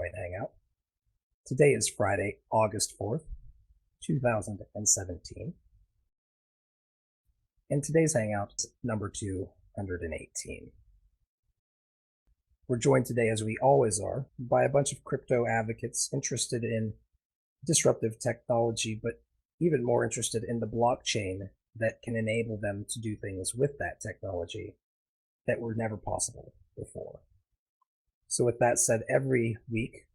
Bitcoin Hangout. Today is Friday, August 4th, 2017. And today's Hangout is number 218. We're joined today, as we always are, by a bunch of crypto advocates interested in disruptive technology, but even more interested in the blockchain that can enable them to do things with that technology that were never possible before. So with that said, every week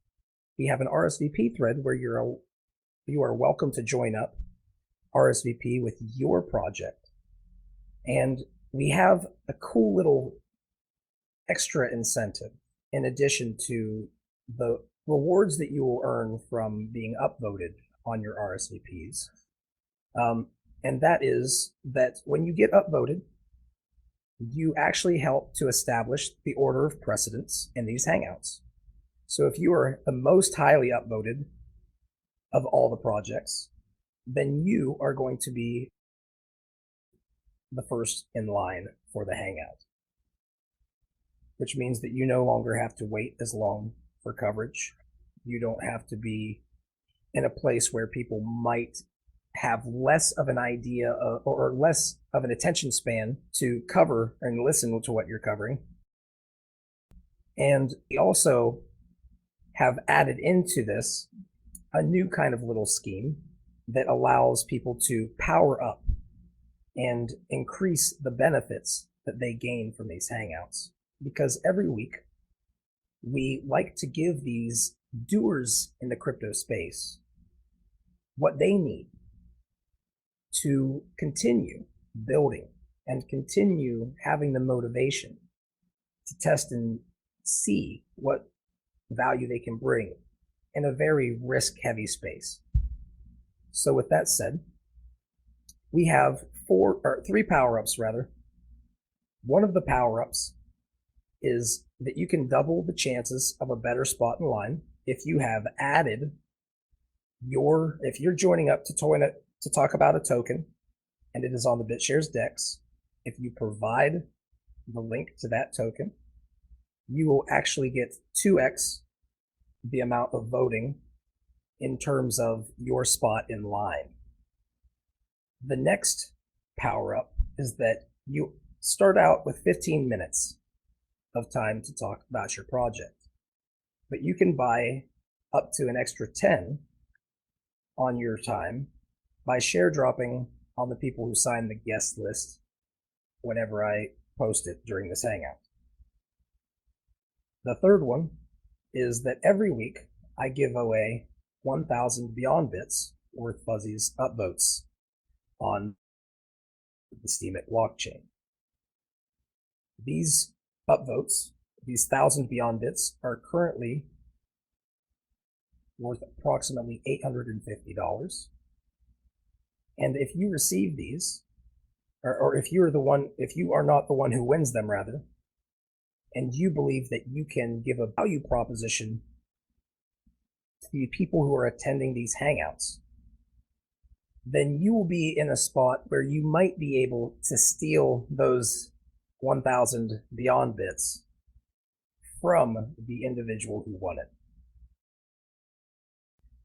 we have an RSVP thread where you are welcome to join up, RSVP with your project. And we have a cool little extra incentive in addition to the rewards that you will earn from being upvoted on your RSVPs. And that is that when you get upvoted, you actually help to establish the order of precedence in these Hangouts. So if you are the most highly upvoted of all the projects, then you are going to be the first in line for the Hangout, which means that you no longer have to wait as long for coverage. You don't have to be in a place where people might have less of an idea or less of an attention span to cover and listen to what you're covering. And we also have added into this a new kind of little scheme that allows people to power up and increase the benefits that they gain from these Hangouts. Because every week we like to give these doers in the crypto space what they need to continue building and continue having the motivation to test and see what value they can bring in a very risk-heavy space. So with that said, we have three power-ups rather. One of the power-ups is that you can double the chances of a better spot in line if you have added if you're joining up to talk about a token and it is on the BitShares DEX. If you provide the link to that token, you will actually get 2x the amount of voting in terms of your spot in line. The next power up is that you start out with 15 minutes of time to talk about your project, but you can buy up to an extra 10 on your time by share dropping on the people who sign the guest list whenever I post it during this Hangout. The third one is that every week I give away 1,000 Beyond Bits worth fuzzies upvotes on the Steemit blockchain. These upvotes, these 1,000 Beyond Bits, are currently worth approximately $850. And if you receive these, or if you are not the one who wins them rather, and you believe that you can give a value proposition to the people who are attending these Hangouts, then you will be in a spot where you might be able to steal those 1,000 Beyond Bits from the individual who won it.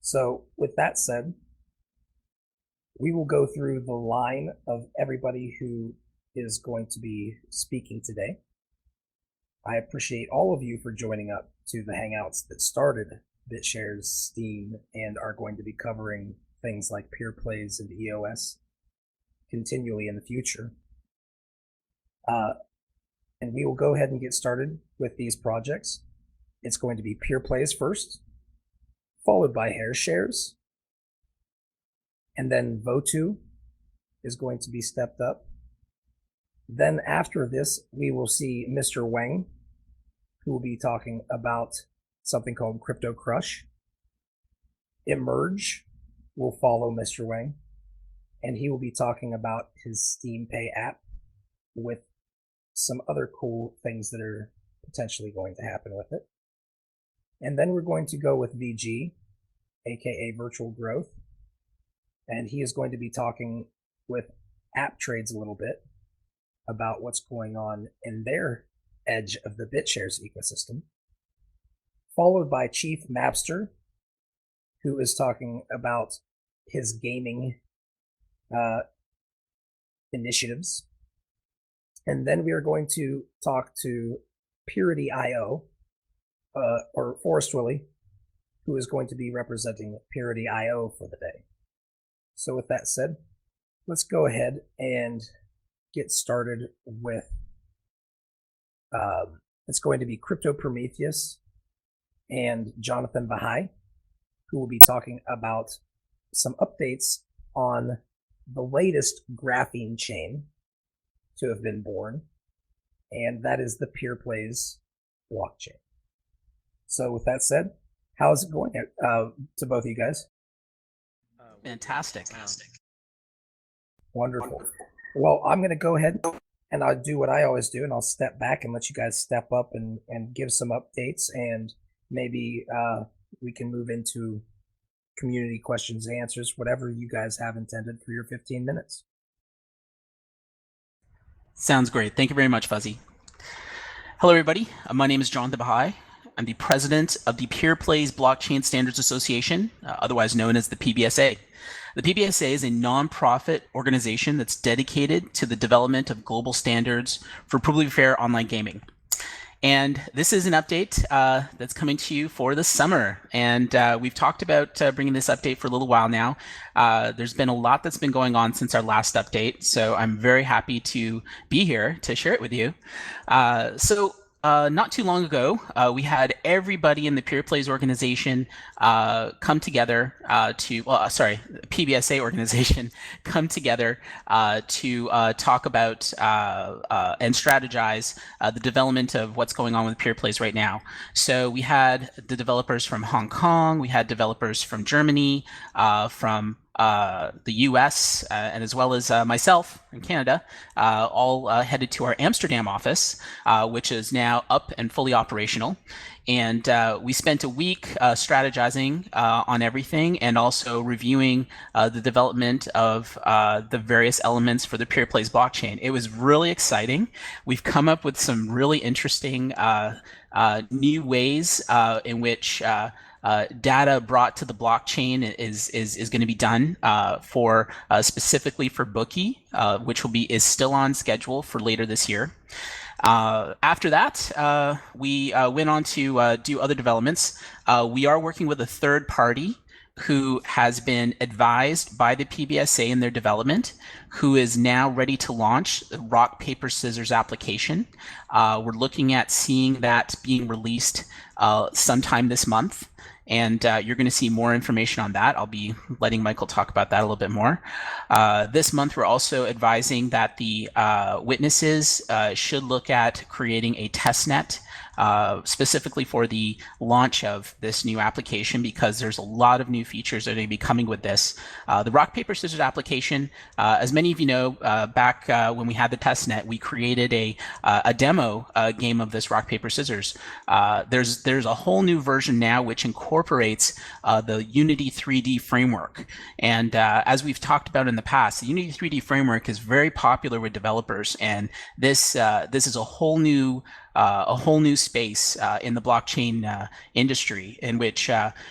So with that said, we will go through the line of everybody who is going to be speaking today. I appreciate all of you for joining up to the Hangouts that started BitShares, Steem, and are going to be covering things like peer plays and EOS continually in the future. And we will go ahead and get started with these projects. It's going to be peer plays first, followed by hair shares, and then Votu is going to be stepped up. Then after this, we will see Mr. Wang, who will be talking about something called Crypto Crush. Emerge will follow Mr. Wang, and he will be talking about his Steem Pay app with some other cool things that are potentially going to happen with it. And then we're going to go with VG, aka Virtual Growth, and he is going to be talking with App Trades a little bit about what's going on in their edge of the BitShares ecosystem. followed by Chief Mapster, who is talking about his gaming initiatives. And then we are going to talk to Purity.io, or Forrest Willie, who is going to be representing Purity.io for the day. So with that said, let's go ahead and get started with, it's going to be Crypto Prometheus and Jonathan Bahai, who will be talking about some updates on the latest graphene chain to have been born, and that is the PurePlays blockchain. So with that said, how's it going to both of you guys? Fantastic. Wonderful. Well, I'm going to go ahead and I'll do what I always do, and I'll step back and let you guys step up and give some updates, and maybe we can move into community questions and answers, whatever you guys have intended for your 15 minutes. Sounds great. Thank you very much, Fuzzy. Hello, everybody. My name is Jonathan Bahai. I'm the president of the PurePlays Blockchain Standards Association, otherwise known as the PBSA. The PBSA is a nonprofit organization that's dedicated to the development of global standards for publicly fair online gaming. And this is an update that's coming to you for the summer. And we've talked about bringing this update for a little while now. There's been a lot that's been going on since our last update, so I'm very happy to be here to share it with you. Not too long ago, we had everybody in the PurePlays organization come together PBSA organization come together to talk about and strategize the development of what's going on with PurePlays right now. So we had the developers from Hong Kong, we had developers from Germany, from the US, and as well as myself in Canada, all headed to our Amsterdam office, which is now up and fully operational. And we spent a week strategizing on everything and also reviewing the development of the various elements for the PurePlays blockchain. It was really exciting. We've come up with some really interesting new ways in which data brought to the blockchain is going to be done for specifically for Bookie, which is still on schedule for later this year. After that, we went on to do other developments. We are working with a third party who has been advised by the PBSA in their development, who is now ready to launch the rock, paper, scissors application. We're looking at seeing that being released sometime this month. And you're going to see more information on that. I'll be letting Michael talk about that a little bit more. This month, we're also advising that the witnesses should look at creating a test net specifically for the launch of this new application, because there's a lot of new features that are going to be coming with this. The rock, paper, scissors application, as many of you know, back when we had the test net, we created a demo game of this rock, paper, scissors. There's a whole new version now which incorporates the Unity 3D framework. And as we've talked about in the past, the Unity 3D framework is very popular with developers, and this is a whole new space in the blockchain industry, in which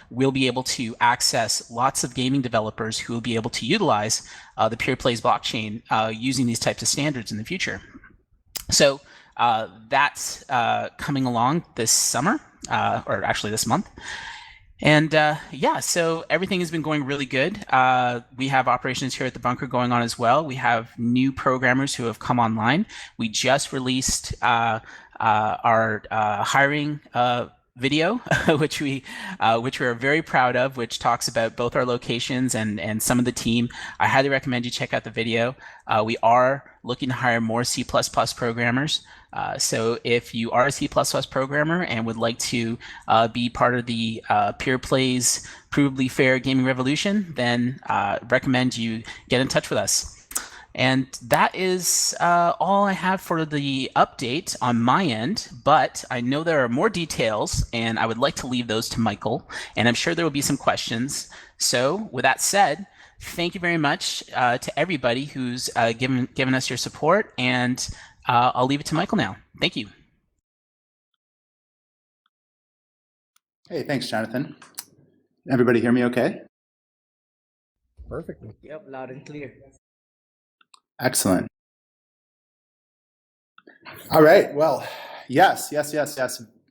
we'll be able to access lots of gaming developers who will be able to utilize the PurePlays blockchain using these types of standards in the future. So that's coming along this summer, or actually this month. And yeah, so everything has been going really good. We have operations here at the bunker going on as well. We have new programmers who have come online. We just released our hiring video, which we are very proud of, which talks about both our locations and some of the team. I highly recommend you check out the video. We are looking to hire more C++ programmers. So if you are a C++ programmer and would like to be part of the PurePlays Provably Fair Gaming Revolution, then recommend you get in touch with us. And that is all I have for the update on my end, but I know there are more details, and I would like to leave those to Michael, and I'm sure there will be some questions. So with that said, thank you very much to everybody who's given us your support, and I'll leave it to Michael now. Thank you. Hey, thanks, Jonathan. Everybody hear me okay? Perfectly. Yep, loud and clear. Excellent. All right. Well, yes.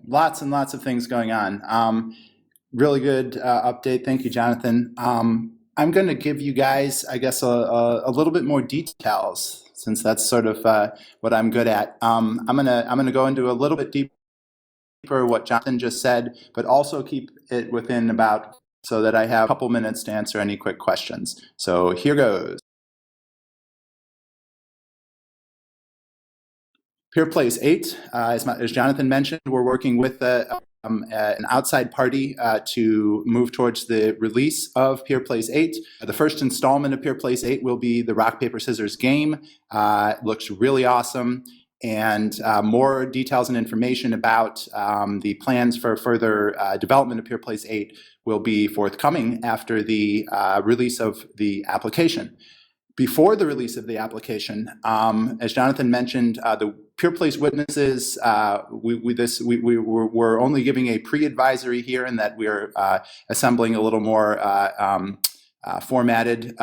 Lots and lots of things going on. Really good update. Thank you, Jonathan. I'm going to give you guys, I guess, a little bit more details since that's sort of what I'm good at. I'm gonna go into a little bit deeper what Jonathan just said, but also keep it within about so that I have a couple minutes to answer any quick questions. So here goes. PeerPlace 8, as Jonathan mentioned, we're working with an outside party to move towards the release of PeerPlace 8. The first installment of PeerPlace 8 will be the rock, paper, scissors game. Looks really awesome. And more details and information about the plans for further development of PeerPlace 8 will be forthcoming after the release of the application. Before the release of the application, as Jonathan mentioned, the PeerPlace witnesses, we're only giving a pre-advisory here in that we're assembling a little more formatted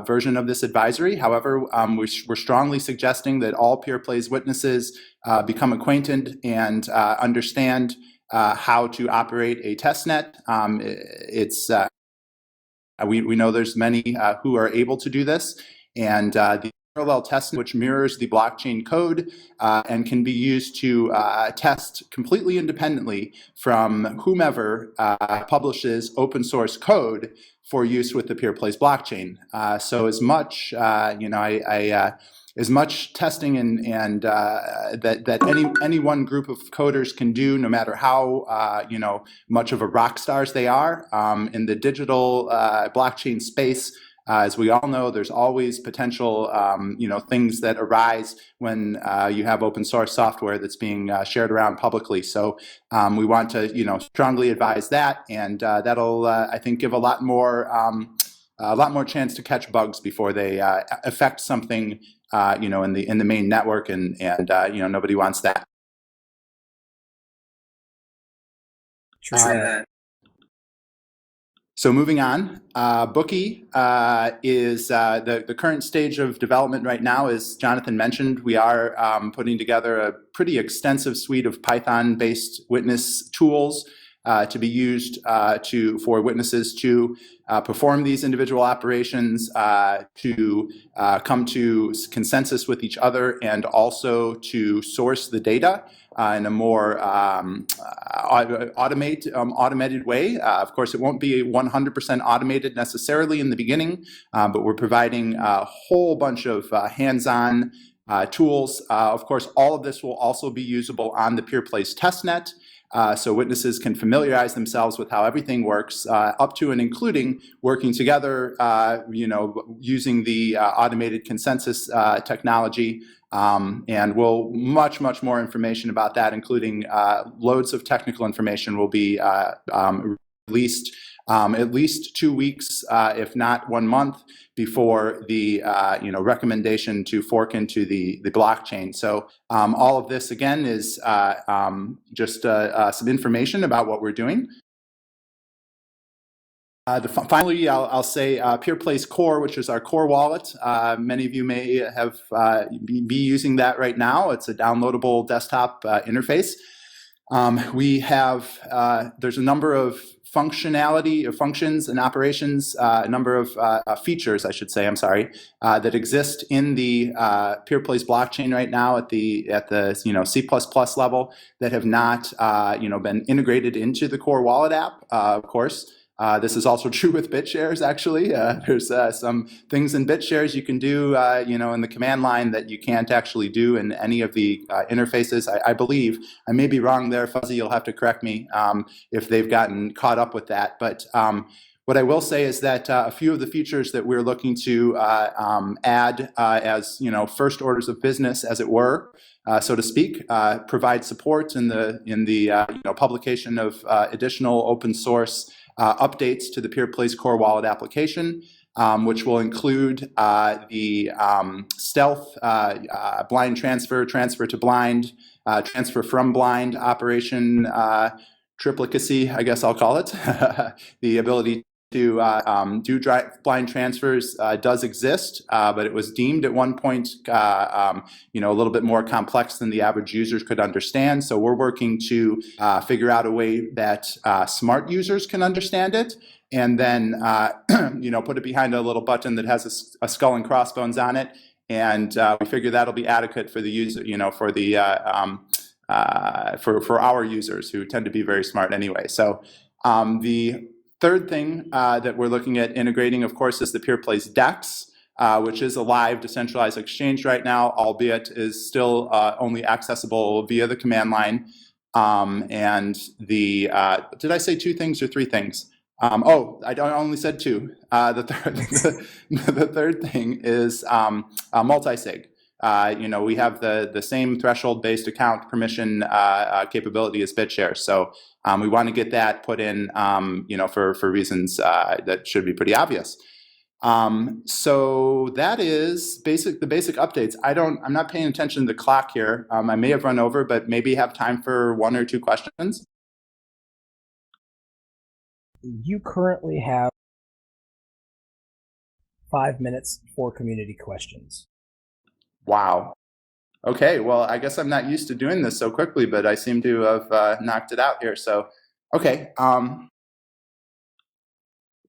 version of this advisory. However, we're strongly suggesting that all PeerPlace witnesses become acquainted and understand how to operate a testnet. We know there's many who are able to do this, and the parallel testnet, which mirrors the blockchain code and can be used to test completely independently from whomever publishes open source code for use with the PeerPlace blockchain. So as much, as much testing and that any one group of coders can do, no matter how much of a rock stars they are in the digital blockchain space. As we all know, there's always potential, things that arise when you have open source software that's being shared around publicly. So we want to, strongly advise that, and that'll, I think, give a lot more chance to catch bugs before they affect something, in the main network, and nobody wants that. True. So moving on, Bookie is the current stage of development right now. As Jonathan mentioned, we are putting together a pretty extensive suite of Python-based witness tools to be used for witnesses to perform these individual operations, to come to consensus with each other, and also to source the data in a more automated way. Of course, it won't be 100% automated necessarily in the beginning, but we're providing a whole bunch of hands-on tools. Of course, all of this will also be usable on the PeerPlace testnet. So witnesses can familiarize themselves with how everything works, up to and including working together, using the automated consensus technology. And we'll much more information about that, including loads of technical information will be released at least 2 weeks, if not 1 month, before the recommendation to fork into the blockchain. So all of this again is just some information about what we're doing. Finally, I'll say PeerPlace Core, which is our core wallet. Many of you may have be using that right now. It's a downloadable desktop interface. We have there's a number of functions and operations, a number of features, I should say, that exist in the PeerPlace blockchain right now at the C++ level that have not been integrated into the core wallet app. Of course. This is also true with BitShares, actually. There's some things in BitShares you can do, in the command line that you can't actually do in any of the interfaces. I believe. I may be wrong there, Fuzzy. You'll have to correct me if they've gotten caught up with that. But what I will say is that a few of the features that we're looking to add as first orders of business, as it were, so to speak, provide support in the publication of additional open source updates to the PeerPlace core wallet application, which will include the stealth, blind transfer to blind, transfer from blind operation, triplicacy, I guess I'll call it. The ability to do blind transfers does exist, but it was deemed at one point, a little bit more complex than the average users could understand. So we're working to figure out a way that smart users can understand it, and then put it behind a little button that has a skull and crossbones on it, and we figure that'll be adequate for the user, for the for our users who tend to be very smart anyway. So the third thing that we're looking at integrating, of course, is the PeerPlace DEX, which is a live decentralized exchange right now, albeit is still only accessible via the command line. And the did I say two things or three things? I only said two. The third thing is multi-sig. We have the same threshold-based account permission capability as BitShare, so we want to get that put in, for reasons that should be pretty obvious. So that is the basic updates. I'm not paying attention to the clock here. I may have run over, but maybe have time for one or two questions. You currently have 5 minutes for community questions. Wow. Okay, well, I guess I'm not used to doing this so quickly, but I seem to have knocked it out here. So, okay.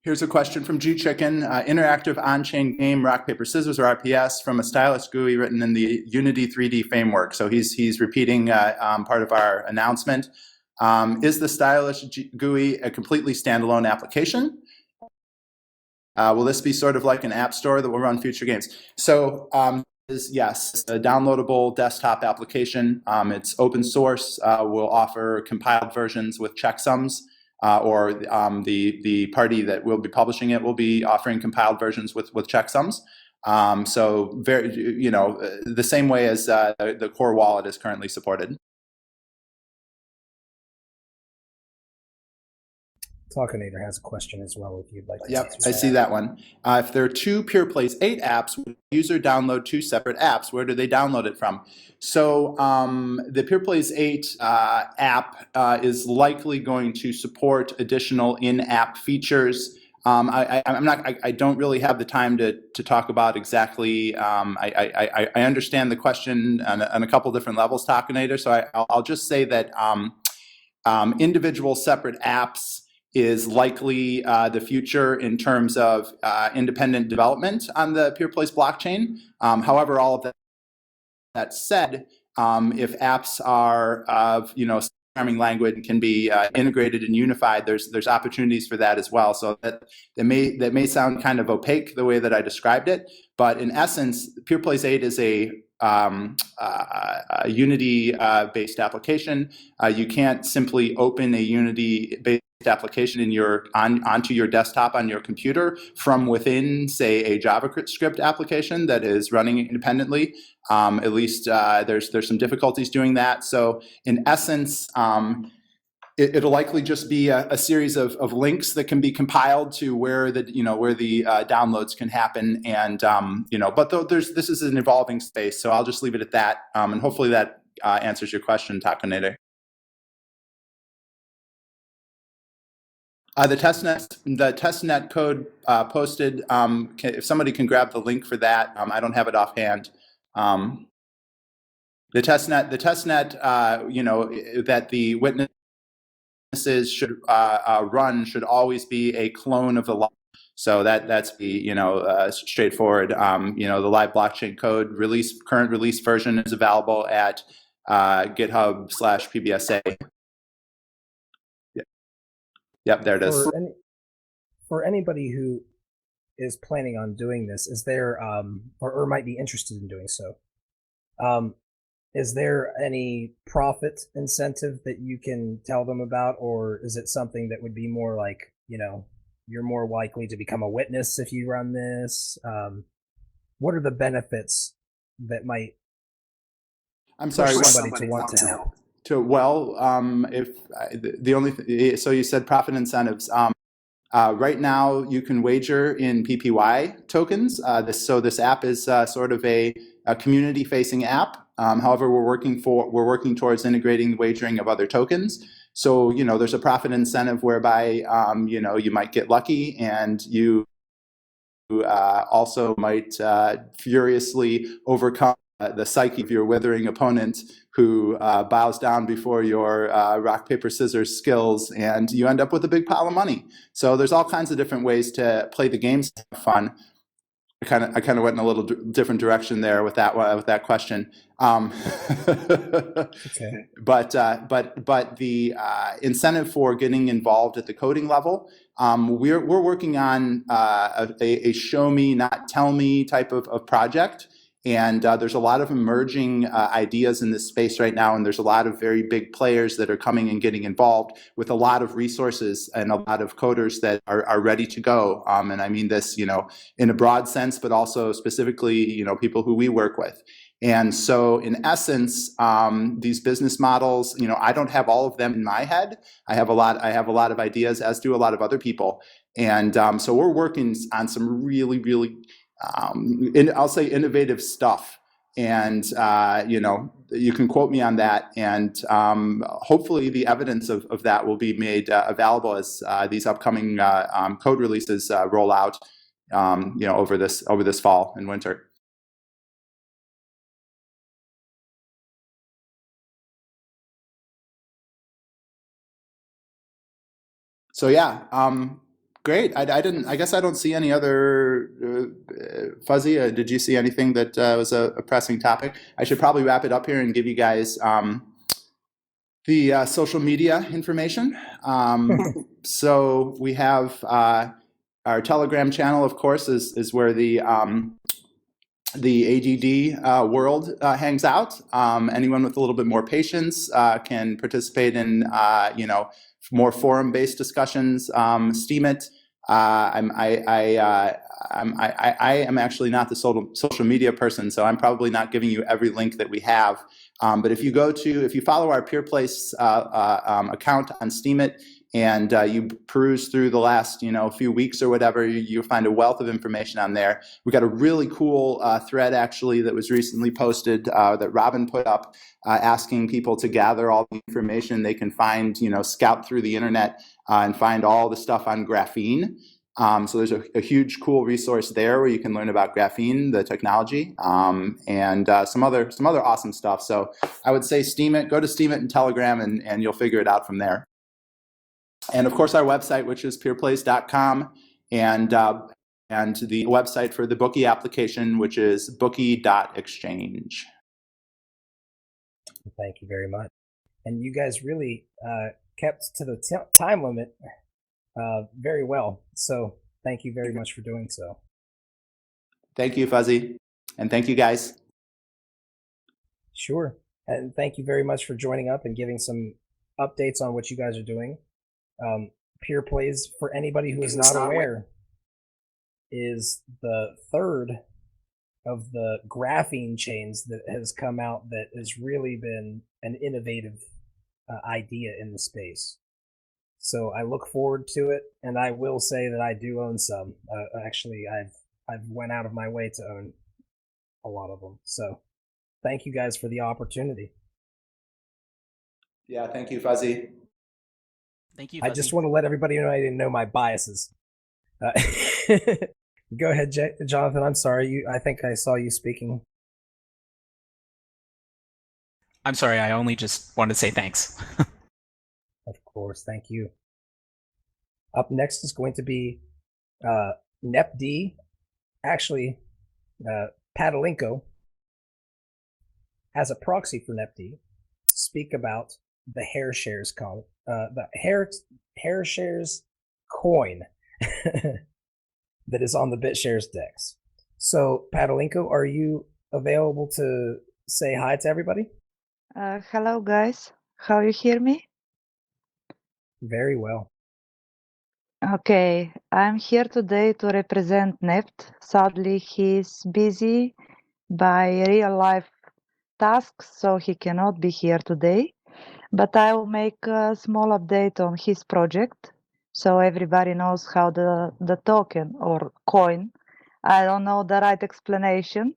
Here's a question from G Chicken. Interactive on-chain game, rock, paper, scissors, or RPS from a stylus GUI written in the Unity 3D framework. So he's repeating part of our announcement. Is the stylus GUI a completely standalone application? Will this be sort of like an app store that will run future games? So yes, it's a downloadable desktop application. It's open source. We'll offer compiled versions with checksums, or the party that will be publishing it will be offering compiled versions with checksums. So very, the same way as the core wallet is currently supported. Talkinator has a question as well, if you'd like to. Yep, I see that one. If there are two PeerPlace 8 apps, would the user download two separate apps? Where do they download it from? So the PeerPlace 8 app is likely going to support additional in-app features. I don't really have the time to talk about exactly. I understand the question on a couple different levels, Talkinator. So I'll just say that individual separate apps is likely the future in terms of independent development on the PeerPlace blockchain. However, all of that said, if apps are of programming language and can be integrated and unified, there's opportunities for that as well. So that may sound kind of opaque the way that I described it, but in essence, PeerPlace 8 is a Unity-based application. You can't simply open a Unity-based application onto your desktop on your computer from within, say, a JavaScript application that is running independently. At least there's some difficulties doing that. So in essence, it'll likely just be a series of links that can be compiled to where the downloads can happen, and but this is an evolving space, so I'll just leave it at that, and hopefully that answers your question, Talkinator. The testnet code posted. If somebody can grab the link for that, I don't have it offhand. The testnet, that the witnesses should run should always be a clone of the live. So that's the straightforward. The live blockchain code current release version is available at GitHub/PBSA. Yep, there it is. For anybody who is planning on doing this, is there, or might be interested in doing so, is there any profit incentive that you can tell them about, or is it something that would be more like, you're more likely to become a witness if you run this? What are the benefits that might push somebody to want to help? So you said profit incentives. Right now, you can wager in PPY tokens. This app is sort of a community-facing app. However, we're working towards integrating the wagering of other tokens. So, there's a profit incentive whereby, you might get lucky, and you also might furiously overcome the psyche of your withering opponent who bows down before your rock, paper, scissors skills, and you end up with a big pile of money. So there's all kinds of different ways to play the games to have fun. I kind of went in a little different direction there with that question. Okay. But the incentive for getting involved at the coding level, we're working on a show me, not tell me type of project. And there's a lot of emerging ideas in this space right now, and there's a lot of very big players that are coming and getting involved with a lot of resources and a lot of coders that are ready to go. And I mean this, in a broad sense, but also specifically, people who we work with. And so, in essence, these business models, I don't have all of them in my head. I have a lot of ideas, as do a lot of other people. And so we're working on some really, really I'll say innovative stuff, and you can quote me on that, and hopefully the evidence of that will be made available as these upcoming code releases roll out, over this fall and winter. So yeah. Great. I guess I don't see any other. Fuzzy, did you see anything that was a pressing topic? I should probably wrap it up here and give you guys the social media information. So we have our Telegram channel, of course, is where the ADD world hangs out. Anyone with a little bit more patience can participate in more forum-based discussions. Steam it. I am actually not the social media person, so I'm probably not giving you every link that we have. But if you follow our PeerPlace account on Steemit, and you peruse through the last few weeks or whatever, you'll find a wealth of information on there. We got a really cool thread actually that was recently posted that Robin put up, asking people to gather all the information they can find, scout through the internet and find all the stuff on graphene. So there's a huge cool resource there where you can learn about graphene, the technology, and some other awesome stuff. So I would say Steemit, go to Steemit and Telegram, and you'll figure it out from there. And of course, our website, which is peerplace.com, and the website for the Bookie application, which is bookie.exchange. Thank you very much. And you guys really kept to the time limit very well. So thank you very much for doing so. Thank you, Fuzzy. And thank you, guys. Sure. And thank you very much for joining up and giving some updates on what you guys are doing. PeerPlace, for anybody who is not aware, is the third of the graphene chains that has come out that has really been an innovative idea in the space. So I look forward to it, and I will say that I do own some. Actually, I've went out of my way to own a lot of them. So thank you guys for the opportunity. Yeah, thank you, Fuzzy. Thank you, Fuzzy. I just want to let everybody know I didn't know my biases. Go ahead, Jonathan. I'm sorry. I think I saw you speaking. I'm sorry. I only just wanted to say thanks. Of course. Thank you. Up next is going to be NepD. Actually, Padalinko, as a proxy for NepD, speak about the hair shares the hair shares coin that is on the BitShares DEX. So, Padalinko, are you available to say hi to everybody? Hello, guys. How you hear me? Very well. Okay, I'm here today to represent Neft. Sadly, he's busy by real life tasks, so he cannot be here today. But I will make a small update on his project, so everybody knows how the token or coin, I don't know the right explanation,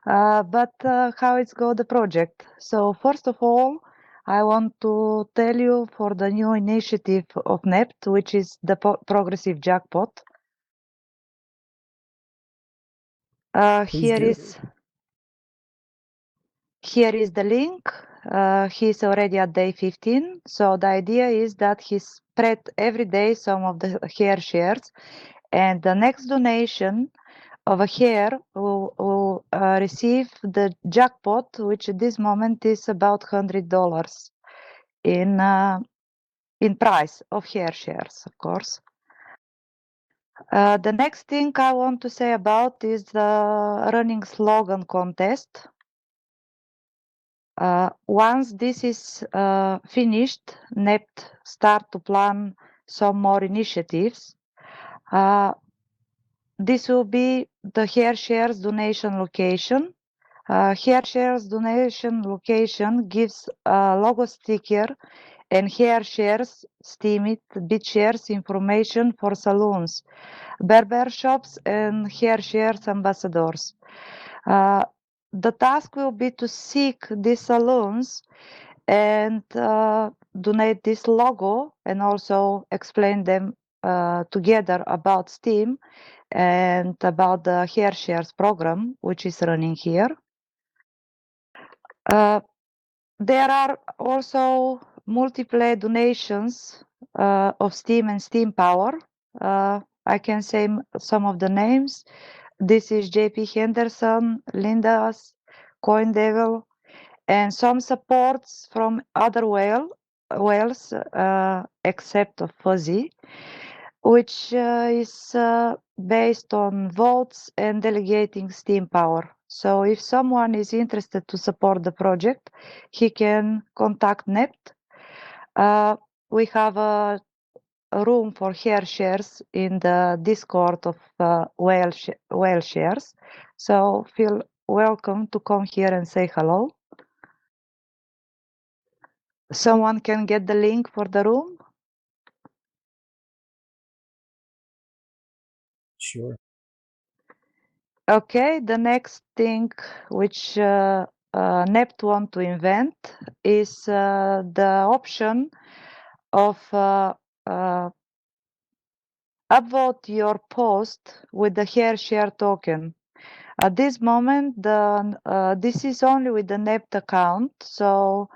but how it's go the project. So first of all, I want to tell you for the new initiative of NEPT, which is the Progressive Jackpot. Here is the link. He's already at day 15. So the idea is that he spread every day some of the hair shares, and the next donation of a hair will receive the jackpot, which at this moment is about $100 in price of hair shares, of course. The next thing I want to say about is the running slogan contest. Once this is finished, NEPT start to plan some more initiatives. This will be the hair shares donation location. Hair shares donation location gives a logo sticker and hair shares, steamit, beach shares information for salons, barber shops, and hair shares ambassadors. The task will be to seek these salons and donate this logo and also explain them together about Steam and about the hair shares program, which is running here. There are also multiple donations of Steam and Steam Power. I can say some of the names. This is JP Henderson, Linda's, CoinDevil, and some supports from other whales except of Fuzzy, which is based on votes and delegating Steam Power. So if someone is interested to support the project, he can contact NEPT. We have a room for hair shares in the Discord of whale shares. So feel welcome to come here and say hello. Someone can get the link for the room? Sure. Okay, the next thing which NEPT want to invent is the option of upvote your post with the hair share token. At this moment, this is only with the NEPT account, so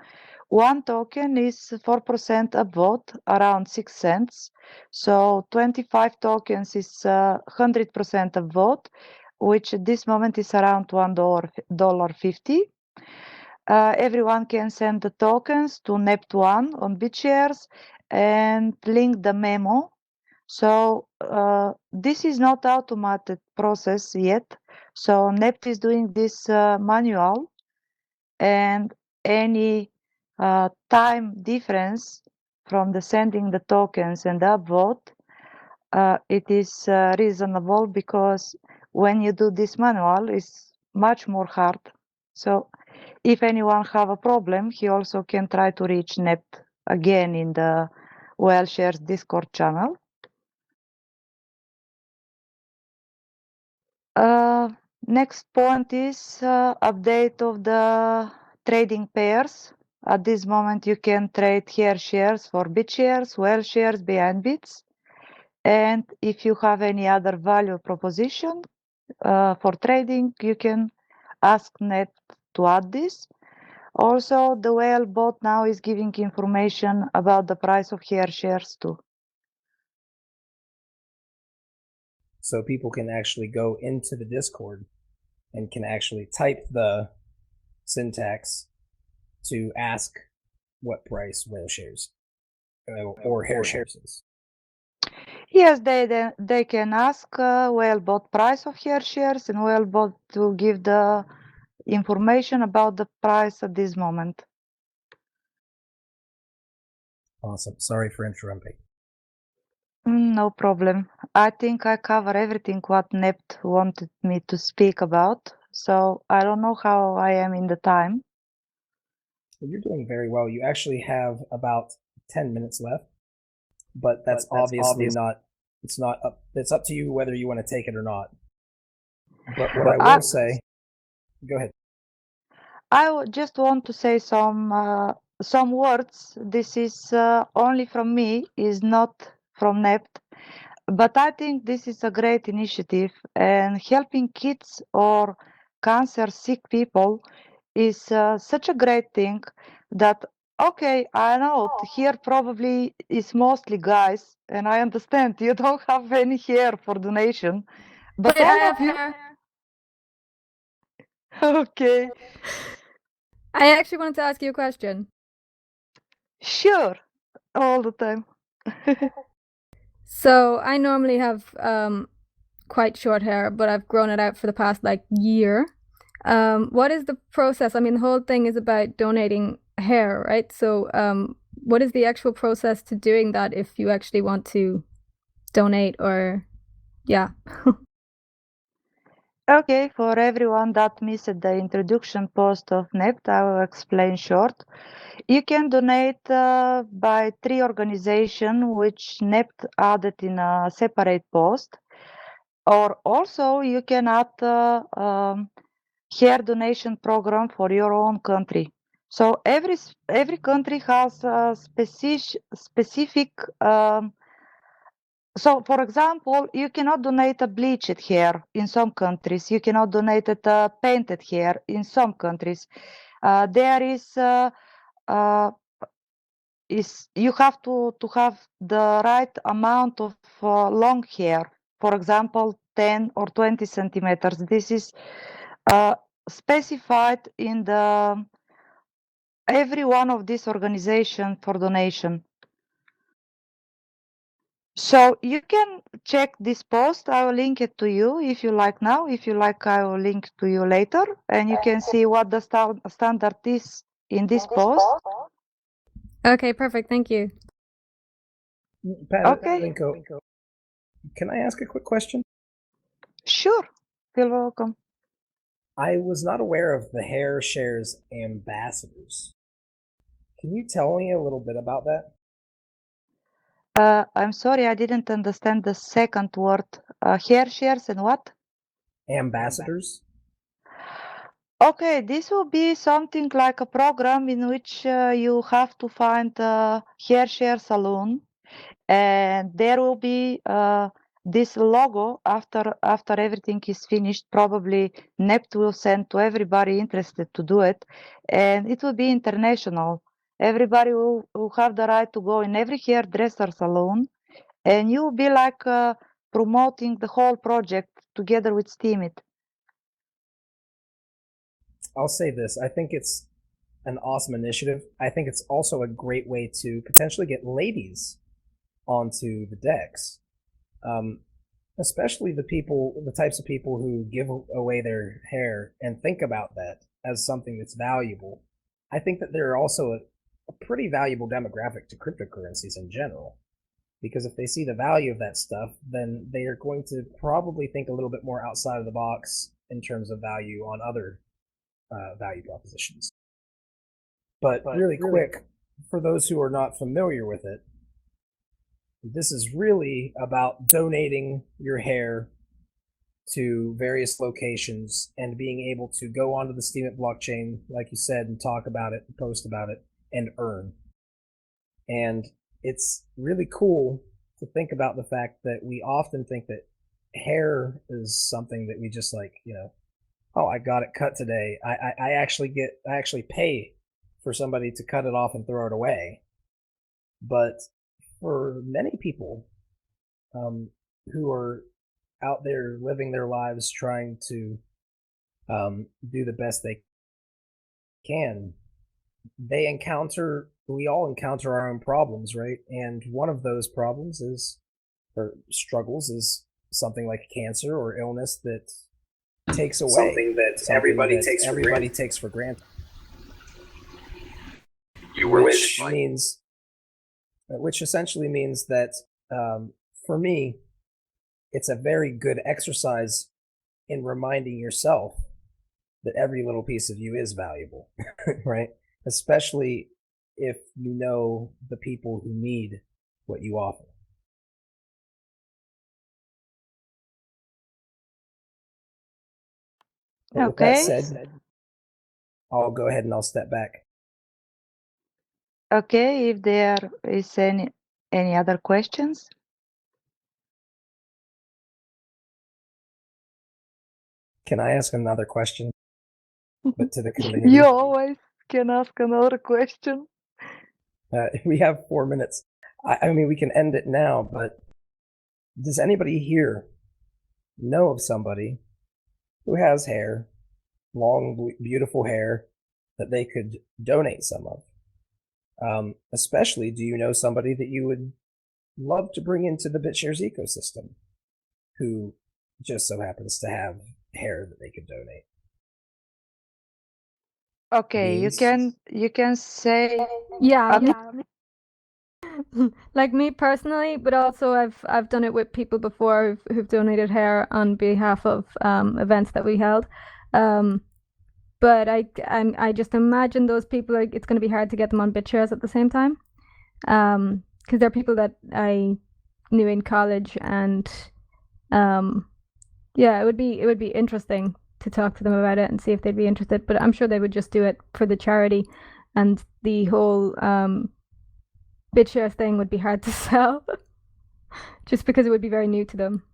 one token is 4% upvote, around 6 cents. So 25 tokens is 100% upvote, which at this moment is around $1.50. Everyone can send the tokens to NEPT1 on BitShares and link the memo. So this is not automated process yet. So NEPT is doing this manual, and any time difference from the sending the tokens and the upvote, it is reasonable, because when you do this manual, it's much more hard. So if anyone have a problem, he also can try to reach NEPT again in the Whale Shares Discord channel. Next point is update of the trading pairs. At this moment, you can trade hair shares for BitShares, Whale Shares, Behind Bits. And if you have any other value proposition for trading, you can ask Net to add this. Also, the Whale bot now is giving information about the price of hair shares too. So people can actually go into the Discord and can actually type the syntax to ask what price whale shares or hair shares is. Yes, they can ask Whalebot price of hair shares, and Whalebot will give the information about the price at this moment. Awesome. Sorry for interrupting. No problem. I think I cover everything what NEPT wanted me to speak about. So I don't know how I am in the time. Well, you're doing very well. You actually have about 10 minutes left, but that's obviously not. It's not up. It's up to you whether you want to take it or not. But what I will say, go ahead. I just want to say some some words. This is only from me, is not from NEPT. But I think this is a great initiative, and helping kids or cancer sick people is such a great thing that, okay, I know here probably is mostly guys, and I understand you don't have any hair for donation, but Wait, I all have of you. hair. Okay, I actually wanted to ask you a question. sure, all the time. So I normally have quite short hair, but I've grown it out for the past year. What is the process? I mean, the whole thing is about donating hair, right? So what is the actual process to doing that if you actually want to donate or yeah? Okay, for everyone that missed the introduction post of NEPT, I will explain short. You can donate by 3 organizations which NEPT added in a separate post, or also you can add hair donation program for your own country. So every country has a specific. So, for example, you cannot donate a bleached hair in some countries. You cannot donate a painted hair in some countries. There is you have to have the right amount of long hair. For example, 10 or 20 centimeters. This is specified in the every one of these organizations for donation. So you can check this post. I will link it to you if you like now. If you like, I will link to you later, and you can see what the standard is in this post. Okay, perfect. Thank you. Okay. Linko, can I ask a quick question? Sure. Feel welcome. I was not aware of the Hair Shares ambassadors. Can you tell me a little bit about that? I'm sorry, I didn't understand the second word. Hair shares and what? Ambassadors? Okay, this will be something like a program in which you have to find a hair share salon, and there will be this logo after everything is finished. Probably NEPT will send to everybody interested to do it, and it will be international. Everybody will have the right to go in every hairdresser salon, and you will be like promoting the whole project together with Steemit. I'll say this. I think it's an awesome initiative. I think it's also a great way to potentially get ladies onto the decks. Especially the types of people who give away their hair and think about that as something that's valuable. I think that they're also a pretty valuable demographic to cryptocurrencies in general. Because if they see the value of that stuff, then they are going to probably think a little bit more outside of the box in terms of value on other value propositions. But really quick, for those who are not familiar with it, this is really about donating your hair to various locations and being able to go onto the Steemit blockchain, like you said, and talk about it, and post about it, and earn. And it's really cool to think about the fact that we often think that hair is something that we just oh, I got it cut today. I actually pay for somebody to cut it off and throw it away. But for many people who are out there living their lives trying to do the best they can, we all encounter our own problems, right? And one of those problems or struggles is something like cancer or illness that takes away something that everybody takes for granted. Which essentially means that for me, it's a very good exercise in reminding yourself that every little piece of you is valuable, right? Especially if you know the people who need what you offer. But with that said, I'll go ahead and I'll step back. Okay, if there is any other questions. Can I ask another question? But to the community. You always can ask another question. We have 4 minutes. I mean, we can end it now, but does anybody here know of somebody who has hair, long, beautiful hair, that they could donate some of? Especially, do you know somebody that you would love to bring into the BitShares ecosystem who just so happens to have hair that they could donate? Okay, Beans? you can say Yeah, at- like me personally, but also I've done it with people before who've donated hair on behalf of events that we held. But I just imagine those people, like, it's going to be hard to get them on BitShares at the same time, because they're people that I knew in college, and yeah, it would be interesting to talk to them about it and see if they'd be interested. But I'm sure they would just do it for the charity, and the whole BitShares thing would be hard to sell, just because it would be very new to them.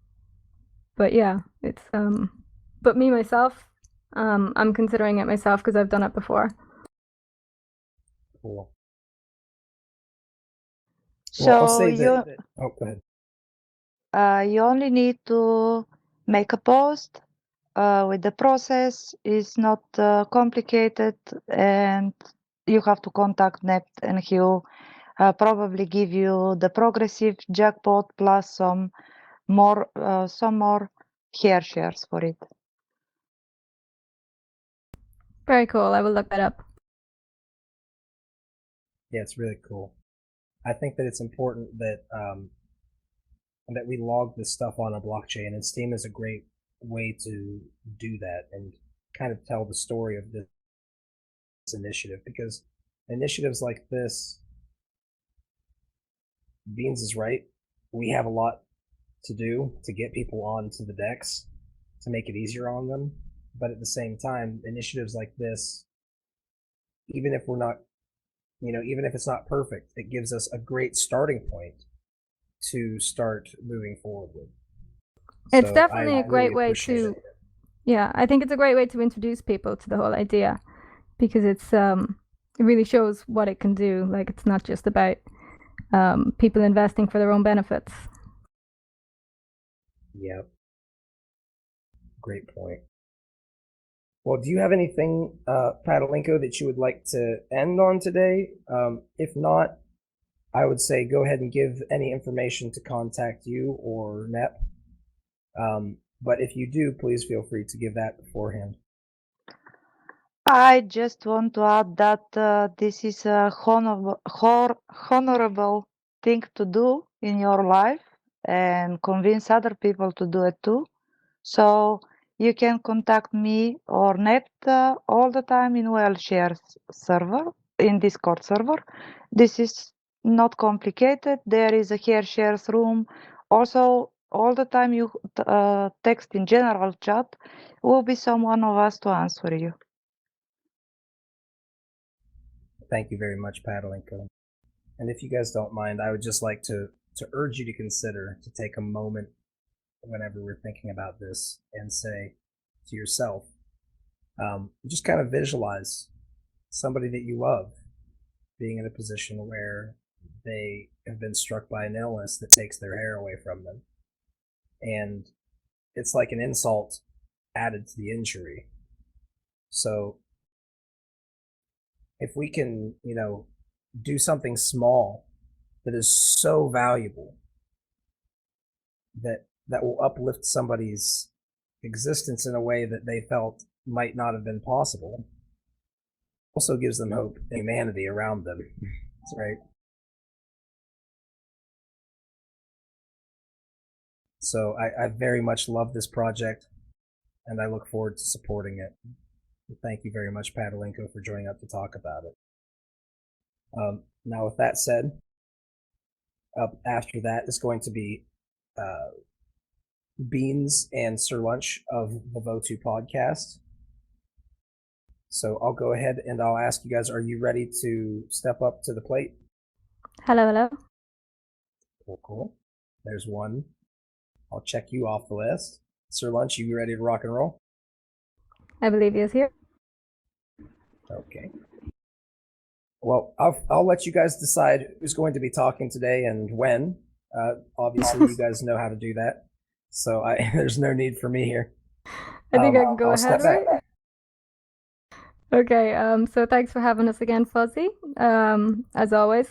But yeah, it's but me myself, I'm considering it myself because I've done it before. Cool. so Well, I'll say that. Oh, go ahead. you only need to make a post. With the process is not complicated, and you have to contact Nept, and he'll probably give you the progressive jackpot plus some more hair shares for it. Very cool. I will look that up. Yeah, it's really cool. I think that it's important that that we log this stuff on a blockchain, and Steam is a great way to do that and kind of tell the story of this initiative, because initiatives like this, Beans is right. We have a lot to do to get people onto the decks to make it easier on them. But at the same time, initiatives like this, even if we're not, even if it's not perfect, it gives us a great starting point to start moving forward with. It's So definitely I a great really way appreciate to, it. yeah, I think it's a great way to introduce people to the whole idea, because it's it really shows what it can do. Like, it's not just about people investing for their own benefits. Yep. Great point. Well, do you have anything, Patalinko, that you would like to end on today? If not, I would say go ahead and give any information to contact you or NEP. But if you do, please feel free to give that beforehand. I just want to add that this is a honorable thing to do in your life, and convince other people to do it too. So you can contact me or Nept all the time in Whaleshares server, in Discord server. This is not complicated. There is a hair shares room. Also, all the time you text in general chat, will be someone of us to answer you. Thank you very much, Patalinko. And if you guys don't mind, I would just like to urge you to consider to take a moment whenever we're thinking about this and say to yourself, just kind of visualize somebody that you love being in a position where they have been struck by an illness that takes their hair away from them. And it's like an insult added to the injury. So if we can, do something small that is so valuable that will uplift somebody's existence in a way that they felt might not have been possible, also gives them hope and humanity around them. That's right. So I very much love this project, and I look forward to supporting it. Thank you very much, Patalinko, for joining up to talk about it. Now, with that said, up after that is going to be Beans and Sir Lunch of the Votu podcast. So I'll go ahead and I'll ask you guys, are you ready to step up to the plate? Hello, hello. Cool. There's one. I'll check you off the list. Sir Lunch, you ready to rock and roll? I believe he is here. Okay. Well, I'll let you guys decide who's going to be talking today and when. Obviously, you guys know how to do that, so there's no need for me here. I think I can go I'll ahead, step back. right? Okay, so thanks for having us again, Fuzzy, as always.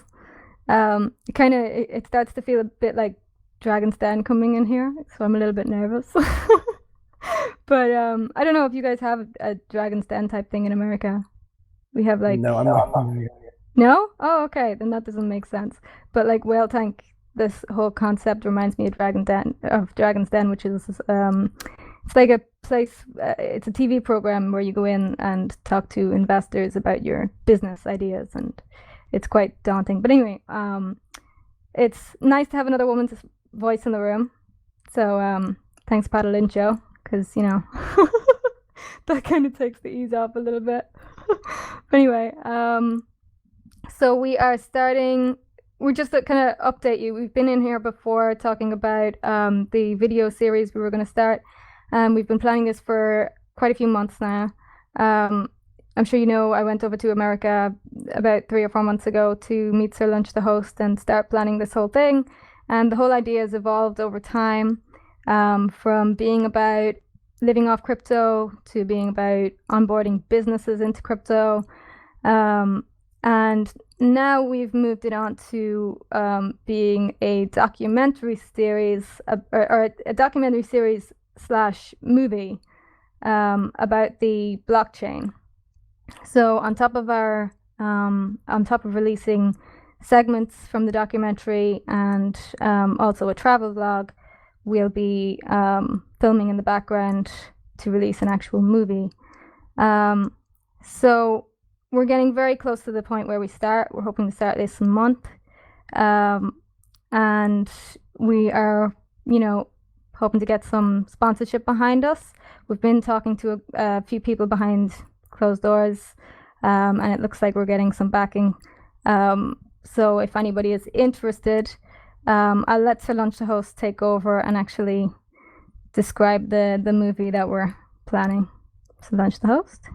It starts to feel a bit like Dragon's Den coming in here, so I'm a little bit nervous. But I don't know if you guys have a Dragon's Den type thing in America. We have like... No, I'm not familiar. No? Oh, okay, then that doesn't make sense. But like Whaletank, this whole concept reminds me of Dragon's Den, which is it's like a place. It's a TV program where you go in and talk to investors about your business ideas, and it's quite daunting. But anyway, it's nice to have another woman's voice in the room. So thanks, Patalincho, because you know that kind of takes the ease off a little bit. But anyway, so we are starting. We're just to kind of update you. We've been in here before talking about the video series we were going to start. We've been planning this for quite a few months now. I'm sure you know I went over to America about 3 or 4 months ago to meet Sir Lunch, the host, and start planning this whole thing. And the whole idea has evolved over time, from being about living off crypto to being about onboarding businesses into crypto. And now we've moved it on to being a documentary series, or a documentary series / movie about the blockchain. So on top of releasing segments from the documentary and also a travel vlog, we'll be filming in the background to release an actual movie. So we're getting very close to the point where we start. We're hoping to start this month. And we are, hoping to get some sponsorship behind us. We've been talking to a few people behind closed doors, and it looks like we're getting some backing. So if anybody is interested, I'll let Sir Lunch, the host, take over and actually describe the movie that we're planning. Sir Lunch, the host.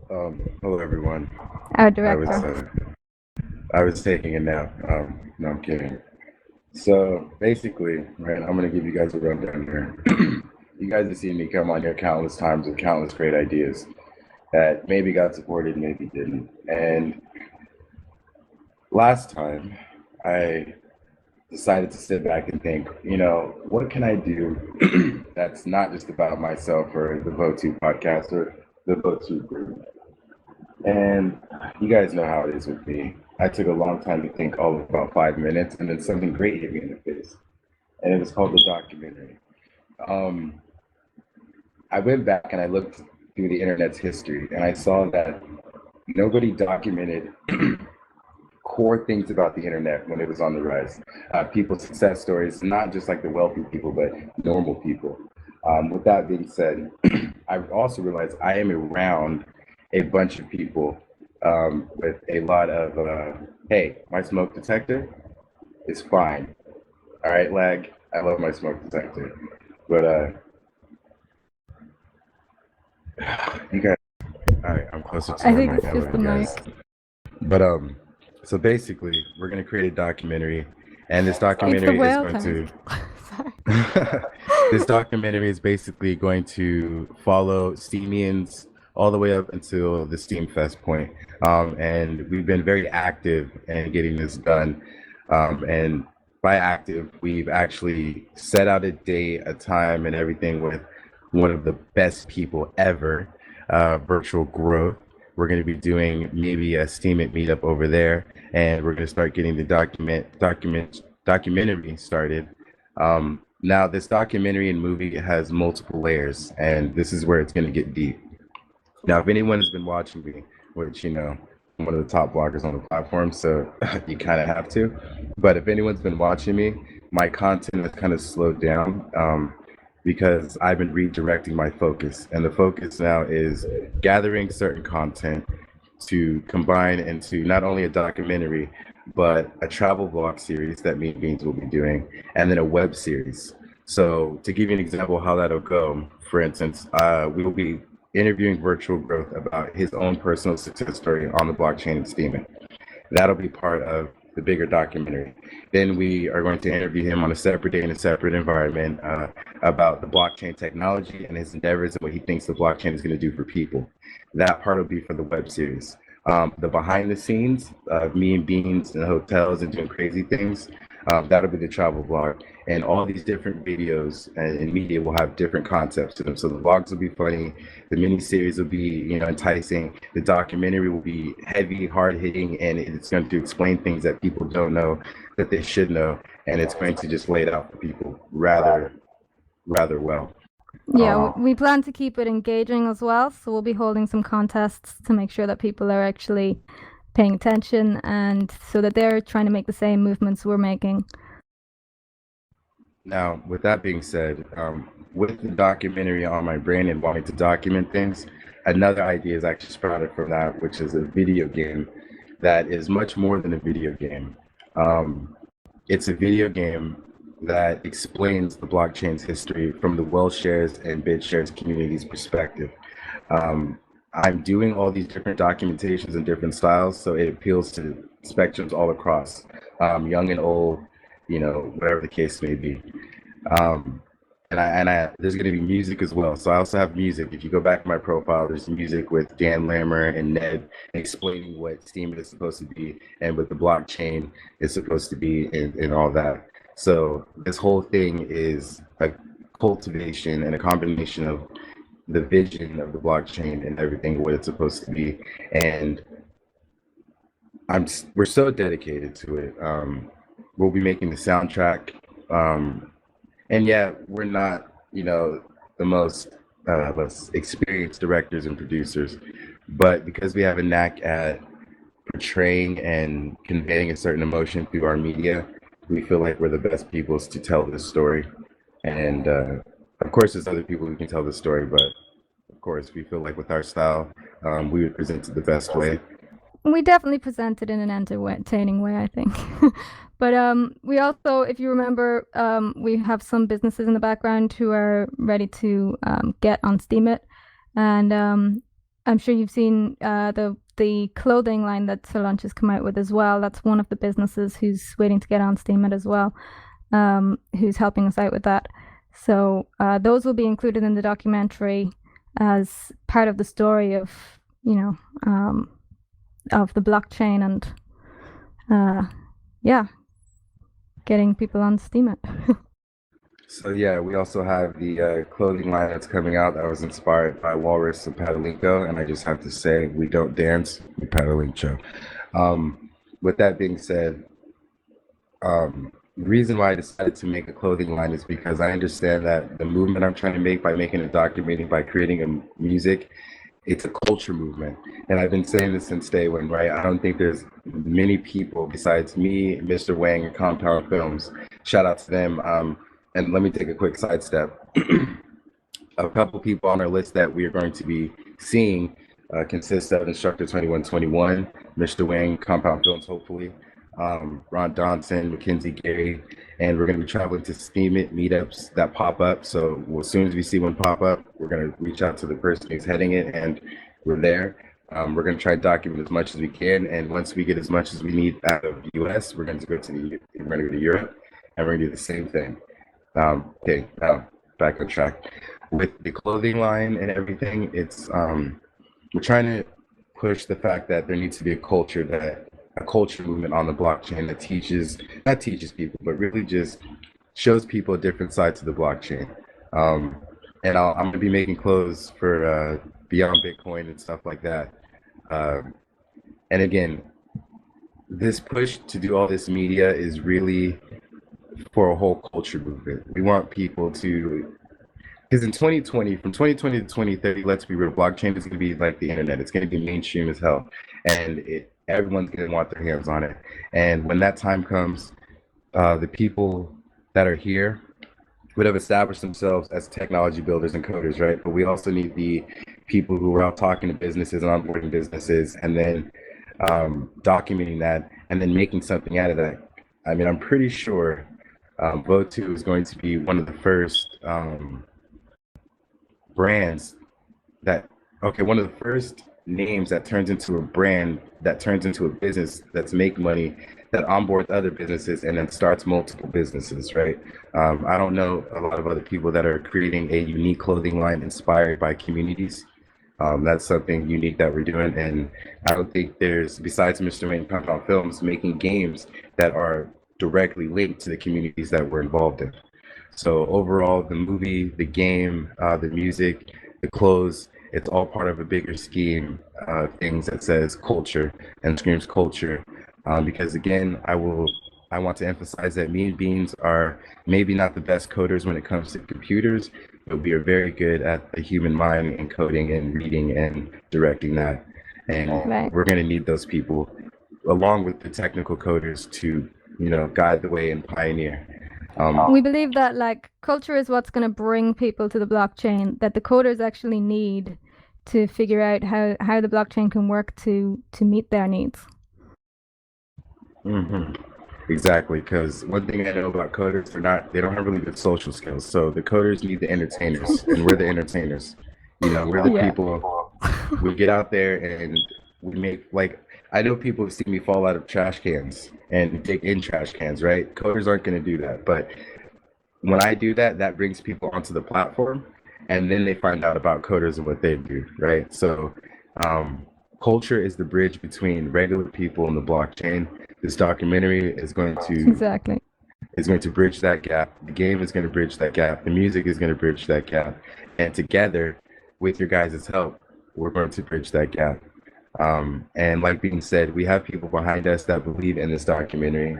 Hello, everyone. Our director. I was taking a nap. No, I'm kidding. So basically, right, I'm going to give you guys a rundown here. You guys have seen me come on here countless times with countless great ideas that maybe got supported, maybe didn't. And last time, I decided to sit back and think, what can I do that's not just about myself or the Votu podcast or the Votu group? And you guys know how it is with me. I took a long time to think, all of about 5 minutes, and then something great hit me in the face. And it was called the documentary. I went back and I looked through the internet's history, and I saw that nobody documented core things about the internet when it was on the rise. People's success stories, not just like the wealthy people, but normal people. With that being said, I also realized I am around a bunch of people with a lot of, hey, my smoke detector is fine. All right, lag, I love my smoke detector. But you guys, all right, I'm closer to I the think mic it's now, just the guys. mic. But so basically, we're gonna create a documentary, and this documentary is going to. Sorry. This documentary is basically going to follow Steamians all the way up until the Steam Fest point. And we've been very active in getting this done. And by active, we've actually set out a date, a time, and everything with one of the best people ever, Virtual Growth. We're going to be doing maybe a Steam It meetup over there, and we're going to start getting the documentary started. Now, this documentary and movie has multiple layers, and this is where it's going to get deep. Now, if anyone has been watching me, which, I'm one of the top bloggers on the platform, so you kind of have to. But if anyone's been watching me, my content has kind of slowed down because I've been redirecting my focus. And the focus now is gathering certain content to combine into not only a documentary, but a travel vlog series that me and Beans will be doing, and then a web series. So to give you an example of how that'll go, for instance, we will be interviewing Virtual Growth about his own personal success story on the blockchain and Steemit. That'll be part of the bigger documentary. Then we are going to interview him on a separate day in a separate environment about the blockchain technology and his endeavors and what he thinks the blockchain is going to do for people. That part will be for the web series. The behind the scenes of me and Beans in hotels and doing crazy things, that'll be the travel vlog. And all these different videos and media will have different concepts to them. So the vlogs will be funny, the mini series will be, enticing, the documentary will be heavy, hard hitting, and it's going to explain things that people don't know that they should know, and it's going to just lay it out for people rather well. Yeah, we plan to keep it engaging as well, so we'll be holding some contests to make sure that people are actually paying attention, and so that they're trying to make the same movements we're making. Now, with that being said, with the documentary on my brain and wanting to document things, another idea is actually sprouted from that, which is a video game that is much more than a video game. It's a video game that explains the blockchain's history from the well-shares and BitShares community's perspective. I'm doing all these different documentations in different styles, so it appeals to spectrums all across, young and old, whatever the case may be. And there's going to be music as well. So I also have music. If you go back to my profile, there's music with Dan Lammer and Ned explaining what Steemit is supposed to be and what the blockchain is supposed to be and all that. So this whole thing is a cultivation and a combination of the vision of the blockchain and everything, what it's supposed to be. And we're so dedicated to it. We'll be making the soundtrack. And yeah, we're not, the most experienced directors and producers, but because we have a knack at portraying and conveying a certain emotion through our media, we feel like we're the best people to tell this story. And of course, there's other people who can tell this story, but of course, we feel like with our style, we would present it the best way. We definitely present it in an entertaining way, I think. But we also, if you remember, we have some businesses in the background who are ready to get on Steemit. And I'm sure you've seen the clothing line that Solange has come out with as well. That's one of the businesses who's waiting to get on Steemit as well, who's helping us out with that. So those will be included in the documentary as part of the story of, of the blockchain and getting people on Steemit. So yeah, we also have the clothing line that's coming out that was inspired by Walrus and Patalinko, and I just have to say, we don't dance, we Patalinko. With that being said, the reason why I decided to make a clothing line is because I understand that the movement I'm trying to make by making a documentary, by creating a music, it's a culture movement. And I've been saying this since day one, right? I don't think there's many people besides me, Mr. Wang, and Compound Films. Shout out to them. And let me take a quick sidestep. A couple people on our list that we are going to be seeing consists of Instructor 2121, Mr. Wang, Compound Films, hopefully, Ron Donson, Mackenzie Gary, and we're going to be traveling to Steemit meetups that pop up. So as soon as we see one pop up, we're going to reach out to the person who's heading it, and we're there. We're going to try to document as much as we can, and once we get as much as we need out of the U.S., we're going to go to Europe, and we're going to do the same thing. Okay, now back on track. With the clothing line and everything, it's we're trying to push the fact that there needs to be a culture movement on the blockchain that not teaches people, but really just shows people a different side to the blockchain. And I'm going to be making clothes for Beyond Bitcoin and stuff like that. And again, this push to do all this media is really for a whole culture movement. We want people to, because in 2020, from 2020 to 2030, let's be real, blockchain is going to be like the internet. It's going to be mainstream as hell, and everyone's going to want their hands on it. And when that time comes, the people that are here would have established themselves as technology builders and coders, right? But we also need the people who are out talking to businesses and onboarding businesses, and then documenting that, and then making something out of that. I mean, I'm pretty sure Votu is going to be one of the first brands that, okay, one of the first names that turns into a brand, that turns into a business that's make money, that onboards other businesses and then starts multiple businesses, right? I don't know a lot of other people that are creating a unique clothing line inspired by communities. That's something unique that we're doing, and I don't think there's, besides Mr. Wayne Compound Films, making games that are directly linked to the communities that we're involved in. So overall, the movie, the game, the music, the clothes, it's all part of a bigger scheme, things that says culture and screams culture. Because again, I want to emphasize that me and Beans are maybe not the best coders when it comes to computers, but we are very good at the human mind and coding and reading and directing that. And Right. we're going to need those people along with the technical coders to, guide the way and pioneer. We believe that like culture is what's going to bring people to the blockchain, that the coders actually need to figure out how the blockchain can work to meet their needs. Exactly, because one thing I know about coders, they don't have really good social skills. So the coders need the entertainers, and we're the entertainers. We're the Yeah. people. We get out there and we make, like, I know people have seen me fall out of trash cans and dig in trash cans, right? Coders aren't going to do that, but when I do that, that brings people onto the platform, and then they find out about coders and what they do, right? So culture is the bridge between regular people and the blockchain. This documentary is going to Exactly. bridge that gap. The game is going to bridge that gap. The music is going to bridge that gap. And together, with your guys' help, we're going to bridge that gap. And like being said, we have people behind us that believe in this documentary.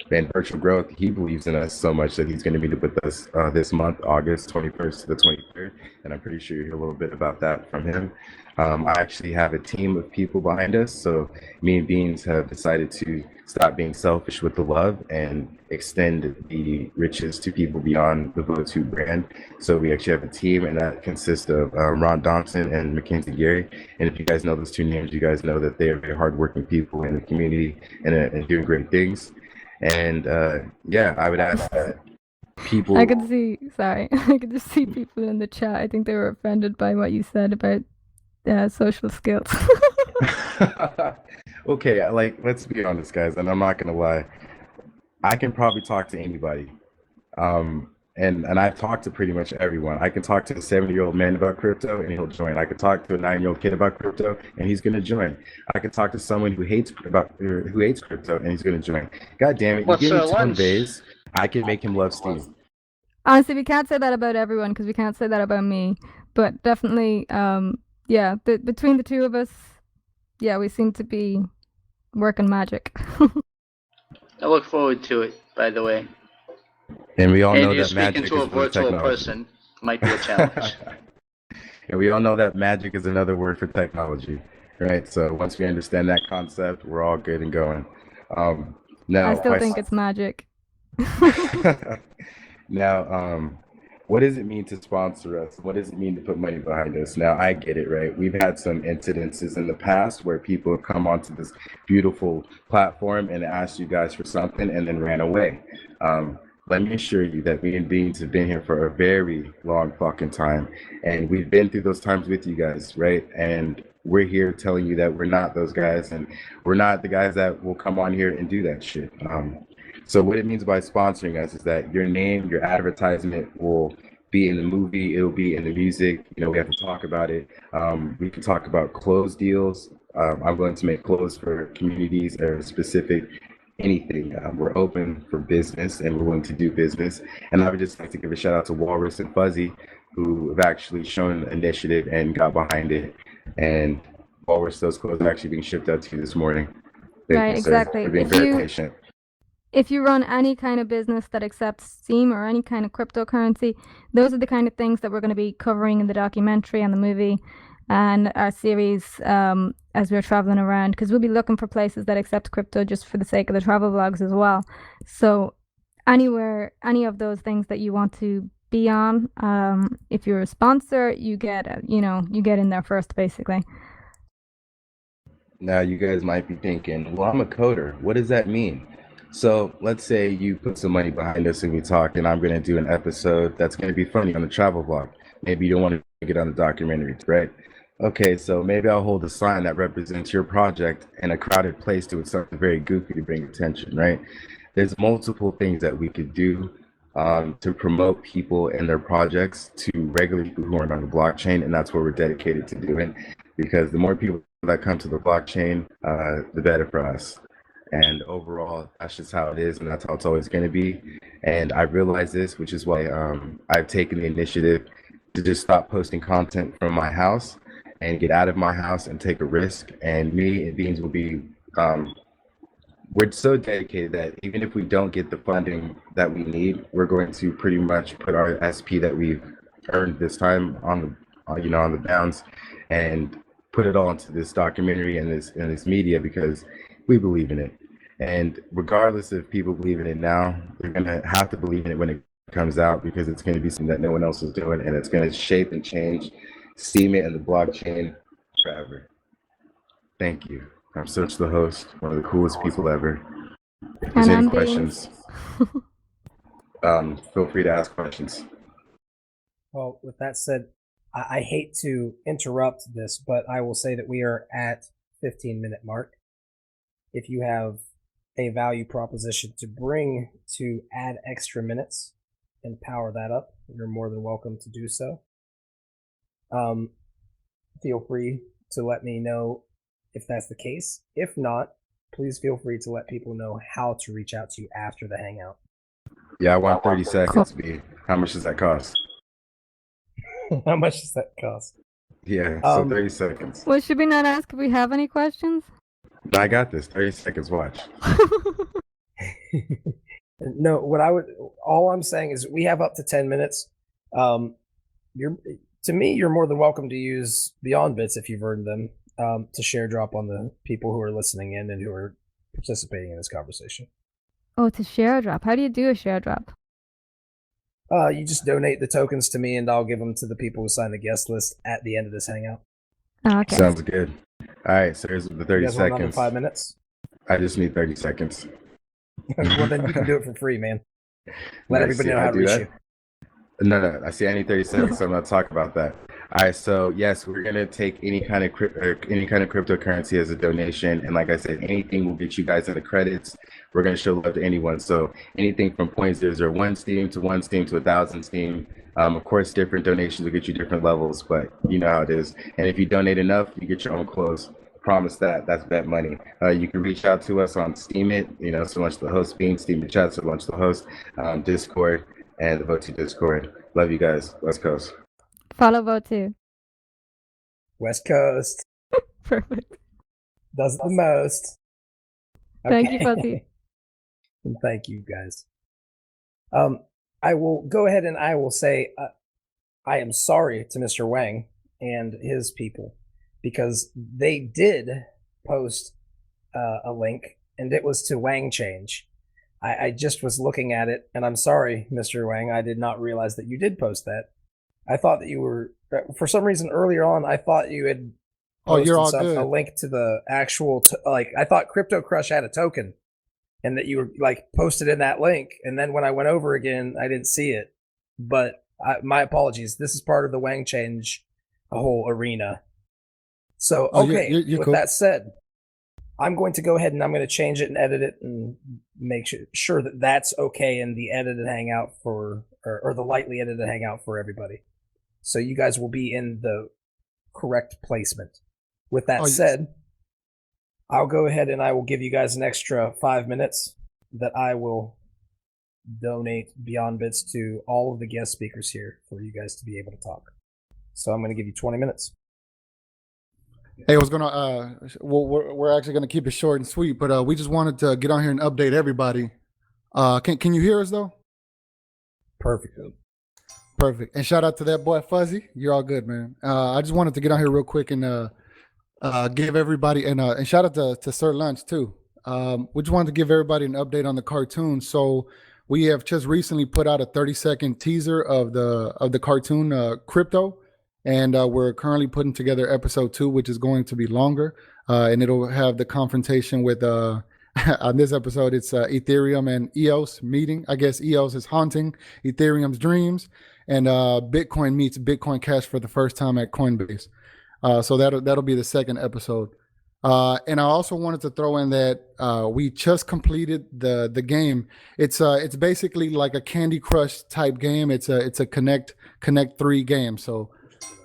And Virtual Growth, he believes in us so much that he's going to meet up with us this month, August 21st to the 23rd. And I'm pretty sure you'll hear a little bit about that from him. I actually have a team of people behind us. So me and Beans have decided to stop being selfish with the love and extend the riches to people beyond the Votu brand. So we actually have a team, and that consists of Ron Thompson and Mackenzie Gary. And if you guys know those two names, you guys know that they are very hardworking people in the community and doing great things. And I would ask that people. I could see, sorry, I could just see people in the chat. I think they were offended by what you said about social skills. Okay, let's be honest, guys, and I'm not gonna lie. I can probably talk to anybody. And I've talked to pretty much everyone. I can talk to a 70-year-old man about crypto and he'll join. I could talk to a 9-year-old kid about crypto and he's gonna join. I could talk to someone who hates crypto and he's gonna join. God damn it! You give me Tom Bays, I can make him love Steam. Honestly, we can't say that about everyone because we can't say that about me. But definitely, between the two of us, we seem to be working magic. I look forward to it, by the way. And we all know you're that magic speaking to a is virtual technology. person might be a challenge. And we all know that magic is another word for technology, right? So once we understand that concept, we're all good and going. Now, I still think it's magic. Now, what does it mean to sponsor us? What does it mean to put money behind us? Now, I get it, right? We've had some incidences in the past where people have come onto this beautiful platform and asked you guys for something and then ran away. Let me assure you that me and Beans have been here for a very long fucking time. And we've been through those times with you guys, right? And we're here telling you that we're not those guys, and we're not the guys that will come on here and do that shit. So what it means by sponsoring us is that your name, your advertisement will be in the movie, it'll be in the music. We have to talk about it. We can talk about clothes deals. I'm going to make clothes for communities or specific anything. We're open for business and we're willing to do business. And I would just like to give a shout out to Walrus and Fuzzy, who have actually shown initiative and got behind it. And Walrus, those clothes are actually being shipped out to you this morning. Thank Right, you, sir, exactly. for being very patient. If you run any kind of business that accepts Steam or any kind of cryptocurrency, those are the kind of things that we're going to be covering in the documentary and the movie and our series as we're traveling around, because we'll be looking for places that accept crypto just for the sake of the travel vlogs as well. So anywhere, any of those things that you want to be on. If you're a sponsor, you get you get in there first, basically. Now you guys might be thinking, well, I'm a coder. What does that mean? So let's say you put some money behind us and we talk, and I'm going to do an episode that's going to be funny on the travel vlog. Maybe you don't want to get on the documentary, right? Okay, so maybe I'll hold a sign that represents your project in a crowded place doing something very goofy to bring attention, right? There's multiple things that we could do to promote people and their projects to regular people who aren't on the blockchain, and that's what we're dedicated to doing, because the more people that come to the blockchain, the better for us. And overall, that's just how it is, and that's how it's always going to be. And I realize this, which is why I've taken the initiative to just stop posting content from my house and get out of my house and take a risk. And me and Beans will be, we're so dedicated that even if we don't get the funding that we need, we're going to pretty much put our SP that we've earned this time on the, on the bounds, and put it all into this documentary and this media, because we believe in it. And regardless if people believe in it now, they're gonna have to believe in it when it comes out, because it's going to be something that no one else is doing, and it's going to shape and change Steemit and the blockchain forever. Thank you. I'm Search the host, one of the coolest people ever. If there's any questions, feel free to ask questions. Well, with that said, I hate to interrupt this, but I will say that we are at 15-minute mark. If you have a value proposition to bring to add extra minutes and power that up, you're more than welcome to do so. Feel free to let me know if that's the case. If not, please feel free to let people know how to reach out to you after the hangout. Yeah, I want 30 seconds, B. How much does that cost? How much does that cost? Yeah, so 30 seconds. Well, should we not ask if we have any questions? I got this. 30 seconds, watch. No, all I'm saying is we have up to 10 minutes. To me, you're more than welcome to use Beyond Bits if you've earned them, to share drop on the people who are listening in and who are participating in this conversation. Oh, to share drop. How do you do a share drop? You just donate the tokens to me, and I'll give them to the people who sign the guest list at the end of this hangout. Oh, okay. Sounds good. All right, so here's the 30 you guys want another seconds. 5 minutes? I just need 30 seconds. Well, then you can do it for free, man. Let everybody know how to reach you. No. I see. I need 30 seconds, so I'm not talking about that. All right. So yes, we're gonna take any kind of cryptocurrency as a donation, and like I said, anything will get you guys in the credits. We're gonna show love to anyone. So anything from 0.001 Steam to 1 Steam to 1,000 Steam. Of course, different donations will get you different levels, but you know how it is. And if you donate enough, you get your own clothes. Promise that. That's bet money. You can reach out to us on Steemit, so launch the host being Steemit chat, so launch the host, Discord, and the Vote2 Discord. Love you guys. West Coast. Follow Vote2. West Coast. Perfect. Does it the most. Thank you, Vote2. And thank you, guys. I will go ahead and I will say I am sorry to Mr. Wang and his people, because they did post a link, and it was to Wang Change. I just was looking at it, and I'm sorry, Mr. Wang. I did not realize that you did post that. I thought that you were, for some reason earlier on, I thought you had you're all good. a link to the actual, I thought Crypto Crush had a token, and that you were posted in that link. And then when I went over again, I didn't see it. But my apologies. This is part of the Wang Change whole arena. So, okay, you're with cool. that said, I'm going to go ahead and I'm going to change it and edit it and make sure that that's okay in the edited hangout or the lightly edited hangout for everybody. So you guys will be in the correct placement. With that said, I'll go ahead and I will give you guys an extra 5 minutes that I will donate Beyond Bits to all of the guest speakers here for you guys to be able to talk. So I'm going to give you 20 minutes. Hey, we're actually gonna keep it short and sweet, but we just wanted to get on here and update everybody. Can you hear us though? Perfect. And shout out to that boy Fuzzy. You're all good, man. I just wanted to get on here real quick and give everybody and shout out to Sir Lunch too. We just wanted to give everybody an update on the cartoon. So we have just recently put out a 30-second teaser of the cartoon Crypto, and we're currently putting together episode 2, which is going to be longer, and it'll have the confrontation with on this episode it's Ethereum and EOS meeting. I guess EOS is haunting Ethereum's dreams, and Bitcoin meets Bitcoin Cash for the first time at Coinbase. So that'll be the second episode. And I also wanted to throw in that we just completed the game. It's basically like a Candy Crush type game. It's a Connect 3 game. So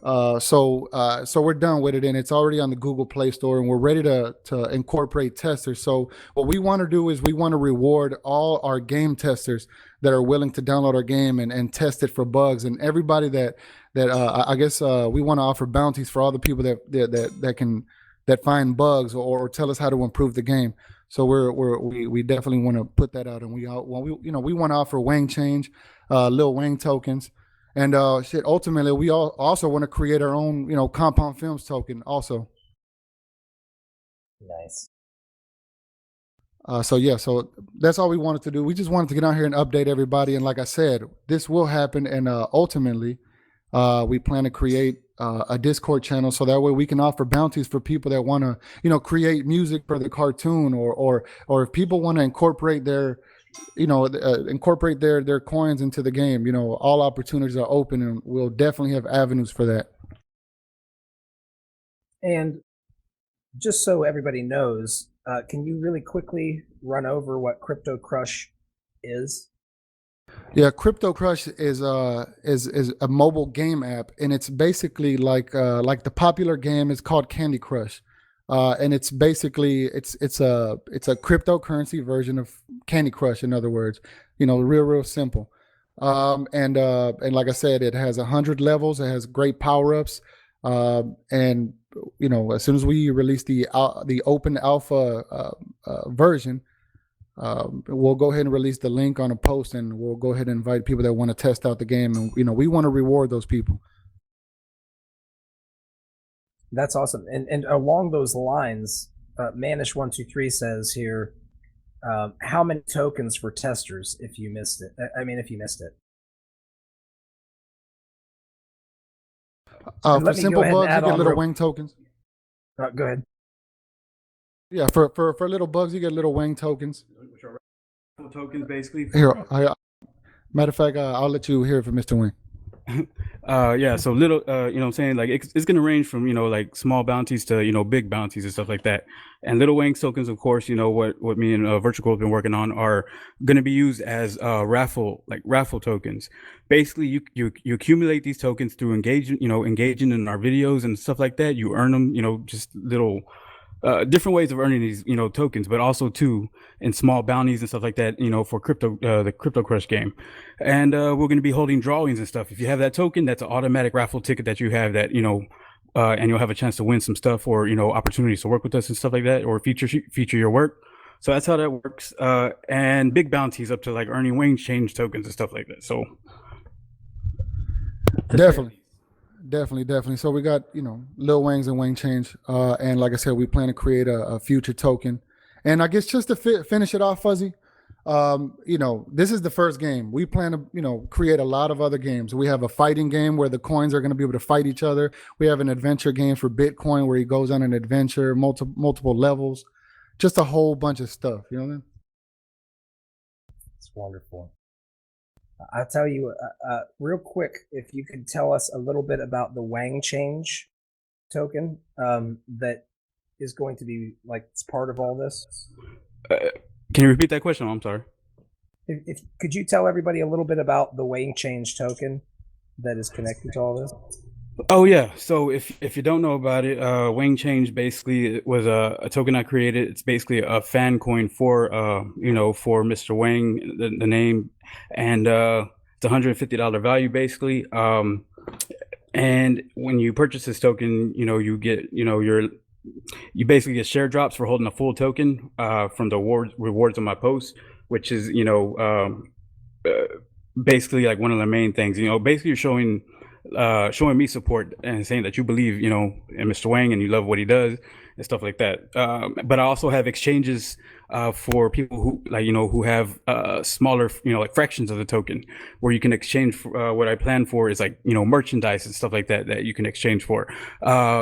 we're done with it, and it's already on the Google Play Store, and we're ready to incorporate testers. So what we want to do is we want to reward all our game testers that are willing to download our game and test it for bugs, and everybody that I guess we want to offer bounties for all the people that find bugs or tell us how to improve the game. So we definitely want to put that out, and we want to offer Wang change, Lil Wang tokens, and ultimately we also want to create our own Compound Films token also. Nice. So that's all we wanted to do. We just wanted to get out here and update everybody, and like I said, this will happen, and ultimately we plan to create a Discord channel, so that way we can offer bounties for people that want to, create music for the cartoon, or if people want to incorporate their coins into the game. All opportunities are open, and we'll definitely have avenues for that. And just so everybody knows, can you really quickly run over what Crypto Crush is? Yeah, Crypto Crush is a mobile game app, and it's basically like the popular game is called Candy Crush, and it's basically it's a cryptocurrency version of Candy Crush. In other words, real simple. And like I said, it has 100 levels. It has great power ups, and as soon as we release the open alpha version, we'll go ahead and release the link on a post, and we'll go ahead and invite people that want to test out the game, and we want to reward those people. That's awesome. And along those lines, Manish123 says here, how many tokens for testers if you missed it? If you missed it. For simple bugs, you get little Wang tokens. Go ahead. Yeah, for little bugs, you get little Wang tokens. Which are raffle tokens, basically. Here, matter of fact, I'll let you hear it from Mr. Wing. Yeah, so little, what I'm saying, like it's going to range from, like small bounties to, big bounties and stuff like that. And little Wang tokens, of course, what me and Virtual have been working on are going to be used as raffle tokens. Basically, you accumulate these tokens through engaging in our videos and stuff like that. You earn them, just little different ways of earning these, tokens, but also too in small bounties and stuff like that, for the Crypto Crush game. And we're going to be holding drawings and stuff. If you have that token, that's an automatic raffle ticket that you have that, and you'll have a chance to win some stuff, or, opportunities to work with us and stuff like that, or feature your work. So that's how that works. And big bounties up to like earning Wang change tokens and stuff like that. So Definitely. So we got, Lil Wangs and Wang change. And like I said, we plan to create a future token. And I guess just to finish it off, Fuzzy, this is the first game. We plan to, create a lot of other games. We have a fighting game where the coins are going to be able to fight each other. We have an adventure game for Bitcoin where he goes on an adventure, multiple levels, just a whole bunch of stuff. You know what I mean? It's wonderful. I'll tell you real quick, if you could tell us a little bit about the Wang change token that is going to be it's part of all this. Can you repeat that question? I'm sorry. If could you tell everybody a little bit about the Wang change token that is connected to all this? Oh yeah. So if you don't know about it, Wang Change basically was a token I created. It's basically a fan coin for for Mr. Wang, the name, and it's $150 value basically. And when you purchase this token, you get you basically get share drops for holding a full token from the rewards on my post, which is basically like one of the main things. Basically you're showing showing me support and saying that you believe, you know, in Mr. Wang and you love what he does and stuff like that. But I also have exchanges for people who, like, you know, who have smaller, you know, like fractions of the token, where you can exchange for, what I plan for is like, you know, merchandise and stuff like that you can exchange for.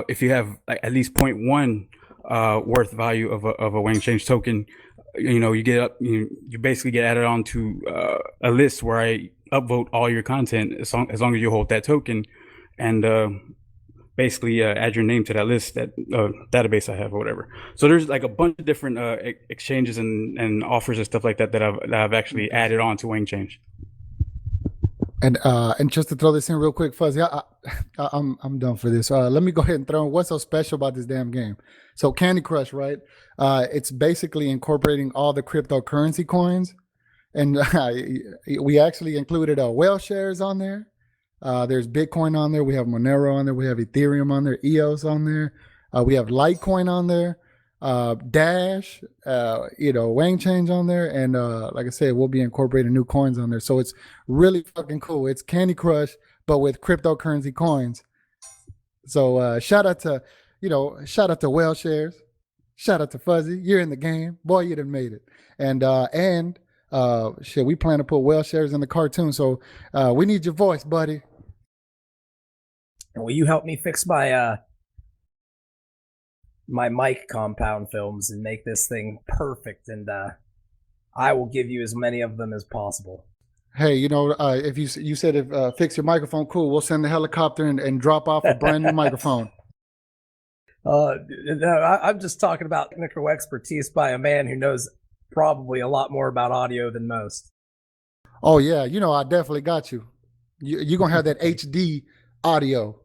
If you have like at least 0.1 worth value of a Wang Change token, you know, you basically get added on to a list where I upvote all your content as long as you hold that token, and basically add your name to that list, that database I have or whatever. So there's like a bunch of different exchanges and offers and stuff like that that I've actually added on to Wang Change. And just to throw this in real quick, Fuzzy, I'm done for this. Let me go ahead and throw in what's so special about this damn game. So Candy Crush, right? It's basically incorporating all the cryptocurrency coins, and we actually included whale shares on there. There's Bitcoin on there. We have Monero on there. We have Ethereum on there. EOS on there. We have Litecoin on there. Dash, you know, Wang Change on there, and like I said, we'll be incorporating new coins on there. So it's really fucking cool. It's Candy Crush, but with cryptocurrency coins. So shout out to Whale Shares. Shout out to Fuzzy. You're in the game, boy. You done made it. And shit, we plan to put Whale Shares in the cartoon. So we need your voice, buddy. And will you help me fix my my mic compound films and make this thing perfect? And I will give you as many of them as possible. Hey, you know, if you said if fix your microphone, cool. We'll send the helicopter and drop off a brand new microphone. No, I'm just talking about technical expertise by a man who knows probably a lot more about audio than most. Oh yeah, you know, I definitely got you. You're gonna have that HD audio.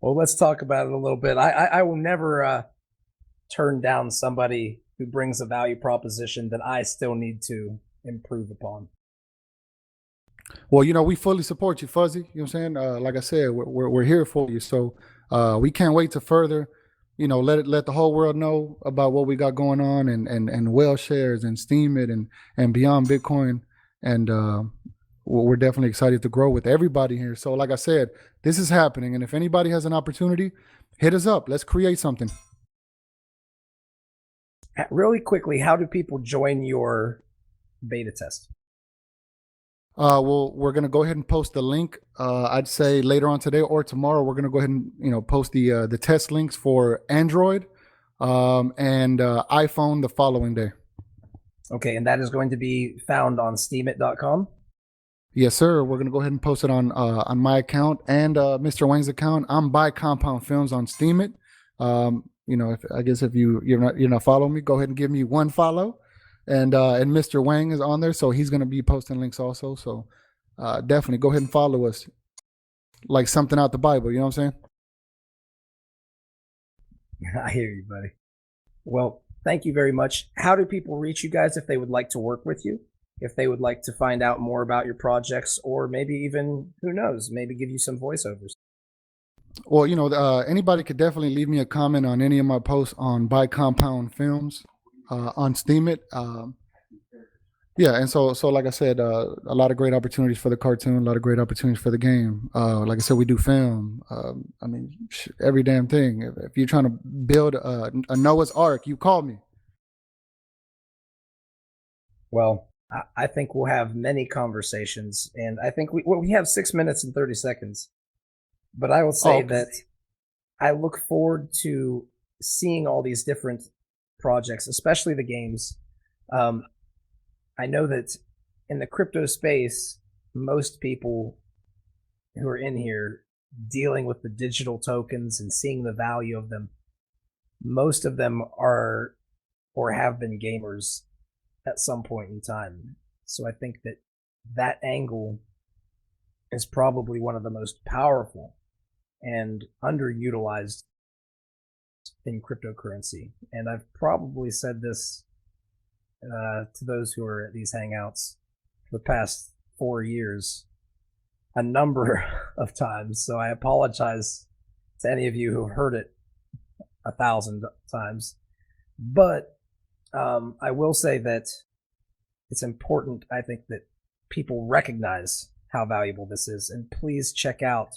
Well, let's talk about it a little bit. I will never turn down somebody who brings a value proposition that I still need to improve upon. Well, you know, we fully support you, Fuzzy. You know what I'm saying? Like I said, we're here for you. So we can't wait to further, you know, let the whole world know about what we got going on, and Whale Shares and Steam It and Beyond Bitcoin. And we're definitely excited to grow with everybody here. So like I said, this is happening. And if anybody has an opportunity, hit us up. Let's create something. Really quickly, how do people join your beta test? Well, we're going to go ahead and post the link. I'd say later on today or tomorrow, we're going to go ahead and, you know, post the test links for Android and iPhone the following day. Okay, and that is going to be found on steamit.com? Yes, sir. We're going to go ahead and post it on my account and Mr. Wang's account. I'm by Compound Films on Steamit. You know, if you're not following me, go ahead and give me one follow. And Mr. Wang is on there, so he's going to be posting links also. So definitely go ahead and follow us, like something out the Bible. You know what I'm saying? I hear you, buddy. Well, thank you very much. How do people reach you guys if they would like to work with you? If they would like to find out more about your projects, or maybe even, who knows, maybe give you some voiceovers? Well, you know, anybody could definitely leave me a comment on any of my posts on By Compound Films on Steamit. Yeah, and so like I said, a lot of great opportunities for the cartoon, a lot of great opportunities for the game. Like I said, we do film. I mean, every damn thing. If you're trying to build a Noah's Ark, you call me. Well, I think we'll have many conversations, and I think we have 6 minutes and 30 seconds. But I will say that I look forward to seeing all these different projects, especially the games. I know that in the crypto space, most people who are in here dealing with the digital tokens and seeing the value of them, most of them are or have been gamers at some point in time. So I think that angle is probably one of the most powerful and underutilized in cryptocurrency. And I've probably said this to those who are at these hangouts for the past 4 years a number of times. So I apologize to any of you who have heard it 1,000 times. But I will say that it's important, I think, that people recognize how valuable this is. And please check out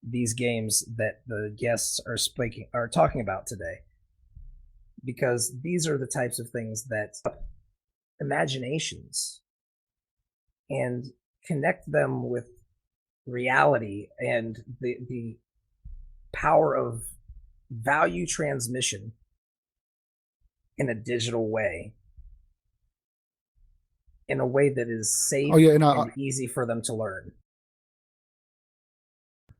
these games that the guests are talking about today, because these are the types of things that imaginations and connect them with reality and the power of value transmission in a digital way, in a way that is safe and easy for them to learn.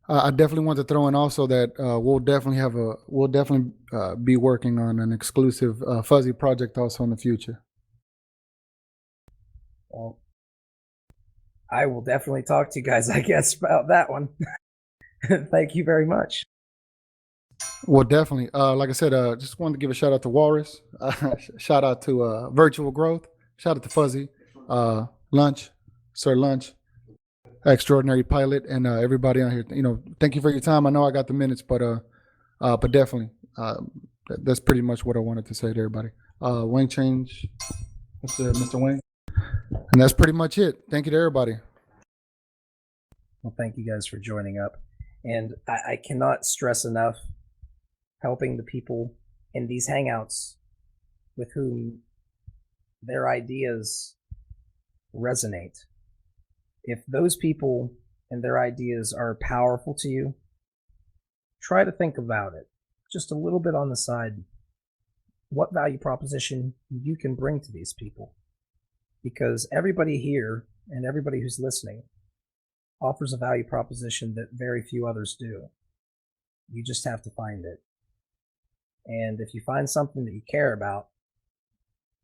I definitely want to throw in also that we'll definitely be working on an exclusive fuzzy project also in the future. Well, I will definitely talk to you guys, I guess, about that one. Thank you very much. Well, definitely. Like I said, just wanted to give a shout out to Walrus, shout out to Virtual Growth, shout out to Fuzzy, Lunch, Sir Lunch, Extraordinary Pilot, and everybody on here. Thank you for your time. I know I got the minutes, but definitely, that's pretty much what I wanted to say to everybody. Wayne change, Mr. Wayne, and that's pretty much it. Thank you to everybody. Well, thank you guys for joining up, and I cannot stress enough helping the people in these hangouts with whom their ideas resonate. If those people and their ideas are powerful to you, try to think about it just a little bit on the side. What value proposition you can bring to these people? Because everybody here and everybody who's listening offers a value proposition that very few others do. You just have to find it. And if you find something that you care about,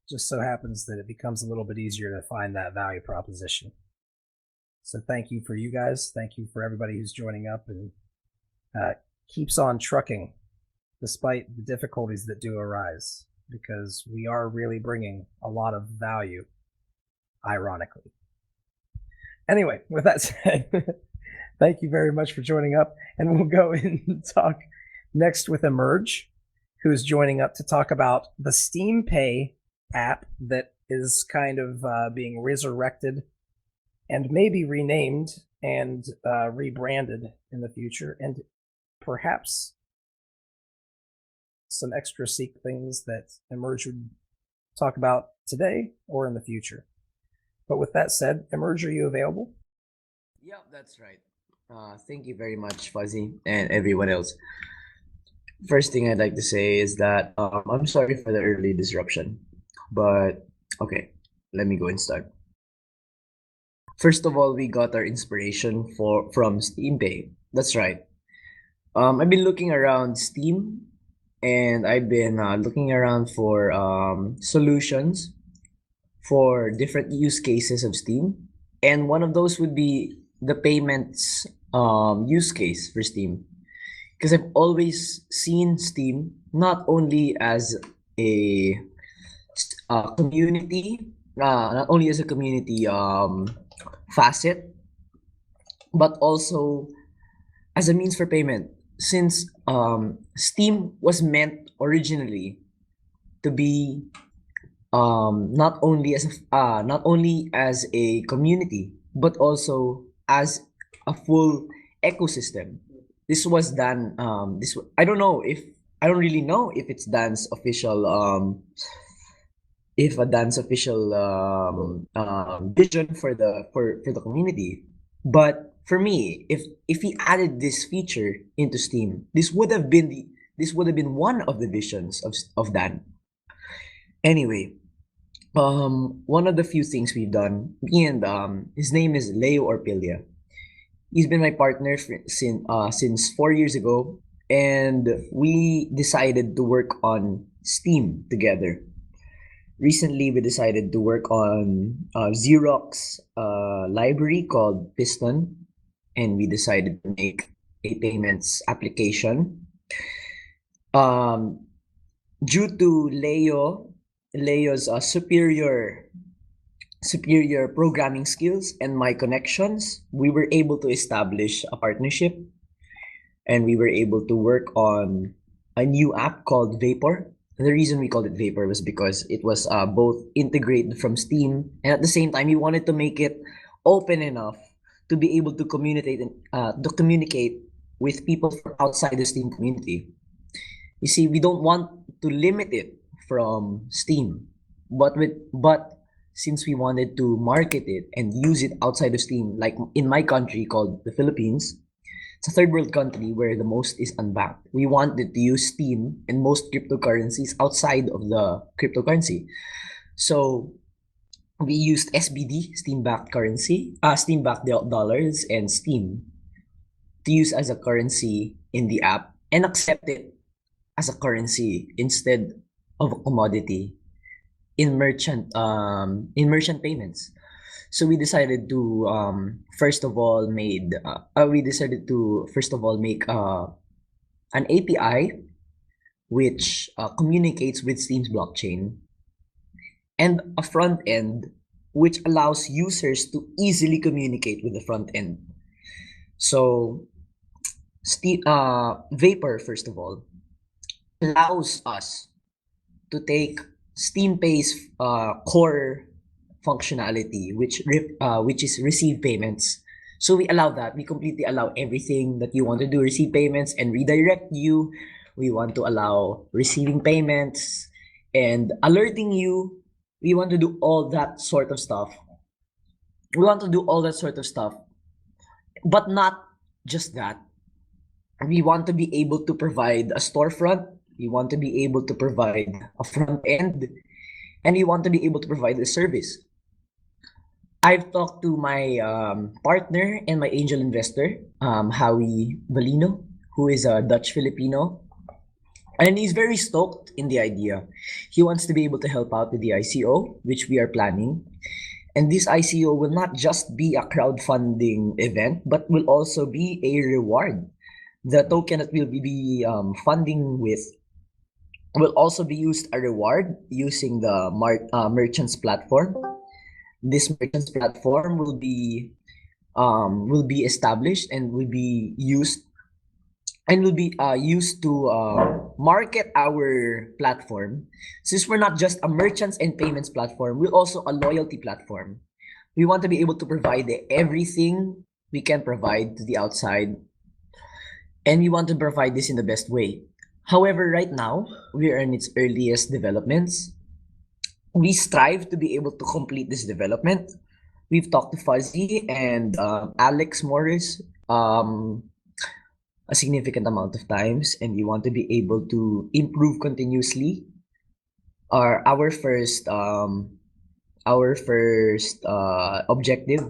just so happens that it becomes a little bit easier to find that value proposition. So thank you for you guys. Thank you for everybody who's joining up and keeps on trucking despite the difficulties that do arise, because we are really bringing a lot of value, ironically. Anyway, with that said, thank you very much for joining up, and we'll go and talk next with Emerge, who's joining up to talk about the Steam Pay app that is kind of being resurrected and maybe renamed and rebranded in the future, and perhaps some extra seek things that Emerge would talk about today or in the future. But with that said, Emerge, are you available? Yeah, that's right. Thank you very much, Fuzzy, and everyone else. First thing I'd like to say is that I'm sorry for the early disruption, but okay, let me go and start. First of all, we got our inspiration from Steam Pay. That's right. I've been looking around Steam, and I've been looking around for solutions for different use cases of Steam, and one of those would be the payments use case for Steam, because I've always seen Steam not only as a community, facet, but also as a means for payment, since Steam was meant originally to be not only as a community, but also as a full ecosystem. This was done. I don't really know if it's Dan's official vision for the community. But for me, if he added this feature into Steam, this would have been one of the visions of Dan. Anyway, one of the few things we've done, me and his name is Leo Orpilia. He's been my partner since 4 years ago, and we decided to work on Steam together. Recently, we decided to work on Xerox library called Piston, and we decided to make a payments application. Due to Leo's superior programming skills and my connections, we were able to establish a partnership, and we were able to work on a new app called Vapor. And the reason we called it Vapor was because it was both integrated from Steam, and at the same time, we wanted to make it open enough to be able to communicate with people from outside the Steam community. You see, we don't want to limit it from Steam, but since we wanted to market it and use it outside of Steam, like in my country called the Philippines, it's a third world country where the most is unbanked. We wanted to use Steam and most cryptocurrencies outside of the cryptocurrency. So we used SBD, Steam-backed currency, Steam-backed dollars and Steam to use as a currency in the app and accept it as a currency instead of a commodity in merchant payments. So we decided to first of all make an API which communicates with Steam's blockchain, and a front end which allows users to easily communicate with the front end. So Vapor, first of all, allows us to take SteamPay's core functionality, which is receive payments. So we allow that. We completely allow everything that you want to do, receive payments and redirect you. We want to allow receiving payments and alerting you. We want to do all that sort of stuff. But not just that. We want to be able to provide a storefront. We want to be able to provide a front end. And we want to be able to provide a service. I've talked to my partner and my angel investor, Howie Valino, who is a Dutch Filipino. And he's very stoked in the idea. He wants to be able to help out with the ICO, which we are planning. And this ICO will not just be a crowdfunding event, but will also be a reward. The token that we'll be funding with will also be used a reward using the merchants platform. This merchants platform will be established and will be used to market our platform. Since we're not just a merchants and payments platform, we're also a loyalty platform. We want to be able to provide everything we can provide to the outside, and we want to provide this in the best way. However, right now, we are in its earliest developments. We strive to be able to complete this development. We've talked to Fuzzy and Alex Morris a significant amount of times, and we want to be able to improve continuously. Our first objective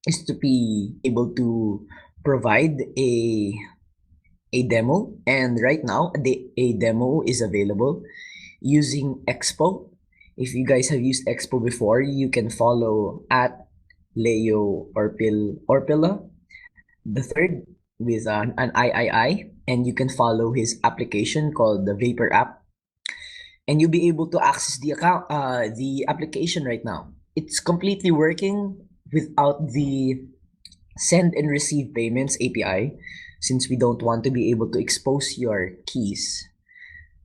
is to be able to provide a demo, and right now a demo is available using Expo. If you guys have used Expo before, you can follow at Leo Orpilla the third with an III, and you can follow his application called the Vapor app, and you'll be able to access the application right now. It's completely working without the send and receive payments API, since we don't want to be able to expose your keys.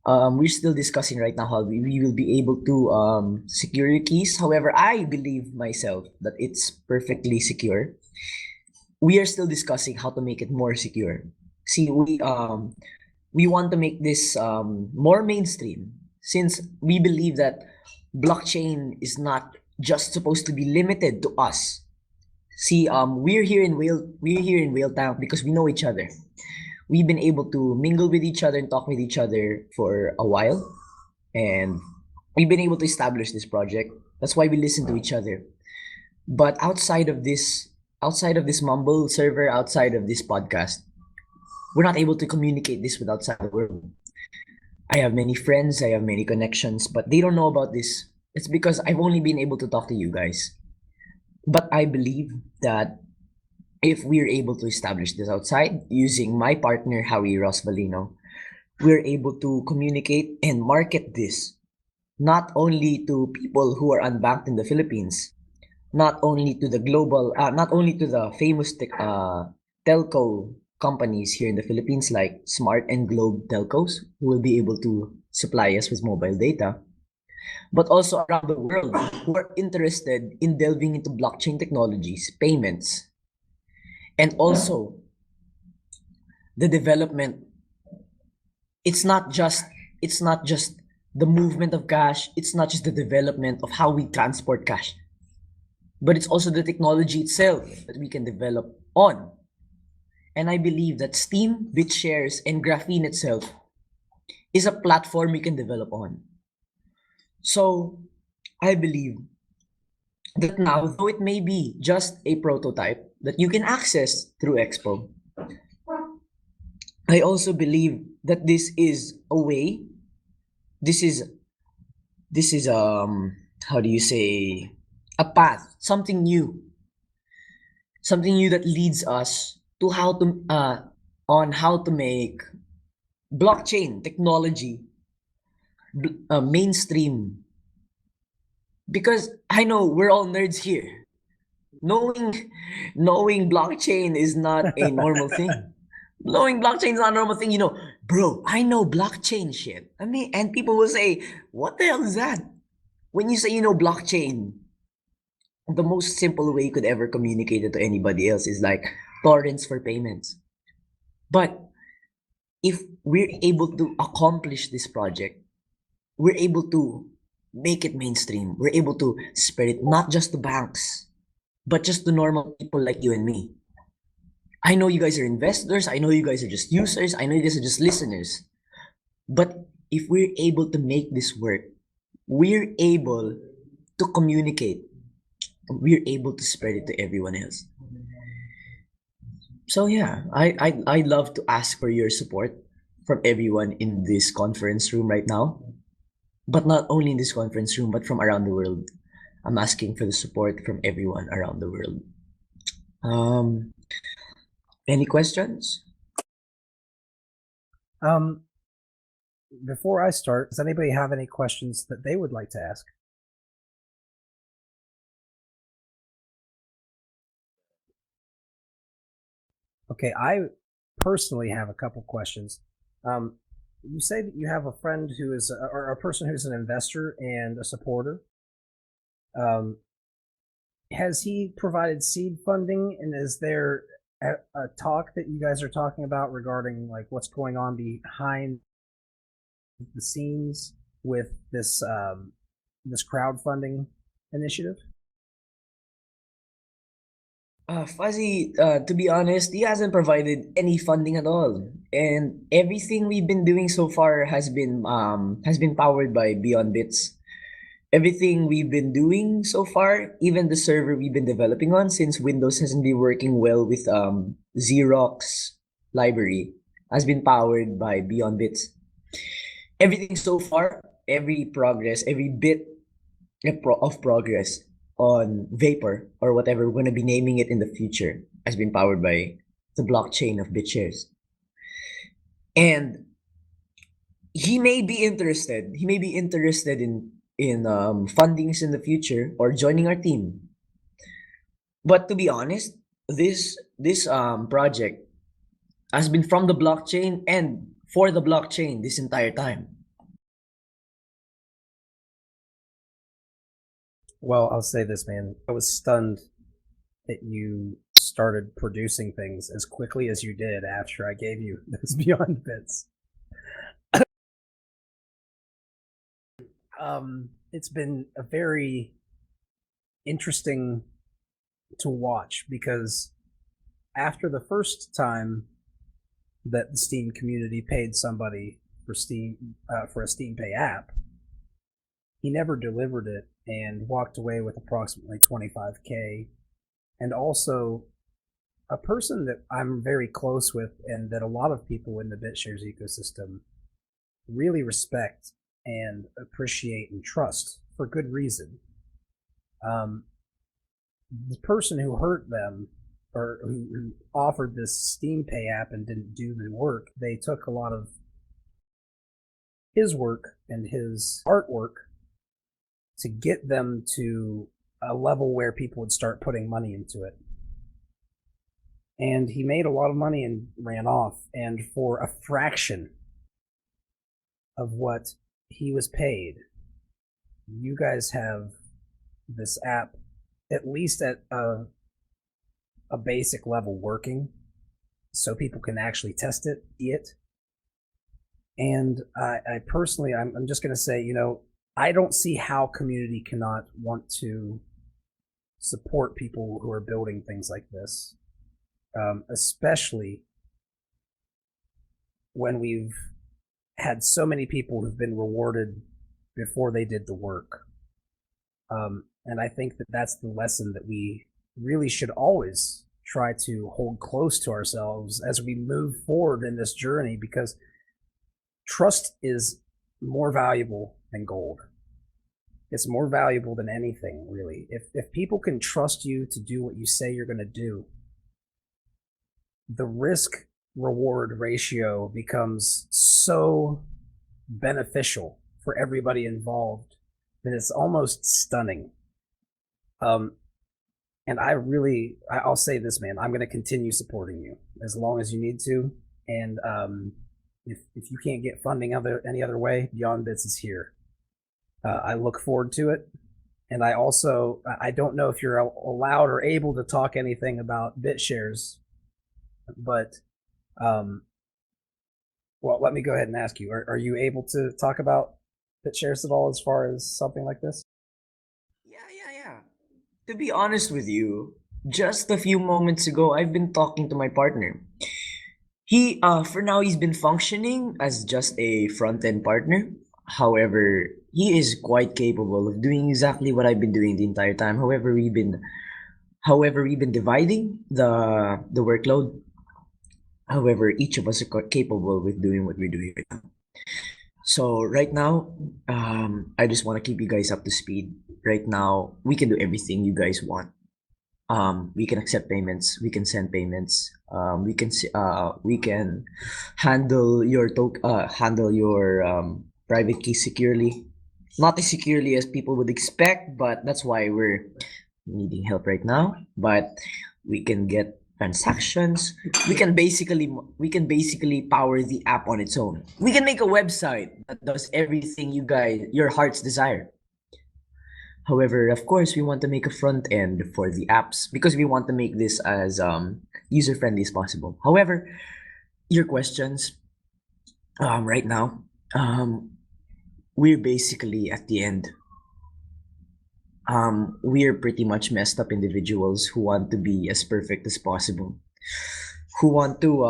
We're still discussing right now how we will be able to secure your keys. However, I believe myself that it's perfectly secure. We are still discussing how to make it more secure. See, we want to make this more mainstream, since we believe that blockchain is not just supposed to be limited to us. See, we're here in Whaletank because we know each other. We've been able to mingle with each other and talk with each other for a while, and we've been able to establish this project. That's why we listen to each other. But outside of this Mumble server, outside of this podcast, we're not able to communicate this with outside the world. I have many friends, I have many connections, but they don't know about this. It's because I've only been able to talk to you guys. But I believe that if we're able to establish this outside using my partner, Howie Valino, we're able to communicate and market this not only to people who are unbanked in the Philippines, not only to the famous telco companies here in the Philippines like Smart and Globe telcos, who will be able to supply us with mobile data, but also around the world who are interested in delving into blockchain technologies, payments, And also the development, it's not just the movement of cash, it's not just the development of how we transport cash, but it's also the technology itself that we can develop on. And I believe that Steam, BitShares, and Graphene itself is a platform we can develop on. So I believe that now, though it may be just a prototype that you can access through Expo, I also believe that this is a way, this is how do you say, a path, something new that leads us to how to make blockchain technology mainstream. Because I know we're all nerds here. Knowing blockchain is not a normal thing. Knowing blockchain is not a normal thing. You know, bro, I know blockchain shit. I mean, and people will say, what the hell is that? When you say you know blockchain, the most simple way you could ever communicate it to anybody else is like torrents for payments. But if we're able to accomplish this project, we're able to make it mainstream. We're able to spread it not just to banks, but just to normal people like you and me. I know you guys are investors. I know you guys are just users. I know you guys are just listeners. But if we're able to make this work, we're able to communicate. We're able to spread it to everyone else. So yeah, I'd love to ask for your support from everyone in this conference room right now. But not only in this conference room, but from around the world. I'm asking for the support from everyone around the world. Any questions? Before I start, does anybody have any questions that they would like to ask? Okay, I personally have a couple questions. You say that you have a friend who is, or a person who's an investor and a supporter. Has he provided seed funding, and is there a talk that you guys are talking about regarding like what's going on behind the scenes with this this crowdfunding initiative? Fuzzy, to be honest, he hasn't provided any funding at all, and everything we've been doing so far has been powered by Beyond Bits. Everything we've been doing so far, even the server we've been developing on, since Windows hasn't been working well with Xerox library, has been powered by Beyond Bits. Everything so far, every progress, every bit of progress on Vapor or whatever we're going to be naming it in the future has been powered by the blockchain of BitShares. And he may be interested. He may be interested in fundings in the future or joining our team. But to be honest, this project has been from the blockchain and for the blockchain this entire time. Well, I'll say this, man. I was stunned that you started producing things as quickly as you did after I gave you those Beyond Bits. It's been a very interesting to watch because after the first time that the Steam community paid somebody for for a Steam Pay app, he never delivered it and walked away with approximately 25K. And also, a person that I'm very close with and that a lot of people in the BitShares ecosystem really respect and appreciate and trust for good reason. The person who hurt them or who offered this Steam Pay app and didn't do the work, they took a lot of his work and his artwork to get them to a level where people would start putting money into it. And he made a lot of money and ran off. And for a fraction of what he was paid, you guys have this app at least at a basic level working so people can actually test it, see it. And I personally, I'm just going to say, I don't see how community cannot want to support people who are building things like this, especially when we've had so many people who've been rewarded before they did the work. And I think that that's the lesson that we really should always try to hold close to ourselves as we move forward in this journey, because trust is more valuable than gold. It's more valuable than anything, really. If people can trust you to do what you say you're going to do, the risk reward ratio becomes so beneficial for everybody involved that it's almost stunning. And I'll say this, man, I'm going to continue supporting you as long as you need to. And if you can't get funding any other way, Beyond Bits is here. I look forward to it. And I don't know if you're allowed or able to talk anything about BitShares, but well, let me go ahead and ask you, are you able to talk about BitShares at all as far as something like this? Yeah. To be honest with you, just a few moments ago, I've been talking to my partner. He, for now, he's been functioning as just a front-end partner. However, he is quite capable of doing exactly what I've been doing the entire time. However, we've been dividing the workload. However, each of us are capable with doing what we're doing right now. So right now, I just want to keep you guys up to speed. Right now, we can do everything you guys want. We can accept payments. We can send payments. We can handle your private key securely, not as securely as people would expect, but that's why we're needing help right now. But we can get transactions. We can basically power the app on its own. We can make a website that does everything your heart's desire. However, of course, we want to make a front end for the apps because we want to make this as user friendly as possible. However, your questions right now, we're basically at the end. We're pretty much messed up individuals who want to be as perfect as possible. Who want to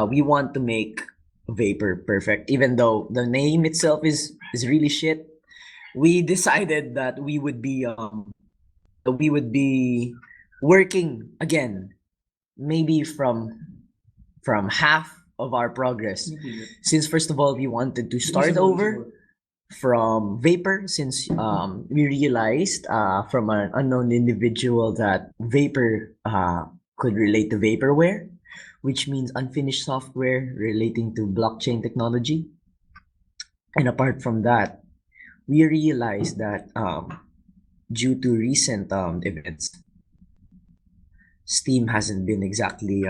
we want to make Vapor perfect, even though the name itself is really shit. We decided that we would be working again, maybe from half of our progress. Since first of all, we wanted to start over from Vapor, since we realized from an unknown individual that Vapor could relate to vaporware, which means unfinished software relating to blockchain technology. And apart from that, we realized that due to recent events, Steam hasn't been exactly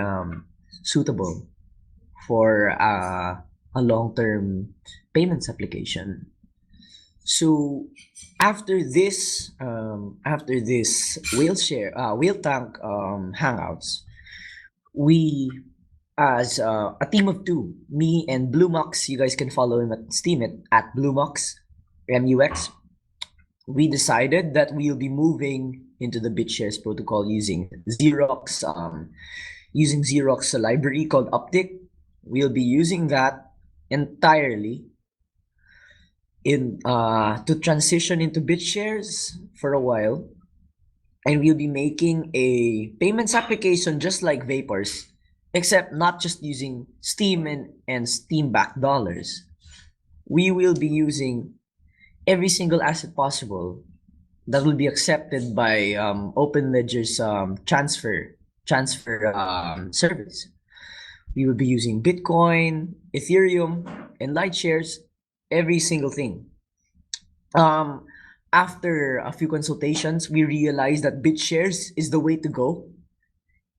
suitable for a long-term payments application. So after this Whaletank hangouts, we, as a team of two, me and BlueMux, you guys can follow him at Steam at BlueMux, MUX, we decided that we'll be moving into the BitShares protocol using Xerox library called Optic. We'll be using that entirely to transition into BitShares for a while, and we'll be making a payments application just like Vapors, except not just using Steam and Steam-backed dollars. We will be using every single asset possible that will be accepted by OpenLedger's transfer service. We will be using Bitcoin, Ethereum, and Lightshares, every single thing. After a few consultations, we realized that BitShares is the way to go.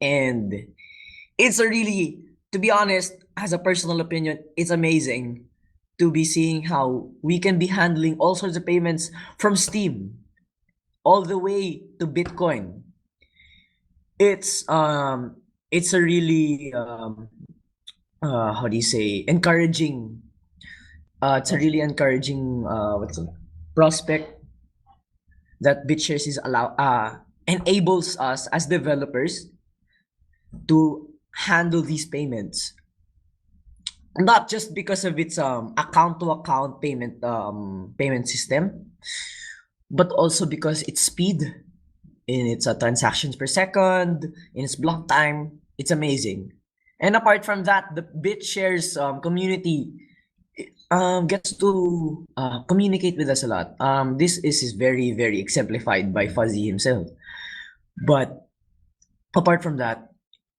And it's to be honest, as a personal opinion, it's amazing to be seeing how we can be handling all sorts of payments from Steam all the way to Bitcoin. it's a really how do you say, encouraging. It's a really encouraging prospect that BitShares is enables us as developers to handle these payments, not just because of its account to account payment system, but also because its speed in its transactions per second, in its block time. It's amazing. And apart from that, the BitShares community gets to communicate with us a lot. This is very, very exemplified by Fuzzy himself. But apart from that,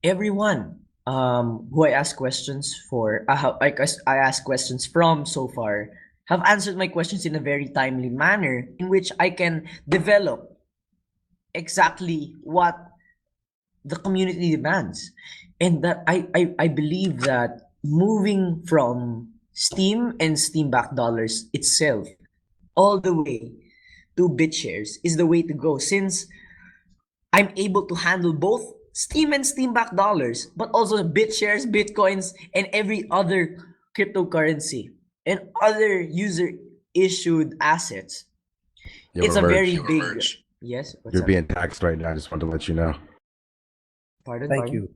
everyone who I ask questions for, I ask questions from so far, have answered my questions in a very timely manner in which I can develop exactly what the community demands. And that I believe that moving from Steam and Steam backed dollars itself all the way to BitShares is the way to go, since I'm able to handle both Steam and Steam backed dollars, but also BitShares, Bitcoins, and every other cryptocurrency and other user issued assets. Yo, It's a Merge, very big. Yes. What's you're up? being taxed right now. I just wanted to let you know. Pardon. Thank you.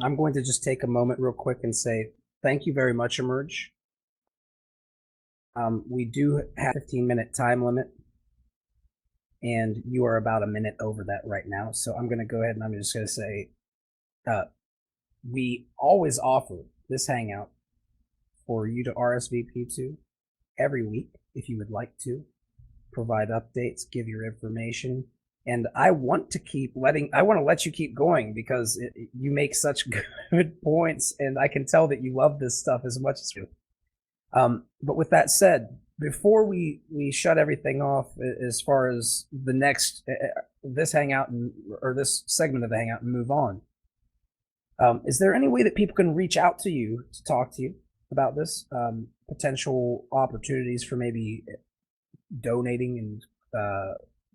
I'm going to just take a moment real quick and say thank you very much, Emerge. We do have a 15-minute time limit, and you are about a minute over that right now. So I'm going to go ahead and I'm just going to say we always offer this hangout for you to RSVP to every week if you would like to provide updates, give your information. And I want to let you keep going because you make such good points, and I can tell that you love this stuff as much as you. But with that said, before we shut everything off, as far as the next this hangout or this segment of the hangout and move on, is there any way that people can reach out to you to talk to you about this potential opportunities for maybe donating and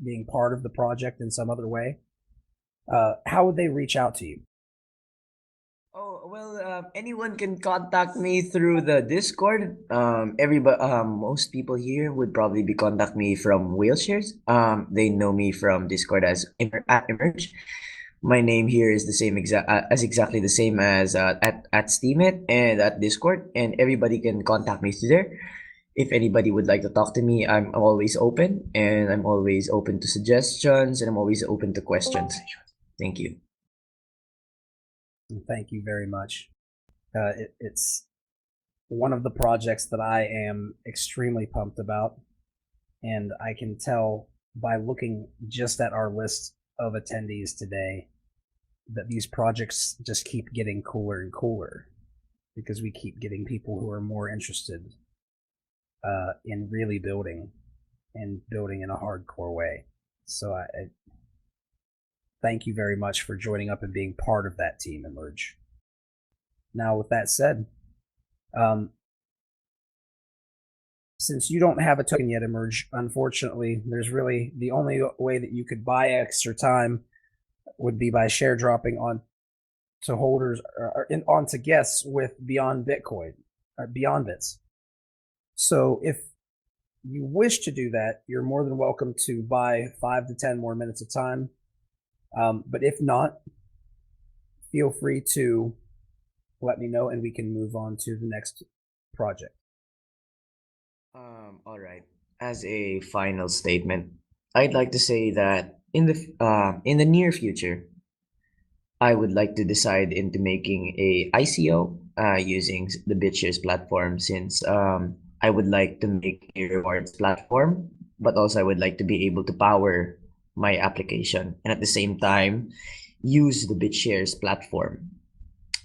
being part of the project in some other way? How would they reach out to you? Oh, well, anyone can contact me through the Discord. Most people here would probably be contact me from Wheelshares. They know me from Discord as Emerge. My name here is the same exactly the same as at Steemit and at Discord, and everybody can contact me through there. If anybody would like to talk to me, I'm always open, and I'm always open to suggestions, and I'm always open to questions. Thank you. Thank you very much. It's one of the projects that I am extremely pumped about, and I can tell by looking just at our list of attendees today that these projects just keep getting cooler and cooler because we keep getting people who are more interested in really building and building in a hardcore way. So I thank you very much for joining up and being part of that team, Emerge. Now, with that said, since you don't have a token yet, Emerge, unfortunately, there's really the only way that you could buy extra time would be by share dropping on to holders or onto guests with Beyond Bitcoin, Beyond Bits. So if you wish to do that, you're more than welcome to buy 5 to 10 more minutes of time. But if not, feel free to let me know and we can move on to the next project. All right. As a final statement, I'd like to say that in the near future, I would like to decide into making a ICO using the BitShares platform, since I would like to make a rewards platform, but also I would like to be able to power my application and at the same time use the BitShares platform.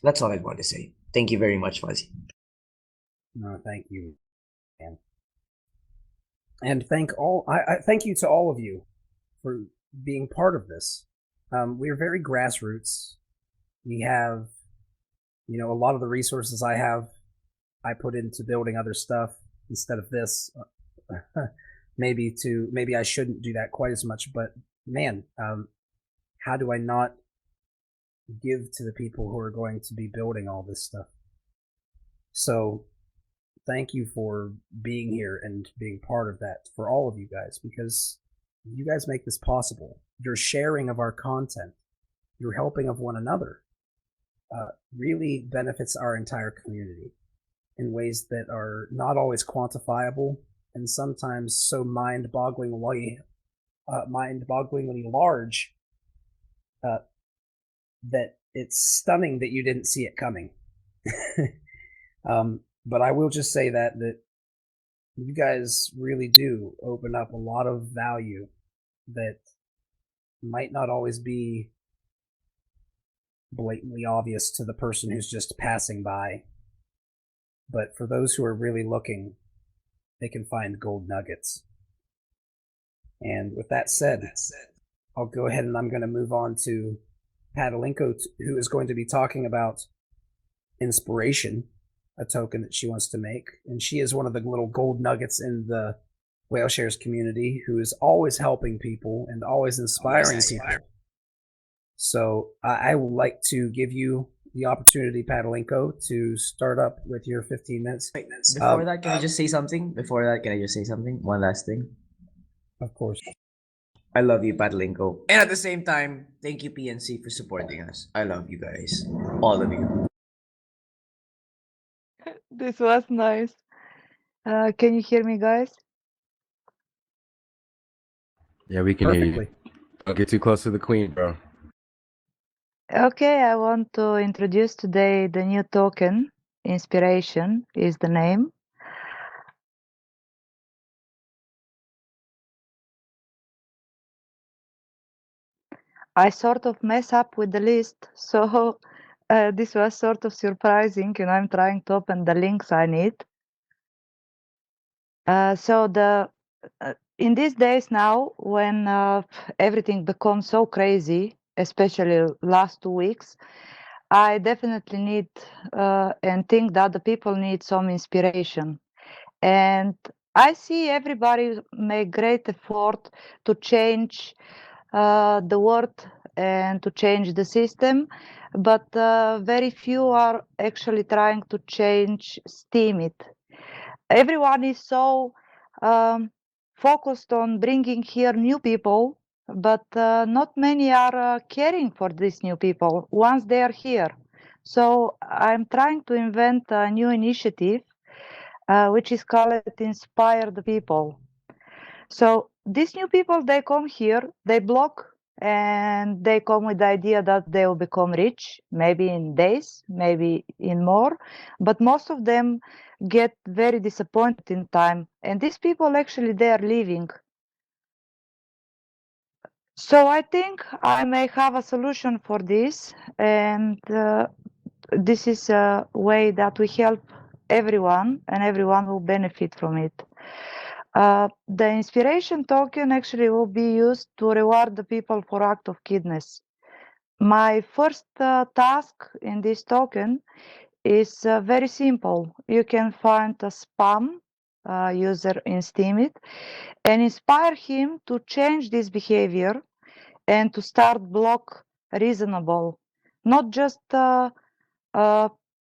That's all I want to say. Thank you very much, Fuzzy. No, thank you, man. And I thank you to all of you for being part of this. We're very grassroots. We have, a lot of the resources I put into building other stuff instead of this. maybe I shouldn't do that quite as much, but man, how do I not give to the people who are going to be building all this stuff. So thank you for being here and being part of that, for all of you guys, because you guys make this possible. Your sharing of our content, your helping of one another, really benefits our entire community in ways that are not always quantifiable and sometimes so mind-bogglingly large that it's stunning that you didn't see it coming. But I will just say that you guys really do open up a lot of value that might not always be blatantly obvious to the person who's just passing by. But for those who are really looking, they can find gold nuggets. And with that said, I'll go ahead and I'm going to move on to Padalinko, who is going to be talking about inspiration, a token that she wants to make. And she is one of the little gold nuggets in the Whale Shares community who is always helping people and always inspiring people. So I would like to give you the opportunity, Padalinko, to start up with your 15 minutes. Before that, can I just say something? One last thing. Of course. I love you, Padalinko. And at the same time, thank you, PNC, for supporting us. I love you guys. All of you. This was nice. Can you hear me, guys? Yeah, we can hear Perfectly. you. Don't get too close to the queen, bro. Okay, I want to introduce today the new token. Inspiration is the name. I sort of mess up with the list, so this was sort of surprising, and I'm trying to open the links I need. In these days now, when everything becomes so crazy, especially last 2 weeks, I definitely need and think that the people need some inspiration. And I see everybody make great effort to change the world and to change the system, but very few are actually trying to change Steemit. Everyone is so focused on bringing here new people, but not many are caring for these new people once they are here. So I'm trying to invent a new initiative, which is called Inspire the People. So these new people, they come here, they block, and they come with the idea that they will become rich, maybe in days, maybe in more, but most of them get very disappointed in time. And these people actually, they are leaving. So I think I may have a solution for this, and this is a way that we help everyone, and everyone will benefit from it. The inspiration token actually will be used to reward the people for act of kindness. My first task in this token is very simple. You can find a spam user in Steemit and inspire him to change this behavior and to start block reasonable, not just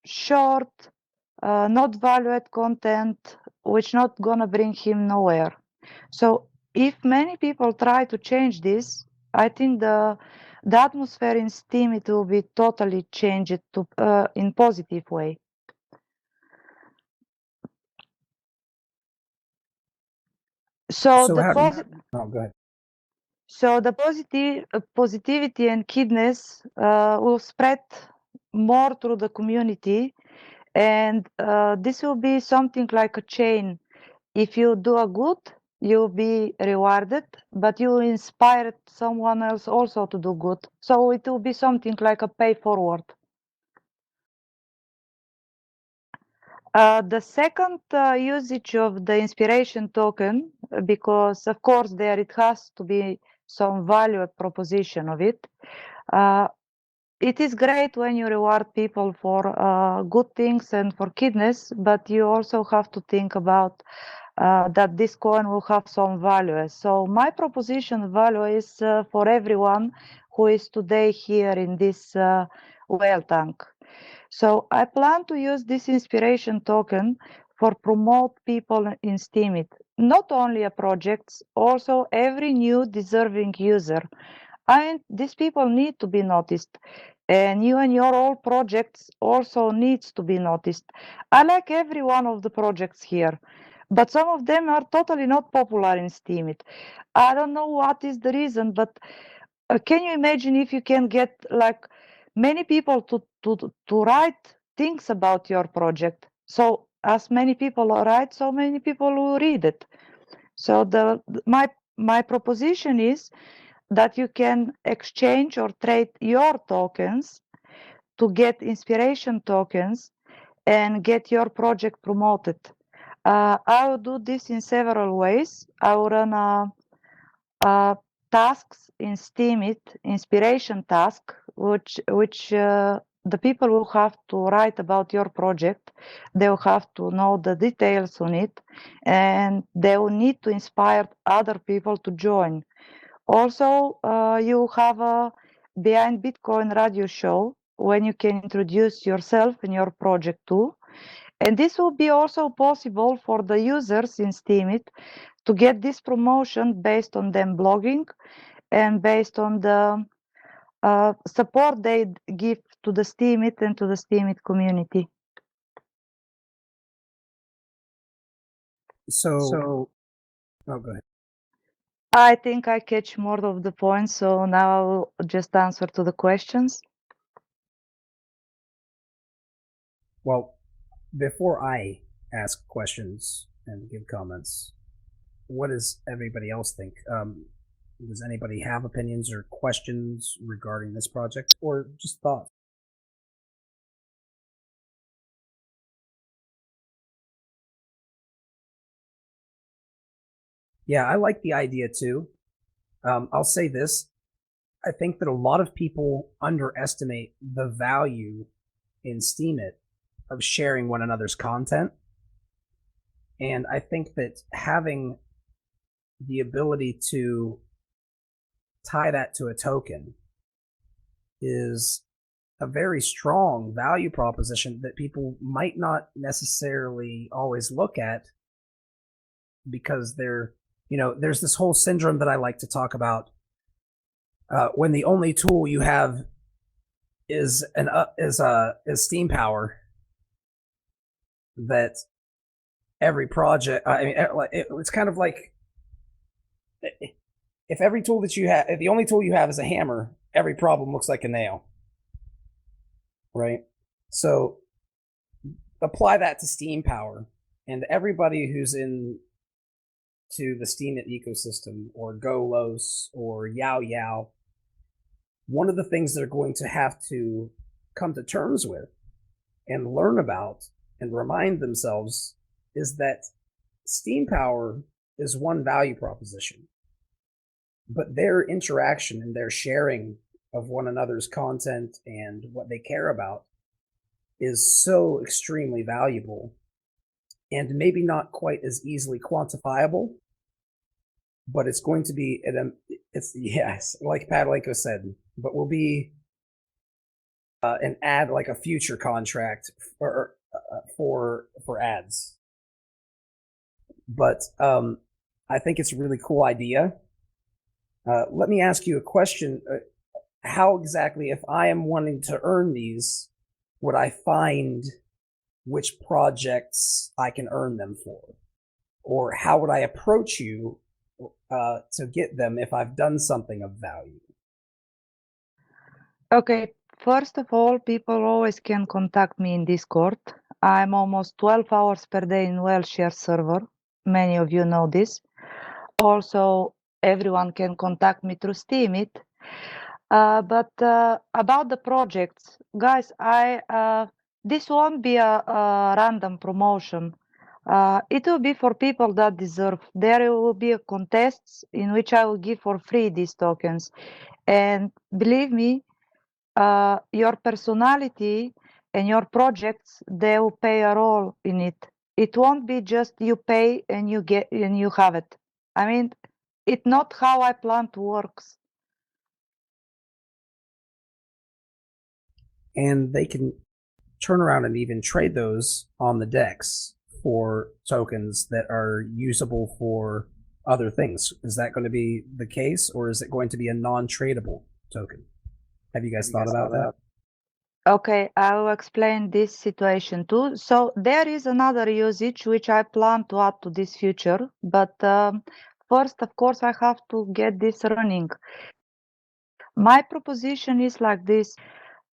short, not valued content, which not gonna bring him nowhere. So if many people try to change this, I think the atmosphere in Steam, it will be totally changed to in positive way. So So the how? go ahead. So the positivity and kindness will spread more through the community, and this will be something like a chain. If you do a good, you'll be rewarded, but you inspire someone else also to do good. So it will be something like a pay forward. The second usage of the inspiration token, because of course there it has to be some value proposition of it. It is great when you reward people for good things and for kindness, but you also have to think about that this coin will have some value. So my proposition value is for everyone who is today here in this Whaletank. So I plan to use this inspiration token for promote people in Steemit, not only a projects, also every new deserving user. And these people need to be noticed. And you and your old projects also needs to be noticed. I like every one of the projects here, but some of them are totally not popular in Steemit. I don't know what is the reason, but can you imagine if you can get like many people to write things about your project? So as many people write, so many people will read it. So my proposition is that you can exchange or trade your tokens to get inspiration tokens and get your project promoted. I will do this in several ways. I will run tasks in Steemit, inspiration task, which the people will have to write about your project. They will have to know the details on it, and they will need to inspire other people to join. Also, you have a Behind Bitcoin radio show when you can introduce yourself and your project too. And this will be also possible for the users in Steemit to get this promotion based on them blogging and based on the support they give to the Steemit and to the Steemit community. So, oh, go ahead. I think I catch more of the points, so now I'll just answer to the questions. Well, before I ask questions and give comments, what does everybody else think? Does anybody have opinions or questions regarding this project, or just thoughts? Yeah, I like the idea too. I'll say this. I think that a lot of people underestimate the value in Steemit of sharing one another's content. And I think that having the ability to tie that to a token is a very strong value proposition that people might not necessarily always look at, because there's this whole syndrome that I like to talk about. When the only tool you have is Steam Power, that every project, it's kind of like, if every tool that you have, if the only tool you have is a hammer, every problem looks like a nail, right? So apply that to Steam Power, and everybody who's in to the Steemit ecosystem, or Golos or Yao Yao, one of the things they're going to have to come to terms with and learn about and remind themselves is that Steam Power is one value proposition, but their interaction and their sharing of one another's content and what they care about is so extremely valuable, and maybe not quite as easily quantifiable, but it's going to be, it's, yes, like Pavlenko said, but will be an ad, like a future contract for ads. But I think it's a really cool idea. Let me ask you a question. How exactly, if I am wanting to earn these, would I find which projects I can earn them for? Or how would I approach you to get them if I've done something of value? Okay, first of all, people always can contact me in Discord. I'm almost 12 hours per day in WhaleShare server. Many of you know this. Also, everyone can contact me through Steemit. But about the projects, guys, this won't be a random promotion. It will be for people that deserve. There will be contests in which I will give for free these tokens. And believe me, your personality and your projects, they will play a role in it. It won't be just you pay and you get and you have it. I mean, it's not how I plan to work. and they can turn around and even trade those on the DEX for tokens that are usable for other things. Is that going to be the case, or is it going to be a non-tradable token? Have you guys thought about that? Okay, I will explain this situation too. So there is another usage which I plan to add to this future, but first, of course, I have to get this running. My proposition is like this.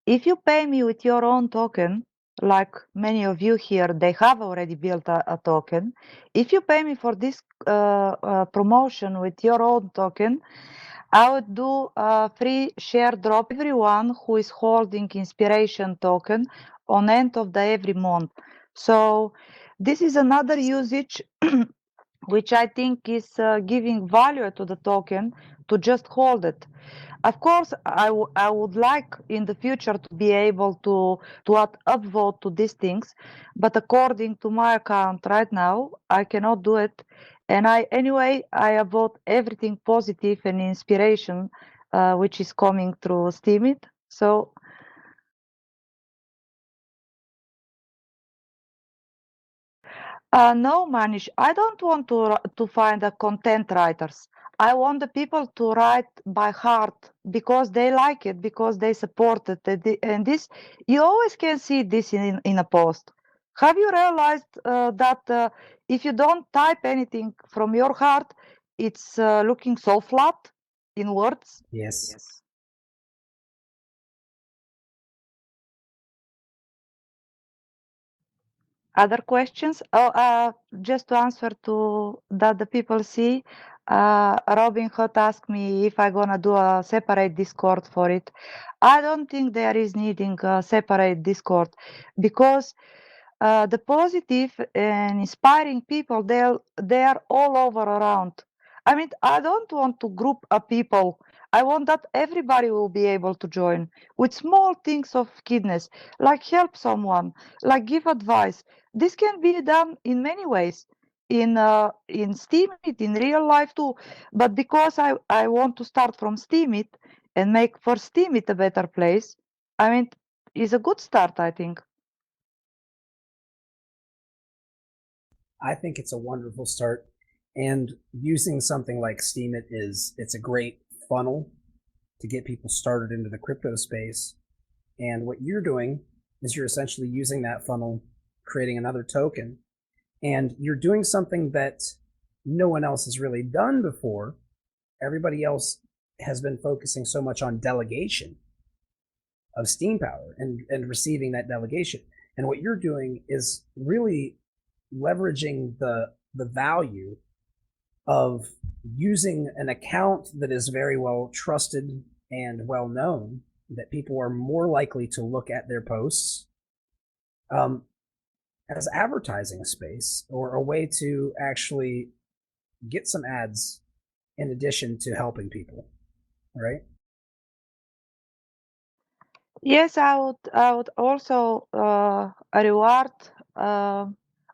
If you pay me with your own token, like many of you here, they have already built a token. If you pay me for this promotion with your own token, I would do a free share drop everyone who is holding inspiration token on end of the every month. So this is another usage which I think is giving value to the token to just hold it. Of course, I would like in the future to be able to add upvote to these things, but according to my account right now, I cannot do it. And I upvote everything positive and inspiration, which is coming through Steemit. So no, Manish, I don't want to find the content writers. I want the people to write by heart because they like it, because they support it. And this, you always can see this in a post. Have you realized that if you don't type anything from your heart, it's looking so flat in words? Yes. Other questions? Just to answer to that the people see, Robin Hood asked me if I gonna do a separate Discord for it. I don't think there is needing a separate Discord because the positive and inspiring people they are all over around. I mean, I don't want to group up people. I want that everybody will be able to join with small things of kindness, like help someone, like give advice. This can be done in many ways, in Steemit, in real life too. But because I want to start from Steemit and make for Steemit a better place, I mean, is a good start, I think. I think it's a wonderful start, and using something like Steemit it's a great funnel to get people started into the crypto space. And what you're doing is you're essentially using that funnel, creating another token, and you're doing something that no one else has really done before. Everybody else has been focusing so much on delegation of Steam power and receiving that delegation. And what you're doing is really leveraging the value of using an account that is very well trusted and well known, that people are more likely to look at their posts as advertising space, or a way to actually get some ads in addition to helping people, right? Yes, I would also reward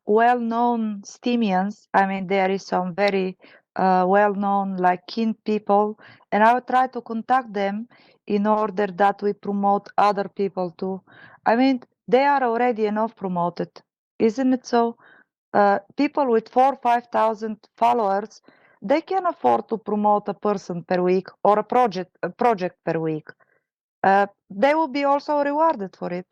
well-known Steemians. I mean, there is some very well-known, like keen people, and I would try to contact them in order that we promote other people too. I mean, they are already enough promoted, isn't it so? People with 4,000-5,000 followers, they can afford to promote a person per week or a project per week. They will be also rewarded for it.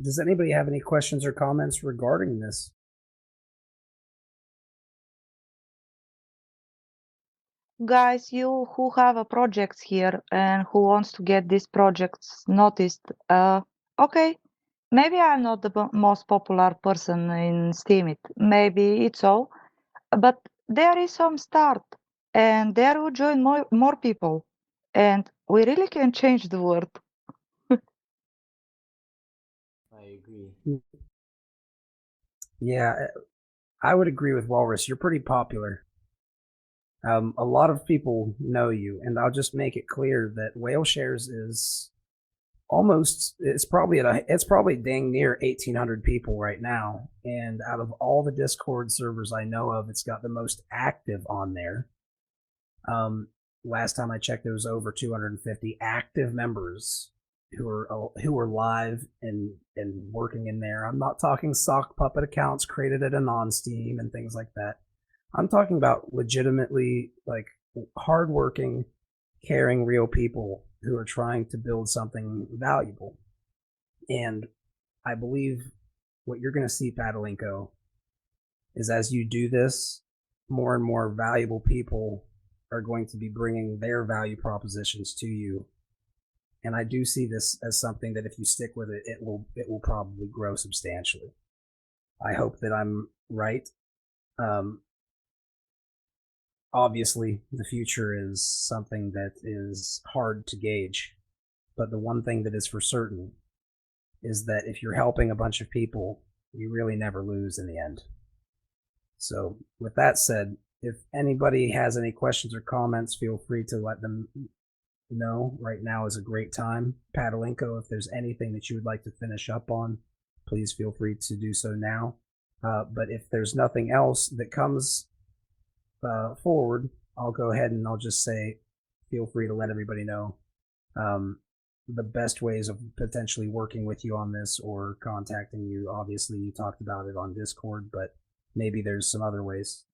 Does anybody have any questions or comments regarding this? Guys, you who have a projects here and who wants to get these projects noticed, okay, maybe I'm not the most popular person in Steemit. Maybe it's so, but there is some start, and there will join more people, and we really can change the world. I agree. Yeah, I would agree with Walrus. You're pretty popular. A lot of people know you, and I'll just make it clear that Whale Shares is it's probably dang near 1,800 people right now, and out of all the Discord servers I know of, it's got the most active on there. last time I checked, there was over 250 active members who are live and working in there. I'm not talking sock puppet accounts created at a non-Steam and things like that. I'm talking about legitimately like hardworking, caring, real people who are trying to build something valuable. And I believe what you're going to see, Padalinko, is as you do this, more and more valuable people are going to be bringing their value propositions to you. And I do see this as something that if you stick with it, it will probably grow substantially. I hope that I'm right. Obviously, the future is something that is hard to gauge. But the one thing that is for certain is that if you're helping a bunch of people, you really never lose in the end. So with that said, if anybody has any questions or comments, feel free to let them know. Right now is a great time. Padalinko, if there's anything that you would like to finish up on, please feel free to do so now. But if there's nothing else that comes forward, I'll go ahead and I'll just say, feel free to let everybody know the best ways of potentially working with you on this or contacting you. Obviously, you talked about it on Discord, but maybe there's some other ways.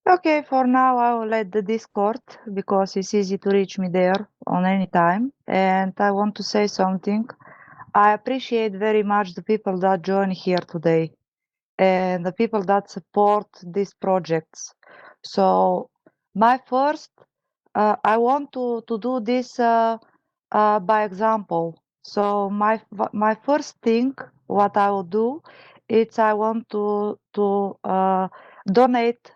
Okay, for now I will let the Discord because it's easy to reach me there on any time. And I want to say something. I appreciate very much the people that join here today and the people that support these projects. So my first, I want to do this by example. So my first thing, what I will do, is I want to donate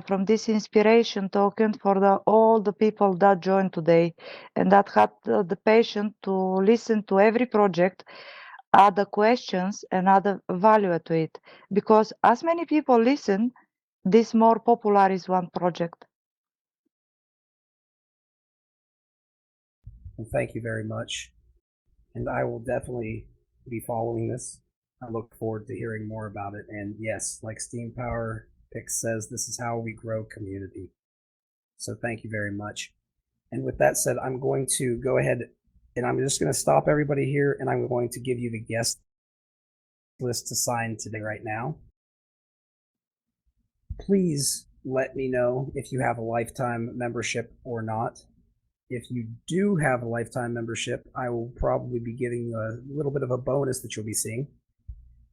from this inspiration token for all the people that joined today and that had the patience to listen to every project, add the questions and add the value to it. Because as many people listen, this more popular is one project. Well, thank you very much. And I will definitely be following this. I look forward to hearing more about it. And yes, like Steam Power Pix says, this is how we grow community. So thank you very much. And with that said, I'm going to go ahead and I'm just going to stop everybody here and I'm going to give you the guest list to sign today right now. Please let me know if you have a lifetime membership or not. If you do have a lifetime membership, I will probably be giving you a little bit of a bonus that you'll be seeing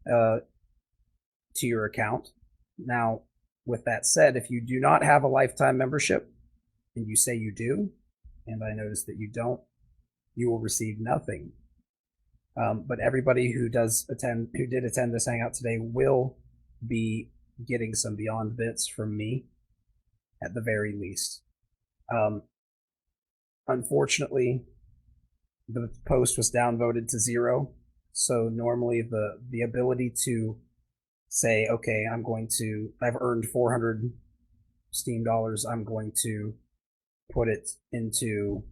to your account. Now, with that said, if you do not have a lifetime membership and you say you do, and I notice that you don't, you will receive nothing. But everybody who did attend this hangout today will be getting some Beyond Bits from me at the very least. Unfortunately, the post was downvoted to 0. So normally the ability to say, okay, I've earned 400 Steam dollars, I'm going to put it into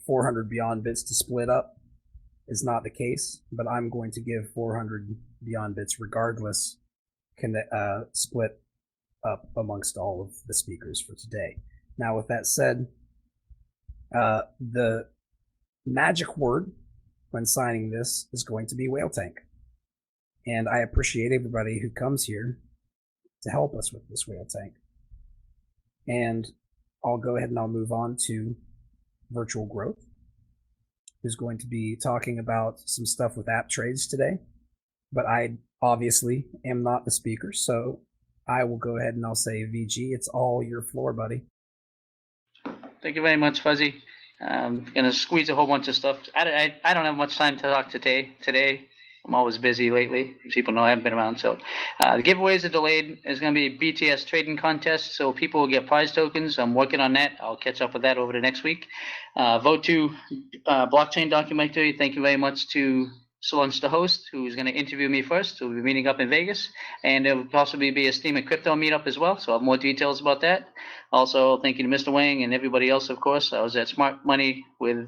400 Beyond Bits to split up is not the case, but I'm going to give 400 Beyond Bits regardless, split up amongst all of the speakers for today. Now, with that said, the magic word when signing this is going to be Whaletank. And I appreciate everybody who comes here to help us with this Whaletank. And I'll go ahead and I'll move on to Virtual Growth, who's going to be talking about some stuff with app trades today. But I obviously am not the speaker, so I will go ahead and I'll say, VG, it's all your floor, buddy. Thank you very much, Fuzzy. I'm gonna squeeze a whole bunch of stuff. I don't have much time to talk today. I'm always busy lately. People know I haven't been around. So the giveaways are delayed. There's gonna be a BTS trading contest, so people will get prize tokens. I'm working on that. I'll catch up with that over the next week. Vote to blockchain documentary. Thank you very much to Solange, the host, who's going to interview me first. We'll be meeting up in Vegas, and there will possibly be a Steam and Crypto meetup as well, so I'll have more details about that. Also, thank you to Mr. Wang and everybody else, of course. I was at Smart Money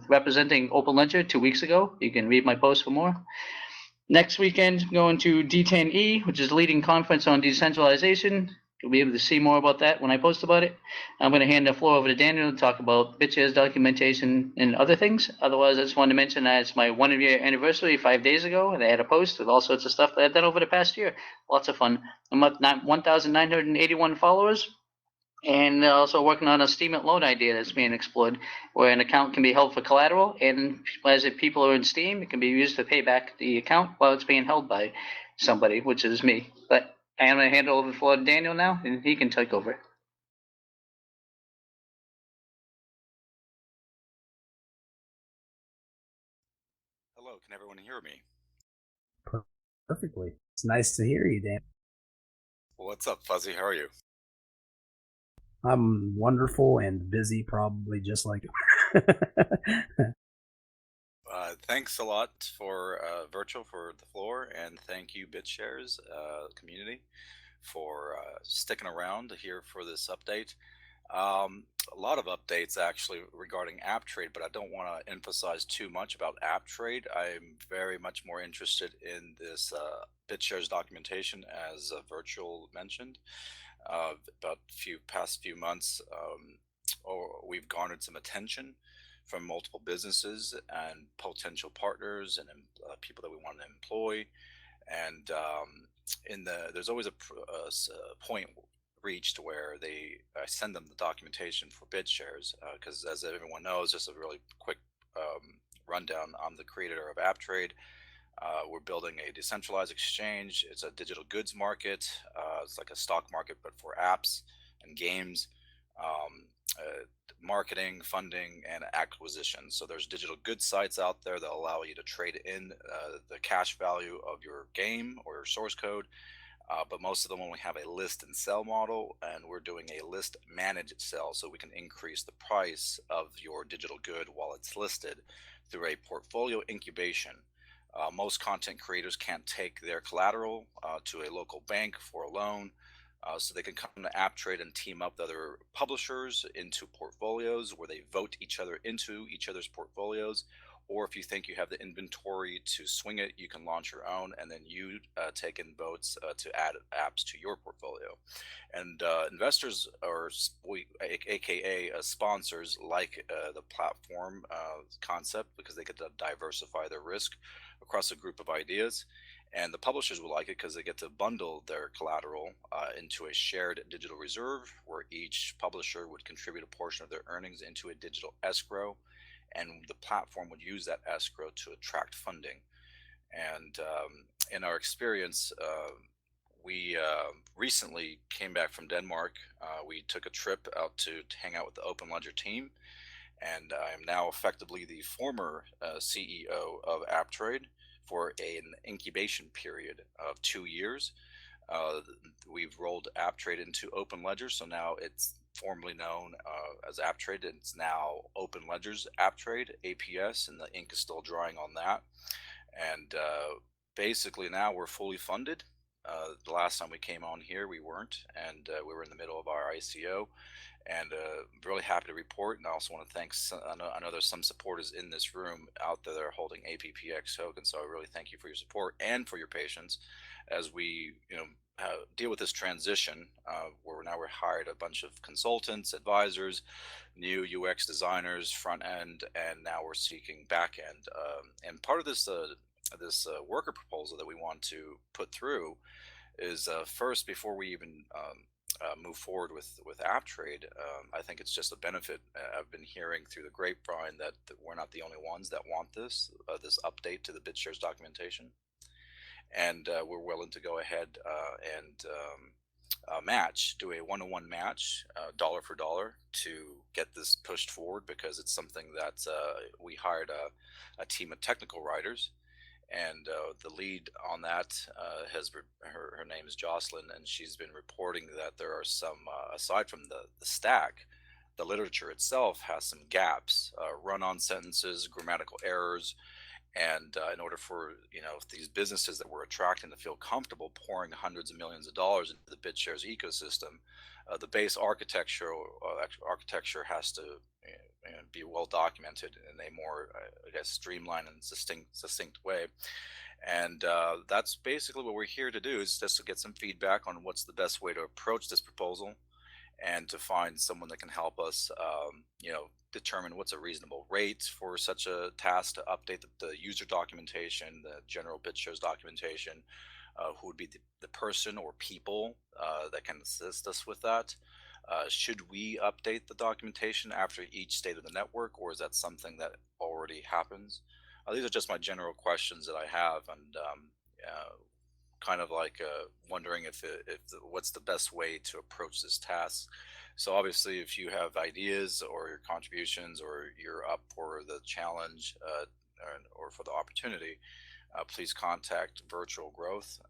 representing Open Ledger 2 weeks ago. You can read my post for more. Next weekend, going to D10E, which is the leading conference on decentralization. You'll be able to see more about that when I post about it. I'm going to hand the floor over to Daniel to talk about BitShares documentation and other things. Otherwise, I just wanted to mention that it's my 1 year anniversary 5 days ago, and I had a post with all sorts of stuff that I've done over the past year. Lots of fun. I'm at 1,981 followers. And also working on a Steam It loan idea that's being explored, where an account can be held for collateral, and as if people are in Steam, it can be used to pay back the account while it's being held by somebody, which is me. But I am going to hand it over for Daniel now, and he can take over. Hello, can everyone hear me? Perfectly. It's nice to hear you, Dan. Well, what's up, Fuzzy? How are you? I'm wonderful and busy, probably just like Thanks a lot for Virtual for the floor, and thank you, BitShares community, for sticking around here for this update. A lot of updates actually regarding app trade, but I don't want to emphasize too much about app trade. I'm very much more interested in this BitShares documentation, as Virtual mentioned. About past few months, we've garnered some attention from multiple businesses and potential partners and people that we want to employ. And there's always a point reached where I send them the documentation for BitShares, because as everyone knows, just a really quick rundown, I'm the creator of AppTrade. We're building a decentralized exchange. It's a digital goods market. It's like a stock market, but for apps and games, marketing, funding, and acquisition. So there's digital goods sites out there that allow you to trade in the cash value of your game or your source code. But most of them only have a list and sell model, and we're doing a list manage sell, so we can increase the price of your digital good while it's listed through a portfolio incubation. Most content creators can't take their collateral to a local bank for a loan, so they can come to AppTrade and team up with other publishers into portfolios where they vote each other into each other's portfolios. Or if you think you have the inventory to swing it, you can launch your own, and then you take in votes to add apps to your portfolio. And investors, or aka sponsors, like the platform concept, because they get to diversify their risk across a group of ideas. And the publishers will like it because they get to bundle their collateral into a shared digital reserve, where each publisher would contribute a portion of their earnings into a digital escrow, and the platform would use that escrow to attract funding. And in our experience, we recently came back from Denmark. We took a trip out to hang out with the Open Ledger team, and I am now effectively the former CEO of AppTrade for an incubation period of 2 years. We've rolled AppTrade into Open Ledger, so now it's formerly known as AppTrade. It's now Open Ledger's AppTrade, APS, and the ink is still drying on that. And basically now we're fully funded. The last time we came on here, we weren't, and we were in the middle of our ICO. And really happy to report, and I also want to thank I know there's some supporters in this room out there that are holding APPX tokens, so I really thank you for your support and for your patience as we deal with this transition where we're hired a bunch of consultants, advisors, new UX designers, front end, and now we're seeking back end. And part of this worker proposal that we want to put through is first, before we even move forward with AppTrade, I think it's just a benefit. I've been hearing through the grapevine that we're not the only ones that want this update to the BitShares documentation, and we're willing to go ahead and do a 1-to-1 match, dollar for dollar, to get this pushed forward, because it's something that we hired a team of technical writers. And the lead on that her name is Jocelyn, and she's been reporting that there are some, aside from the stack, the literature itself has some gaps, run-on sentences, grammatical errors, and in order for these businesses that we're attracting to feel comfortable pouring hundreds of millions of dollars into the BitShares ecosystem, the base architecture has to be well documented in a more, streamlined and succinct way. And that's basically what we're here to do, is just to get some feedback on what's the best way to approach this proposal, and to find someone that can help us, determine what's a reasonable rate for such a task to update the user documentation, the general bit shows documentation, who would be the person or people that can assist us with that. Should we update the documentation after each state of the network, or is that something that already happens? These are just my general questions that I have, and kind of like wondering what's the best way to approach this task. So obviously, if you have ideas or your contributions, or you're up for the challenge, or for the opportunity, please contact Virtual Growth.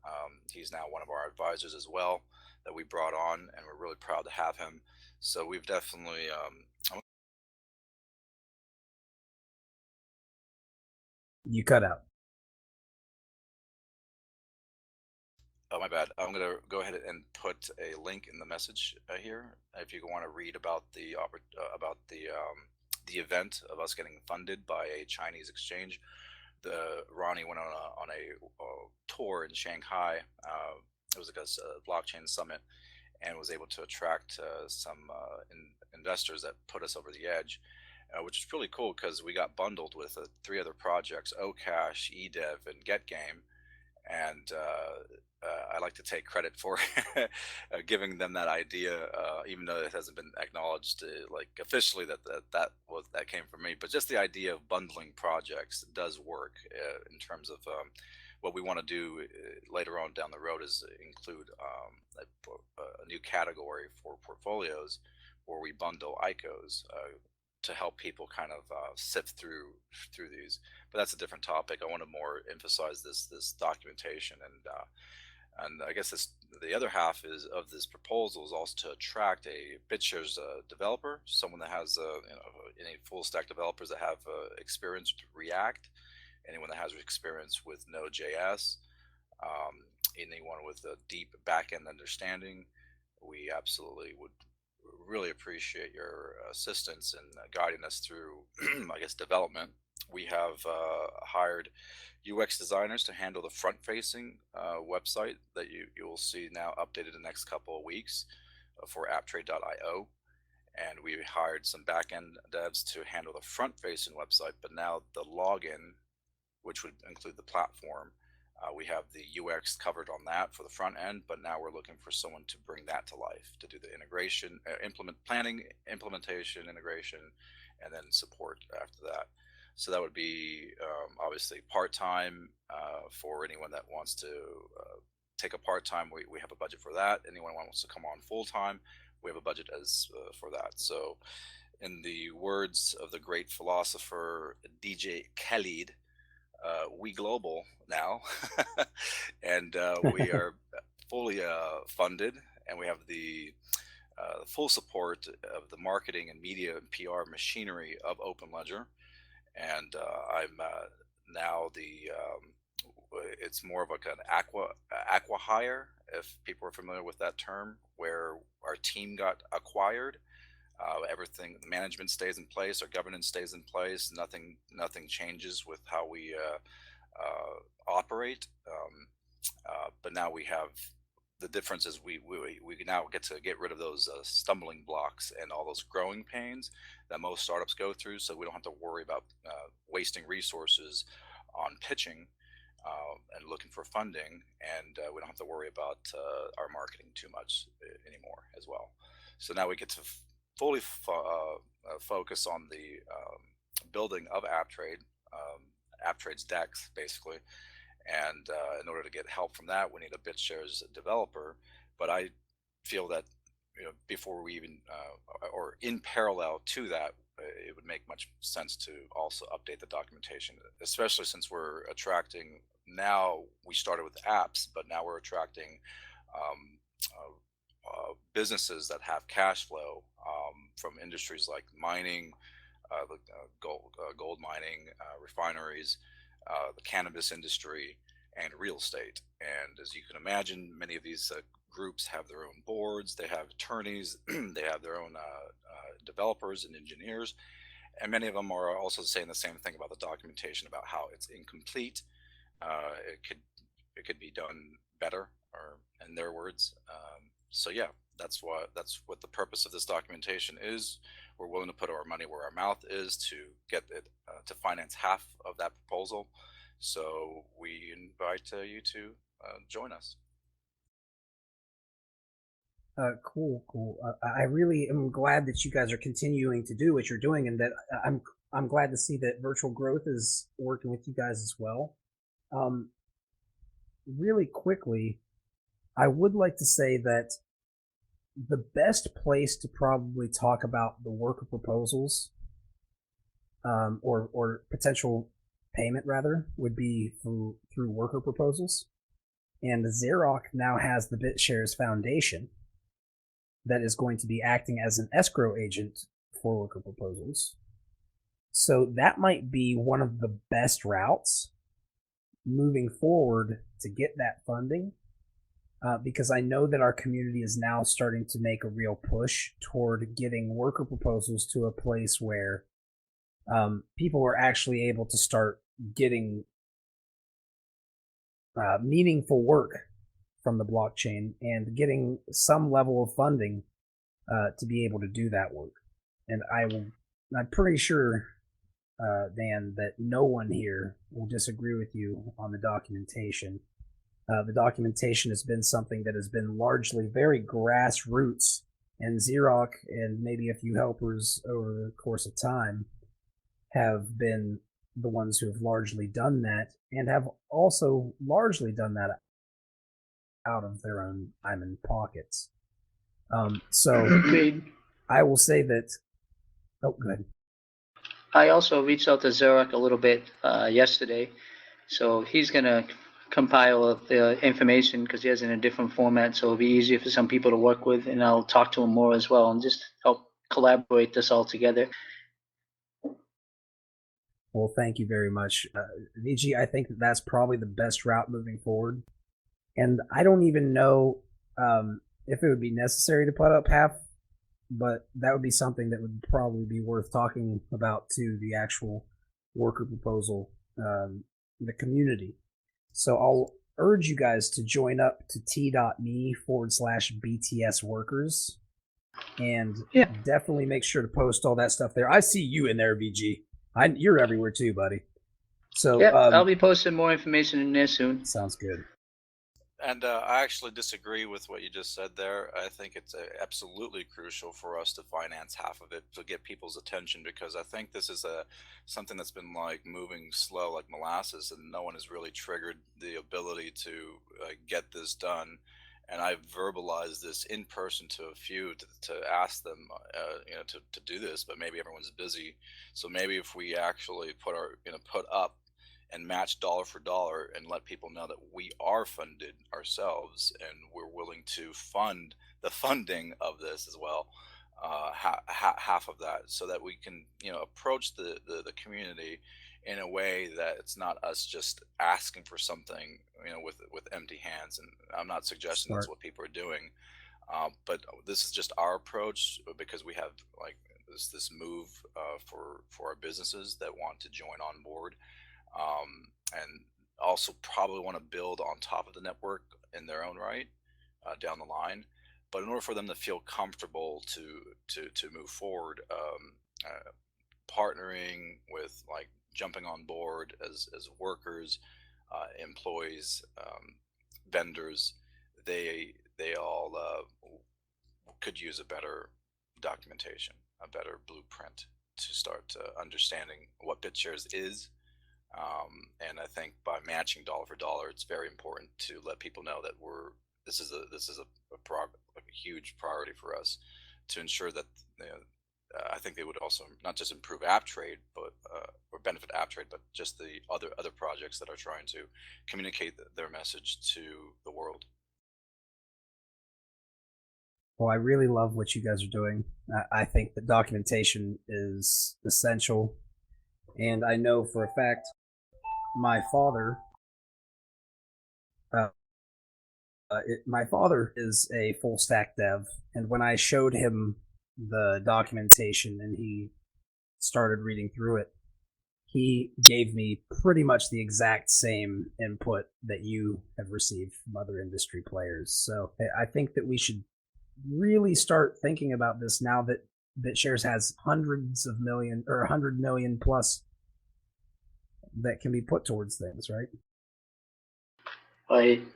He's now one of our advisors as well, that we brought on, and we're really proud to have him. So we've definitely You cut out. Oh, my bad. I'm going to go ahead and put a link in the message here. If you want to read about the event of us getting funded by a Chinese exchange, Ronnie went on a tour in Shanghai. It was like a blockchain summit, and was able to attract some investors that put us over the edge, which is really cool, because we got bundled with 3 other projects: Okash, eDev, and GetGame. And I like to take credit for giving them that idea, even though it hasn't been acknowledged like officially that came from me. But just the idea of bundling projects does work in terms of what we want to do later on down the road, is include a new category for portfolios where we bundle ICOs to help people kind of sift through these. But that's a different topic. I want to more emphasize this documentation, and I guess the other half of this proposal is also to attract a BitShares developer, someone that has any full stack developers that have experience with React, anyone that has experience with Node.js, anyone with a deep backend understanding. We absolutely would really appreciate your assistance in guiding us through, I guess, development. We have hired UX designers to handle the front-facing website that you will see now updated in the next couple of weeks for apptrade.io. And we hired some back-end devs to handle the front-facing website, but now the login, which would include the platform, we have the UX covered on that for the front end, but now we're looking for someone to bring that to life, to do the integration, implementation, integration, and then support after that. So that would be obviously part-time for anyone that wants to take a part-time. We have a budget for that. Anyone who wants to come on full-time, we have a budget for that. So in the words of the great philosopher DJ Khaled, we global now, and we are fully funded, and we have the full support of the marketing and media and PR machinery of OpenLedger. And I'm now it's more of like an aqua hire, if people are familiar with that term, where our team got acquired. Everything, the management stays in place, our governance stays in place. Nothing changes with how we operate. But now we have the difference is we now get to get rid of those stumbling blocks and all those growing pains that most startups go through. So we don't have to worry about wasting resources on pitching and looking for funding, and we don't have to worry about our marketing too much anymore as well. So now we get to fully focus on the building of AppTrade, AppTrade's DEX, basically. And in order to get help from that, we need a BitShares developer. But I feel that before we even, or in parallel to that, it would make much sense to also update the documentation, especially since we're attracting, now we started with apps, but now we're attracting businesses that have cash flow from industries like mining, gold mining, refineries, the cannabis industry, and real estate. And as you can imagine, many of these groups have their own boards, they have attorneys, they have their own developers and engineers, and many of them are also saying the same thing about the documentation, about how it's incomplete. it could be done better, or in their words. So yeah, that's what the purpose of this documentation is. We're willing to put our money where our mouth is to get it to finance half of that proposal. So we invite you to join us. Cool. I really am glad that you guys are continuing to do what you're doing, and that I'm glad to see that Virtual Growth is working with you guys as well. Really quickly, I would like to say that the best place to probably talk about the worker proposals, or potential payment rather, would be through worker proposals. And Xerox now has the BitShares Foundation that is going to be acting as an escrow agent for worker proposals. So that might be one of the best routes moving forward to get that funding, because I know that our community is now starting to make a real push toward getting worker proposals to a place where people are actually able to start getting meaningful work from the blockchain and getting some level of funding to be able to do that work. And I'm pretty sure, Dan, that no one here will disagree with you on the documentation. The documentation has been something that has been largely very grassroots, and Xerox and maybe a few helpers over the course of time have been the ones who have largely done that, and have also largely done that out of their own time and pockets. So I will say that. Oh, good. I also reached out to Xerox a little bit yesterday, so he's gonna compile the information because he has it in a different format, so it'll be easier for some people to work with, and I'll talk to him more as well and just help collaborate this all together. Well, thank you very much, VG. I think that's probably the best route moving forward, and I don't even know if it would be necessary to put up half, but that would be something that would probably be worth talking about to the actual worker proposal, the community. So I'll urge you guys to join up to t.me/BTS workers, and definitely make sure to post all that stuff there. I see you in there, VG. You're everywhere too, buddy. So I'll be posting more information in there soon. Sounds good. And I actually disagree with what you just said there. I think it's absolutely crucial for us to finance half of it to get people's attention, because I think this is something that's been like moving slow like molasses, and no one has really triggered the ability to get this done. And I verbalized this in person to a few to ask them, to do this, but maybe everyone's busy. So maybe if we actually put up and match dollar for dollar and let people know that we are funded ourselves and we're willing to fund the funding of this as well, half of that, so that we can approach the community in a way that it's not us just asking for something with empty hands. And I'm not suggesting that's what people are doing, but this is just our approach, because we have like this move for our businesses that want to join on board, and also probably want to build on top of the network in their own right down the line. But in order for them to feel comfortable to move forward, partnering with, like, jumping on board as workers, employees, vendors, they all could use a better documentation, a better blueprint to start understanding what BitShares is. And I think by matching dollar for dollar, it's very important to let people know that this is a huge priority for us to ensure that I think they would also not just improve app trade, but or benefit app trade, but just the other projects that are trying to communicate their message to the world. Well, I really love what you guys are doing. I think that documentation is essential, and I know for a fact my father is a full stack dev, and when I showed him the documentation and he started reading through it, he gave me pretty much the exact same input that you have received from other industry players. So I think that we should really start thinking about this now that BitShares has hundreds of million or 100 million plus that can be put towards things, right? Right.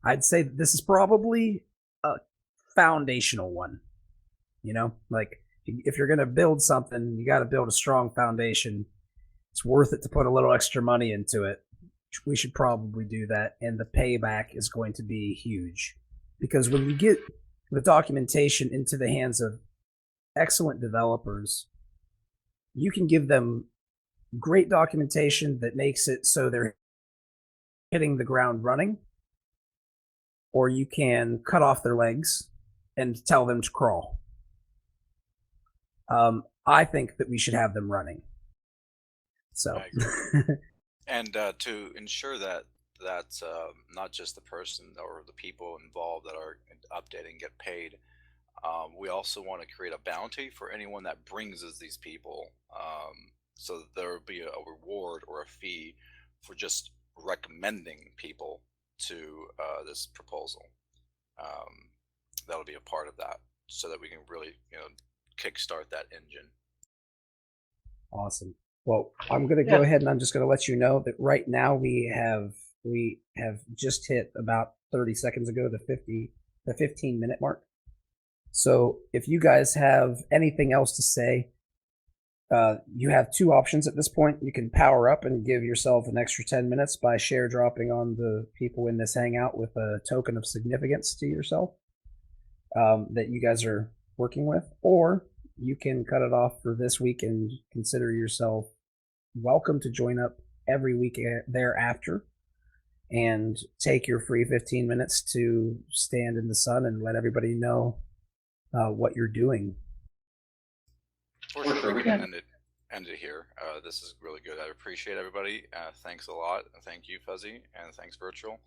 I'd say this is probably a foundational one. You know, like if you're going to build something, you got to build a strong foundation. It's worth it to put a little extra money into it. We should probably do that. And the payback is going to be huge, because when you get the documentation into the hands of excellent developers, you can give them great documentation that makes it so they're hitting the ground running, or you can cut off their legs and tell them to crawl. I think that we should have them running. So, and to ensure that not just the person or the people involved that are updating get paid, we also want to create a bounty for anyone that brings us these people, so that there will be a reward or a fee for just recommending people to this proposal. That'll be a part of that, so that we can really, kickstart that engine. Awesome. Well, I'm going to go ahead and I'm just going to let you know that right now we have just hit about 30 seconds ago the 15-minute mark. So if you guys have anything else to say, you have two options at this point. You can power up and give yourself an extra 10 minutes by share dropping on the people in this hangout with a token of significance to yourself that you guys are working with, or you can cut it off for this week and consider yourself welcome to join up every week thereafter and take your free 15 minutes to stand in the sun and let everybody know what you're doing. For sure, we can end it here. This is really good. I appreciate everybody. Thanks a lot. Thank you, Fuzzy, and thanks, Virtual,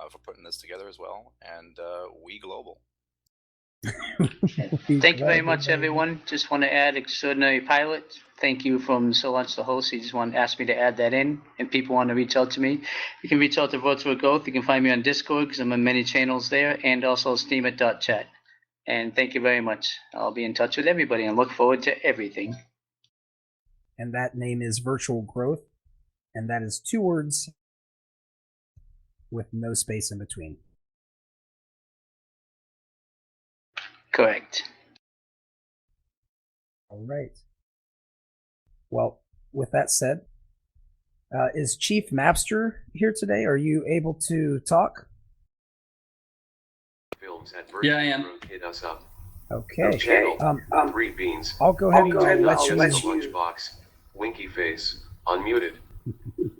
for putting this together as well. And we global. Thank you very much, everyone. Just want to add Extraordinary Pilot. Thank you from So Lunch the host. He just asked me to add that in. And people want to reach out to me, you can reach out to Virtual Growth. You can find me on Discord because I'm on many channels there, and also steam.chat. And thank you very much. I'll be in touch with everybody and look forward to everything. And that name is Virtual Growth, and that is 2 words with no space in between. Correct. All right. Well, with that said, is Chief Mapster here today? Are you able to talk? Yeah, I am. Okay. Three beans. I'll go ahead and let you. Lunchbox. Winky face. Unmuted.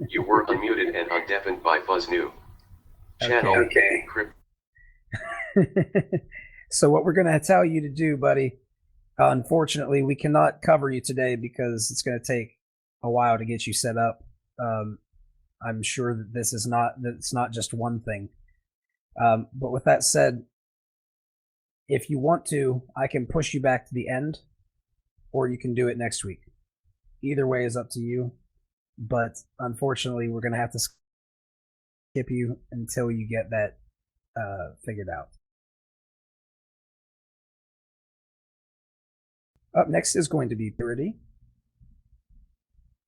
You were unmuted and undeafened by Fuzz New. Channel. Okay. So what we're going to tell you to do, buddy, unfortunately, we cannot cover you today because it's going to take a while to get you set up. I'm sure that it's not just one thing. But with that said, if you want to, I can push you back to the end, or you can do it next week. Either way is up to you. But unfortunately, we're going to have to skip you until you get that figured out. Up next is going to be Purity,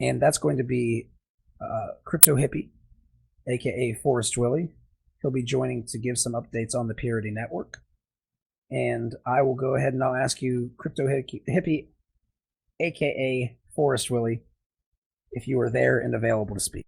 and that's going to be Crypto Hippie, aka Forrest Willie. He'll be joining to give some updates on the Purity Network. And I will go ahead and I'll ask you, Crypto Hippie, aka Forrest Willie, if you are there and available to speak.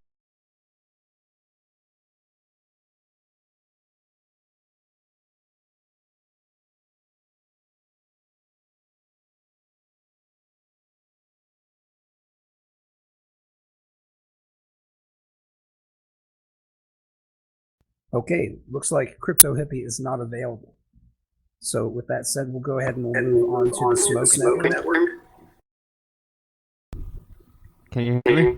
Okay, looks like Crypto Hippie is not available. So with that said, we'll go ahead and we'll move on to the Smoke Network. Can you hear me?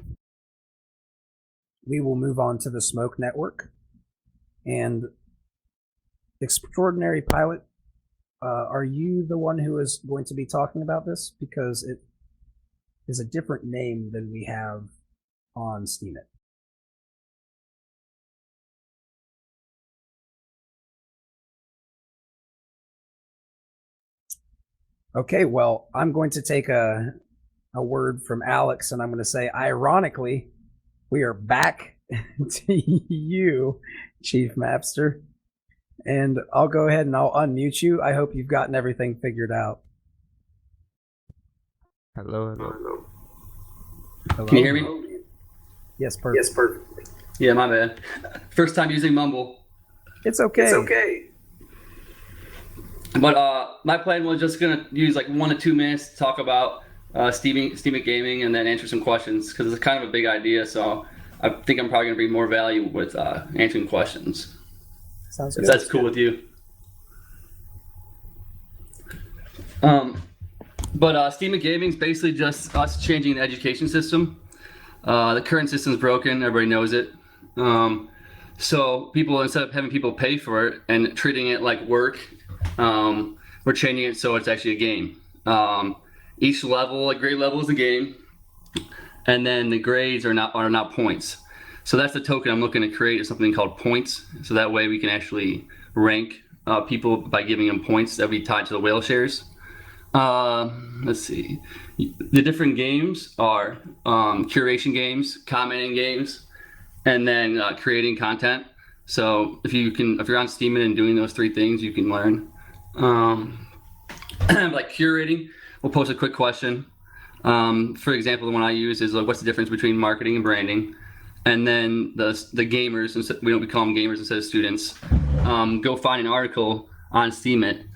We will move on to the Smoke Network. And Extraordinary Pilot, are you the one who is going to be talking about this? Because is a different name than we have on Steemit. Okay, well, I'm going to take a word from Alex, and I'm going to say, ironically, we are back to you, Chief Mapster. And I'll go ahead and I'll unmute you. I hope you've gotten everything figured out. Hello, hello. Hello? Can you hear me? Yes, perfect. Yes, perfect. Yeah, my bad. First time using Mumble. It's okay. It's okay. But my plan was just gonna use like 1 to 2 minutes to talk about Steemit gaming and then answer some questions because it's kind of a big idea. So I think I'm probably gonna bring more value with answering questions. Sounds if good. that's cool with you. But Steemit gaming is basically just us changing the education system. The current system is broken. Everybody knows it. So people, instead of having people pay for it and treating it like work, we're changing it so it's actually a game. Each level, like grade level, is a game, and then the grades are not points. So that's the token I'm looking to create, is something called points. So that way we can actually rank people by giving them points that we tied to the whale shares. Let's see. The different games are curation games, commenting games, and then creating content. So if you're on Steemit and doing those 3 things, you can learn. Like curating, we'll post a quick question. For example, the one I use is like, what's the difference between marketing and branding? And then the gamers, we call them gamers instead of students, go find an article on Steemit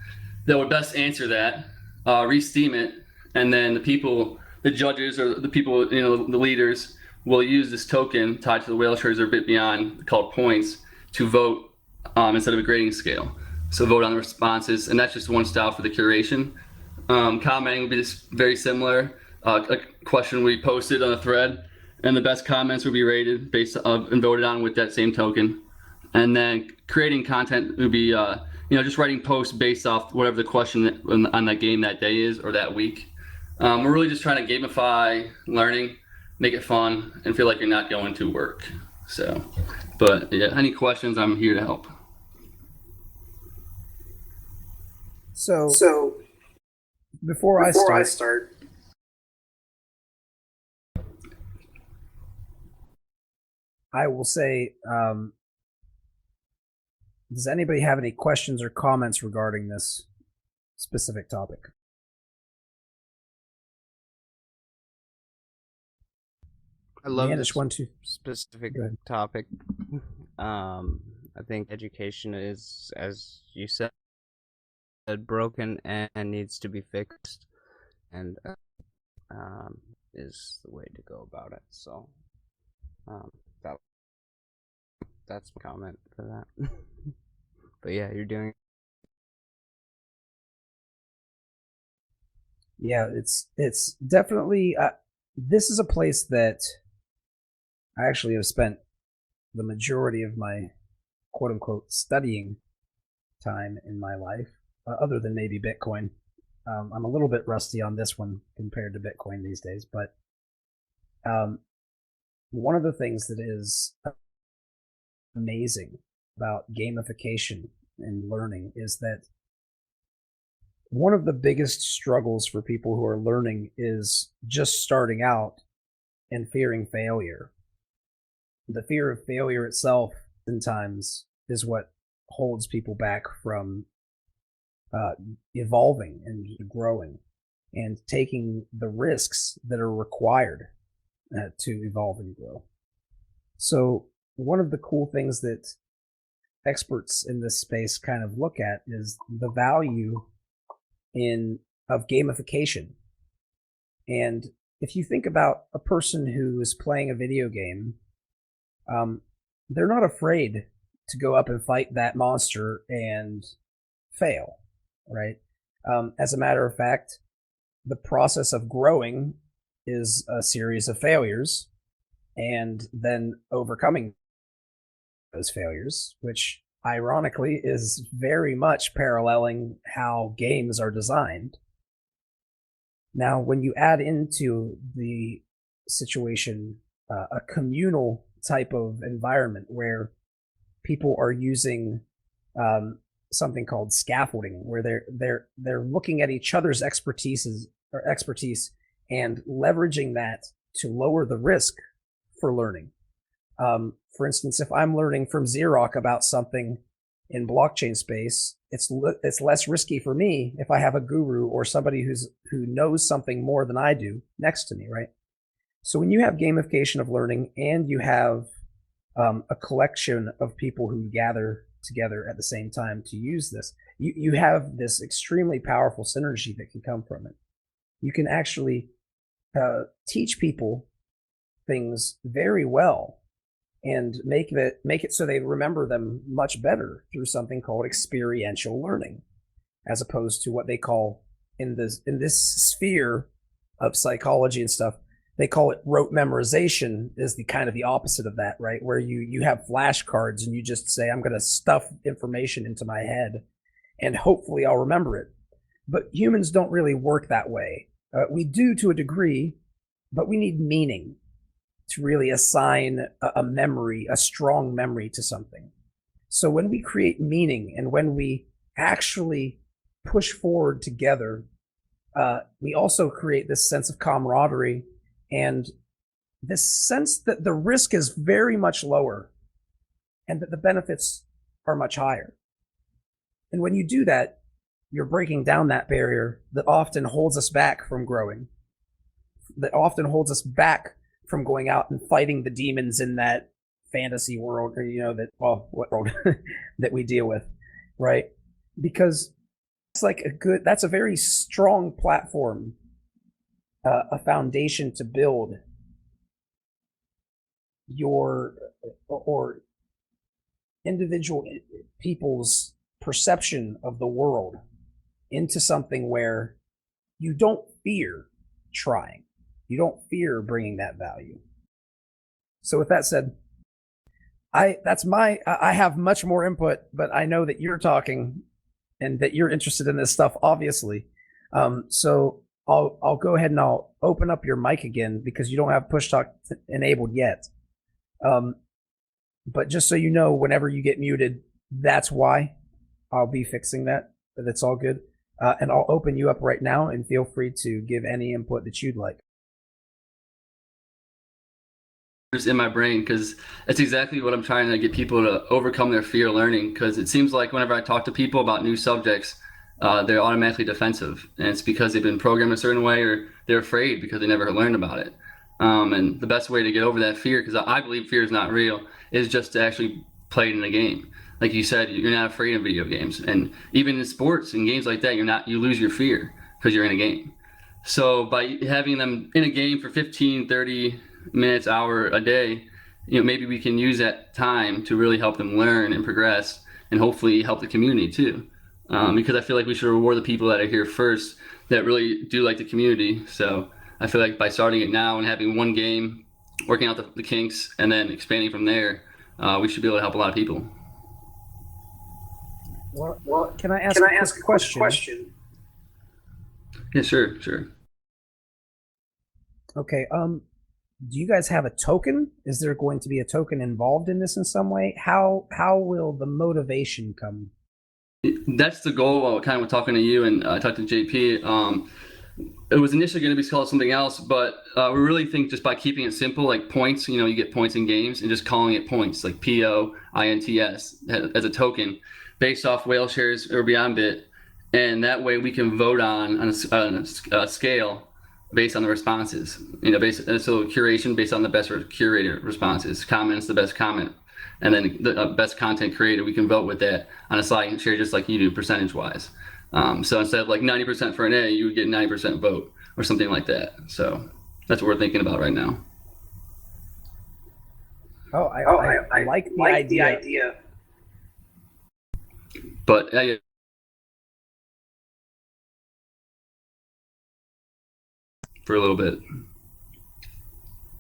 that would best answer that, re-Steem it, and then the judges or the people, the leaders will use this token tied to the whale shares or bit beyond called points to vote instead of a grading scale. So vote on the responses, and that's just one style for the curation. Commenting would be just very similar. A question we posted on a thread, and the best comments would be rated based and voted on with that same token. And then creating content would be just writing posts based off whatever the question on that game that day is or that week. We're really just trying to gamify learning, make it fun, and feel like you're not going to work. So, but yeah, any questions, I'm here to help. So before I start, I will say, does anybody have any questions or comments regarding this specific topic? I love Manish, this 1, 2. specific topic. I think education is, as you said, broken and needs to be fixed, and is the way to go about it. So that's my comment for that. But yeah, you're doing. Yeah, it's definitely this is a place that I actually have spent the majority of my quote unquote studying time in my life, other than maybe Bitcoin. I'm a little bit rusty on this one compared to Bitcoin these days, but one of the things that is amazing about gamification and learning is that one of the biggest struggles for people who are learning is just starting out and fearing failure. The fear of failure itself sometimes is what holds people back from evolving and growing and taking the risks that are required to evolve and grow. So one of the cool things that experts in this space kind of look at is the value of gamification. And if you think about a person who is playing a video game, they're not afraid to go up and fight that monster and fail, right? As a matter of fact, the process of growing is a series of failures and then overcoming those failures, which ironically is very much paralleling how games are designed. Now, when you add into the situation a communal type of environment where people are using something called scaffolding, where they're looking at each other's expertise and leveraging that to lower the risk for learning. For instance, if I'm learning from Xerox about something in blockchain space, it's less risky for me if I have a guru or somebody who knows something more than I do next to me, right? So when you have gamification of learning and you have a collection of people who gather together at the same time to use this, you have this extremely powerful synergy that can come from it. You can actually teach people things very well and make it so they remember them much better through something called experiential learning, as opposed to what they call in this sphere of psychology and stuff, they call it rote memorization, is the kind of the opposite of that, right? Where you have flashcards and you just say, I'm going to stuff information into my head and hopefully I'll remember it. But humans don't really work that way. We do to a degree, but we need meaning to really assign a memory, a strong memory to something. So when we create meaning and when we actually push forward together, we also create this sense of camaraderie and this sense that the risk is very much lower and that the benefits are much higher. And when you do that, you're breaking down that barrier that often holds us back from growing, that often holds us back from going out and fighting the demons in that fantasy world, or what world that we deal with, right? Because that's a very strong platform, a foundation to build your or individual people's perception of the world into something where you don't fear trying. You don't fear bringing that value. So with that said, I have much more input, but I know that you're talking and that you're interested in this stuff, obviously. So I'll go ahead and I'll open up your mic again because you don't have push talk enabled yet. But just so you know, whenever you get muted, that's why. I'll be fixing that. That's all good. And I'll open you up right now and feel free to give any input that you'd like. In my brain, because it's exactly what I'm trying to get people to overcome their fear of learning, because it seems like whenever I talk to people about new subjects, they're automatically defensive, and it's because they've been programmed a certain way or they're afraid because they never learned about it. And the best way to get over that fear, because I believe fear is not real, is just to actually play it in a game. Like you said, you're not afraid of video games, and even in sports and games like that, you lose your fear because you're in a game. So by having them in a game for 15, 30 minutes, hour a day, maybe we can use that time to really help them learn and progress, and hopefully help the community too. Because I feel like we should reward the people that are here first, that really do like the community. So I feel like by starting it now and having one game, working out the kinks, and then expanding from there, we should be able to help a lot of people. Well, can I ask a question? Yeah, sure. Okay. Do you guys have a token? Is there going to be a token involved in this in some way? How will the motivation come? That's the goal. Kind of talking to you and I talked to JP. It was initially going to be called something else, but we really think just by keeping it simple, like points, you get points in games, and just calling it points, like POINTS as a token based off whale shares or Beyond Bit. And that way we can vote on a scale based on the responses, so curation based on the best curated responses, comments, the best comment, and then the best content created. We can vote with that on a slide and share just like you do percentage wise. So instead of like 90% for an A, you would get 90% vote or something like that. So that's what we're thinking about right now. I like the idea. But for a little bit.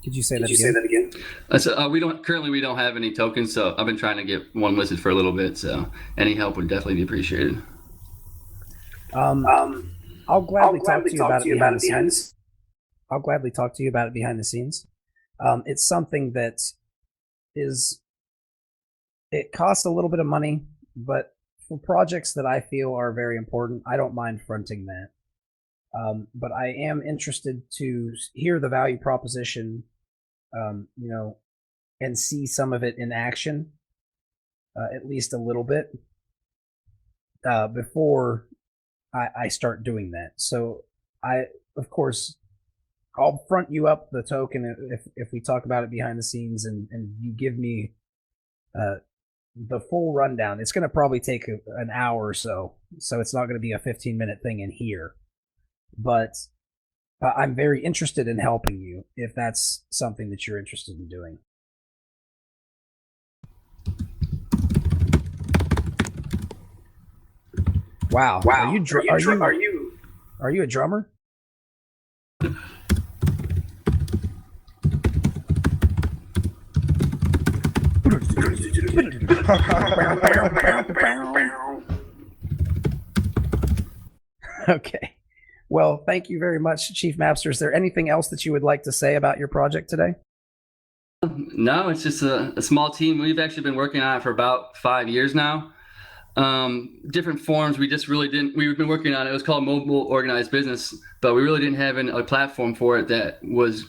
Did you say that again? So we don't have any tokens, so I've been trying to get one listed for a little bit. So any help would definitely be appreciated. I'll gladly talk to you about it behind the scenes. I'll gladly talk to you about it behind the scenes. It's something that it costs a little bit of money, but for projects that I feel are very important, I don't mind fronting that. But I am interested to hear the value proposition, and see some of it in action, at least a little bit, before I start doing that. So of course, I'll front you up the token if we talk about it behind the scenes and you give me the full rundown. It's going to probably take an hour or so it's not going to be a 15-minute thing in here. But I'm very interested in helping you if that's something that you're interested in doing. Wow. Are you a drummer? Okay. Well, thank you very much, Chief Mapster. Is there anything else that you would like to say about your project today? No, it's just a small team. We've actually been working on it for about 5 years now. Different forms. We've been working on it. It was called Mobile Organized Business, but we really didn't have a platform for it that was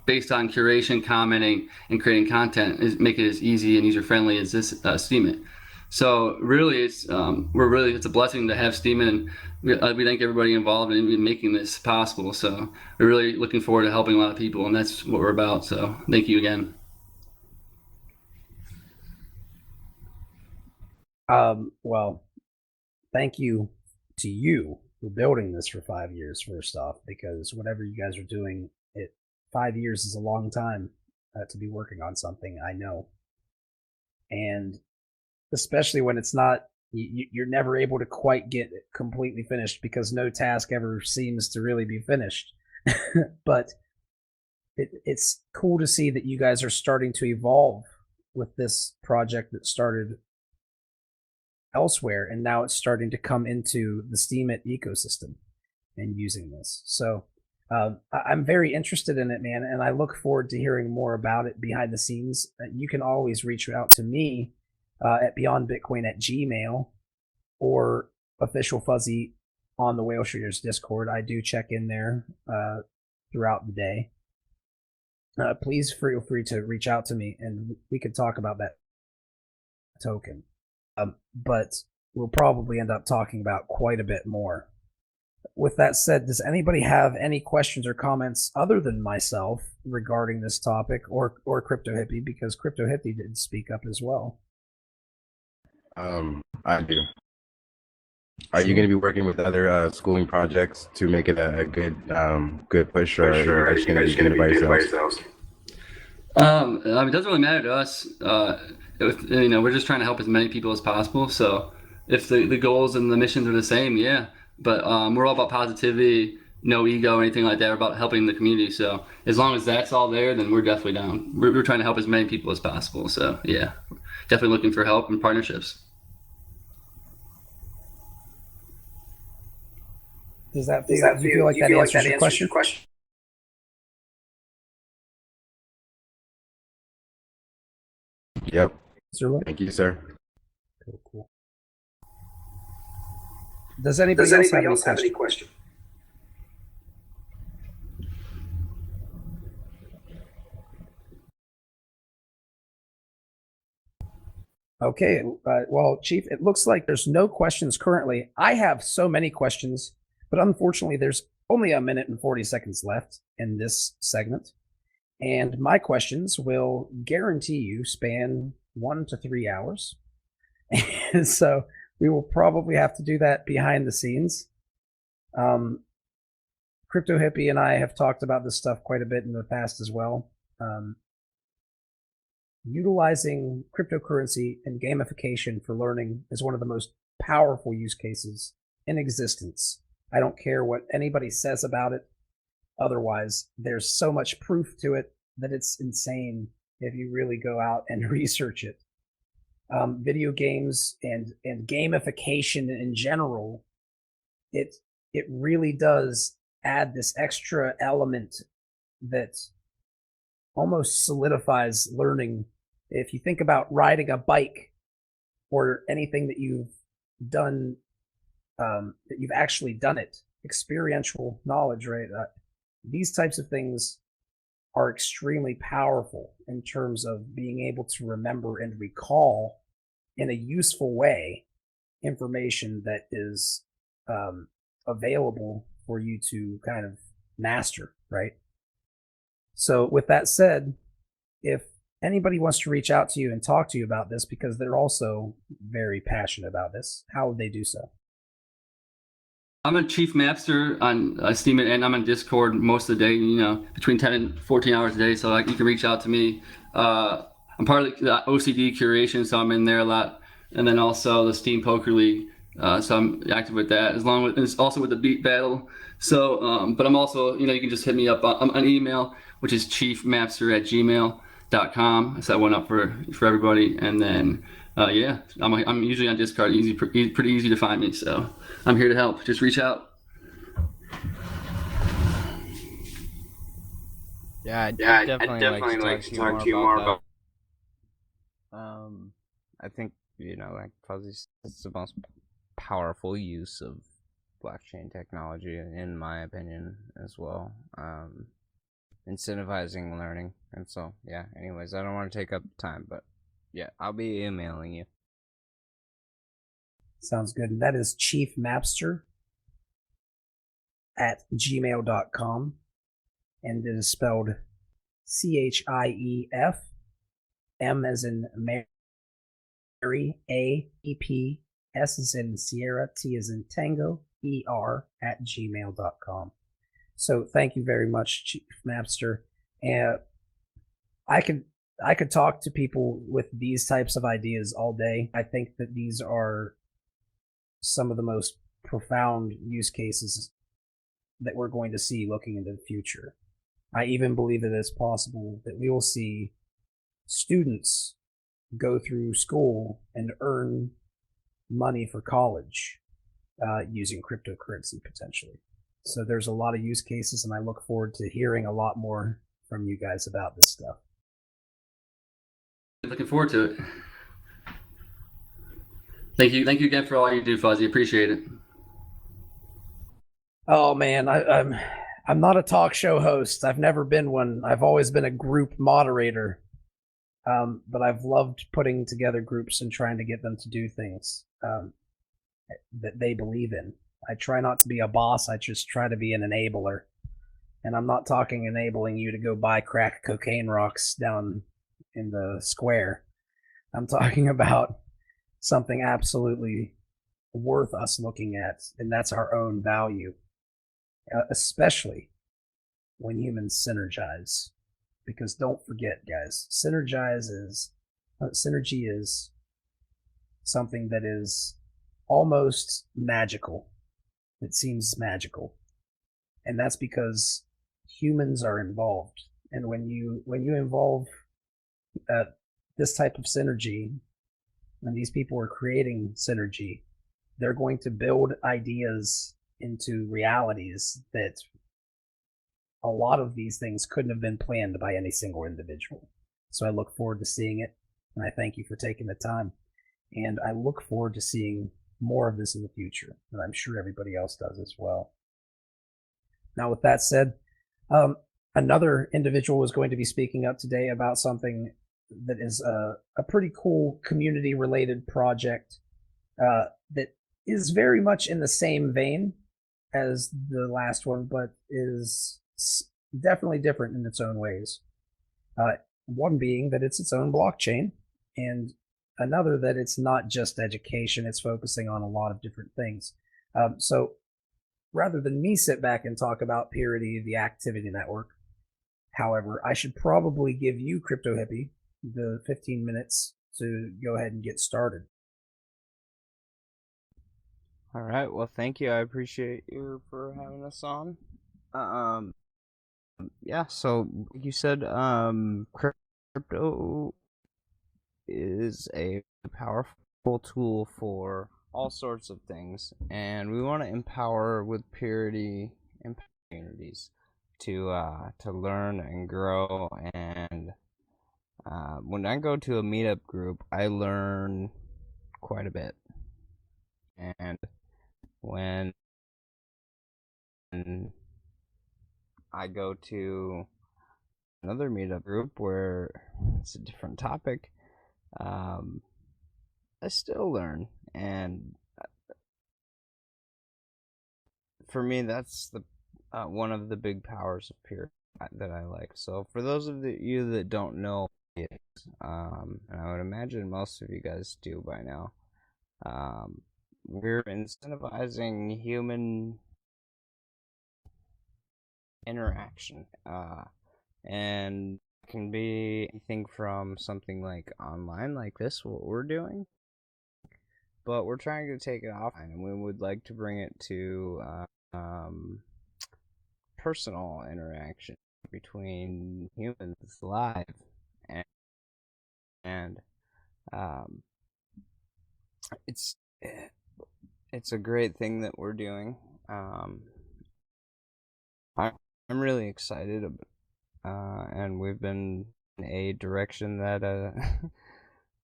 based on curation, commenting, and creating content, make it as easy and user-friendly as this Steemit. So really, it's a blessing to have Steemit, and we thank everybody involved in making this possible. So we're really looking forward to helping a lot of people, and that's what we're about. So thank you again. Well, thank you to you for building this for 5 years, first off, because whatever you guys are doing, 5 years is a long time to be working on something, I know. And especially when it's not, you're never able to quite get it completely finished because no task ever seems to really be finished. But it's cool to see that you guys are starting to evolve with this project that started elsewhere, and now it's starting to come into the Steemit ecosystem and using this. So I'm very interested in it, man, and I look forward to hearing more about it behind the scenes. You can always reach out to me at beyondbitcoin@gmail or Official Fuzzy on the Whale Shooters Discord. I do check in there throughout the day. Please feel free to reach out to me, and we could talk about that token. But we'll probably end up talking about quite a bit more. With that said, does anybody have any questions or comments other than myself regarding this topic, or Crypto Hippie? Because Crypto Hippie did speak up as well. I do. Are you going to be working with other schooling projects to make it a good push, or are you guys going to be doing it by yourselves? It doesn't really matter to us. We're just trying to help as many people as possible. So if the goals and the missions are the same, yeah. But we're all about positivity, no ego or anything like that. We're about helping the community. So as long as that's all there, then we're definitely down. We're trying to help as many people as possible. So yeah, definitely looking for help and partnerships. Do you feel like that answers your question? Yep. Thank you, sir. Cool. Does anybody else have any question? Okay. Well, Chief, it looks like there's no questions currently. I have so many questions, but unfortunately, there's only 1 minute and 40 seconds left in this segment. And my questions will guarantee you span 1 to 3 hours. And so we will probably have to do that behind the scenes. Crypto Hippie and I have talked about this stuff quite a bit in the past as well. Utilizing cryptocurrency and gamification for learning is one of the most powerful use cases in existence. I don't care what anybody says about it. Otherwise, there's so much proof to it that it's insane if you really go out and research it. Video games and gamification in general, it it really does add this extra element that almost solidifies learning. If you think about riding a bike or anything that you've done, that you've actually done it, experiential knowledge, right? These types of things are extremely powerful in terms of being able to remember and recall in a useful way information that is available for you to kind of master, right? So with that said, if anybody wants to reach out to you and talk to you about this because they're also very passionate about this, how would they do so? I'm a chief mapster on Steam, and I'm on Discord most of the day, you know, between 10 and 14 hours a day, so like you can reach out to me. I'm part of the OCD curation, so I'm in there a lot, and then also the Steam Poker League, so I'm active with that, and it's also with the Beat Battle. So, but I'm also, you know, you can just hit me up on email, which is chiefmapster@gmail.com. I set one up for everybody, and then yeah, I'm usually on Discord, pretty easy to find me, so I'm here to help. Just reach out. Yeah, I'd definitely like to talk to you more about I think, you know, like Fuzzy said, it's the most powerful use of blockchain technology, in my opinion, as well. Incentivizing learning. And so, yeah, anyways, I don't want to take up time, but yeah, I'll be emailing you. Sounds good. And that is chiefmapster@gmail.com. And it is spelled CHIEF, M as in Mary, AEP, S as in Sierra, T as in Tango, ER@gmail.com. So thank you very much, Chief Mapster. And I could talk to people with these types of ideas all day. I think that these are some of the most profound use cases that we're going to see looking into the future. I even believe it is possible that we will see students go through school and earn money for college using cryptocurrency potentially. So there's a lot of use cases, and I look forward to hearing a lot more from you guys about this stuff. Looking forward to it. Thank you again for all you do, Fuzzy. Appreciate it. Oh man, I'm not a talk show host. I've never been one. I've always been a group moderator. But I've loved putting together groups and trying to get them to do things that they believe in. I try not to be a boss. I just try to be an enabler. And I'm not talking enabling you to go buy crack cocaine rocks down in the square. I'm talking about something absolutely worth us looking at, and that's our own value, especially when humans synergize. Because don't forget, guys, synergy is something that is almost magical. It seems magical, and that's because humans are involved. And when you involve this type of synergy, when these people are creating synergy, they're going to build ideas into realities that a lot of these things couldn't have been planned by any single individual. So I look forward to seeing it, and I thank you for taking the time. And I look forward to seeing more of this in the future, and I'm sure everybody else does as well. Now, with that said, another individual is going to be speaking up today about something that is a pretty cool community-related project that is very much in the same vein as the last one, but is definitely different in its own ways. One being that it's its own blockchain, and another that it's not just education, it's focusing on a lot of different things. So rather than me sit back and talk about Purity, the activity network, however, I should probably give you, Crypto Hippie, the 15 minutes to go ahead and get started. All right. Well, thank you. I appreciate you for having us on. Yeah. So you said crypto is a powerful tool for all sorts of things, and we want to empower with purity and communities to learn and grow. And when I go to a meetup group, I learn quite a bit. And when I go to another meetup group where it's a different topic, I still learn. And for me, that's the one of the big powers of peer that I like. So for those of you that don't know it, and I would imagine most of you guys do by now, we're incentivizing human interaction, and it can be anything from something like online, like this, what we're doing, but we're trying to take it offline, and we would like to bring it to personal interaction between humans live, and it's a great thing that we're doing. I'm really excited, and we've been in a direction that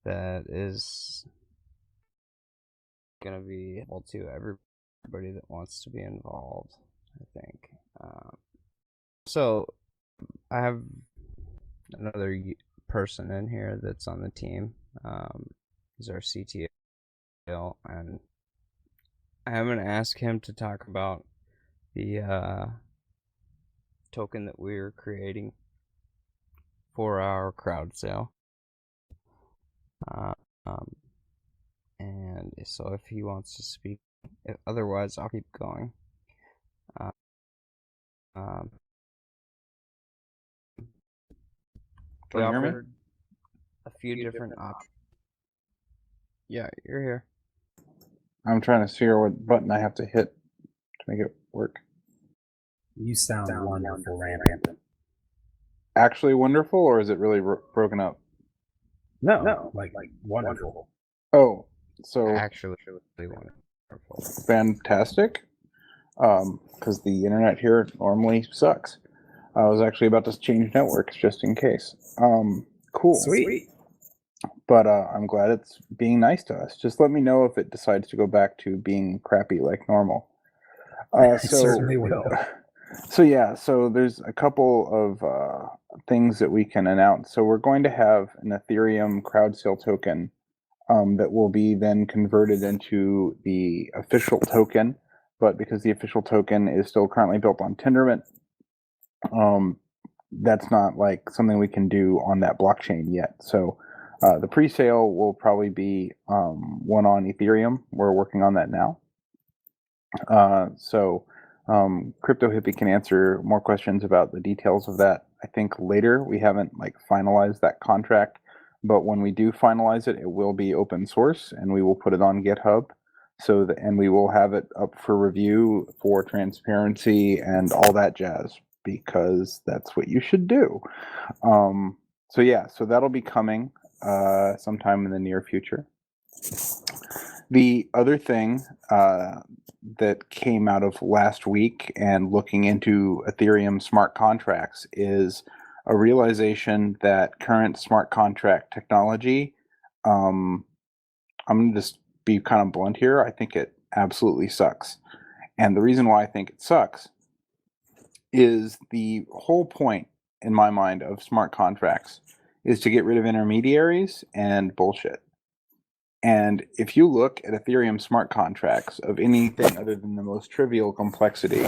that is gonna be able to everybody that wants to be involved, I think. So I have another person in here that's on the team. He's our CTO, and I'm gonna ask him to talk about the token that we're creating for our crowd sale. And so if he wants to speak, otherwise I'll keep going. We offered a few different options. Yeah, you're here. I'm trying to figure what button I have to hit to make it work. You sound wonderful, Rampant. Actually wonderful, or is it really broken up? No, like wonderful. Oh, so actually wonderful. Fantastic. Because the internet here normally sucks. I was actually about to change networks just in case. Cool. Sweet. But I'm glad it's being nice to us. Just let me know if it decides to go back to being crappy like normal. Certainly will. So yeah, so there's a couple of things that we can announce. So we're going to have an Ethereum crowd sale token that will be then converted into the official token. But because the official token is still currently built on Tendermint, that's not like something we can do on that blockchain yet. So the pre-sale will probably be one on Ethereum. We're working on that now. Crypto Hippie can answer more questions about the details of that, I think, later. We haven't finalized that contract, but when we do finalize it, it will be open source, and we will put it on GitHub. And we will have it up for review for transparency and all that jazz, because that's what you should do. So that'll be coming sometime in the near future. The other thing that came out of last week and looking into Ethereum smart contracts is a realization that current smart contract technology, I'm going to just be kind of blunt here, I think it absolutely sucks. And the reason why I think it sucks is the whole point, in my mind, of smart contracts is to get rid of intermediaries and bullshit. And if you look at Ethereum smart contracts of anything other than the most trivial complexity,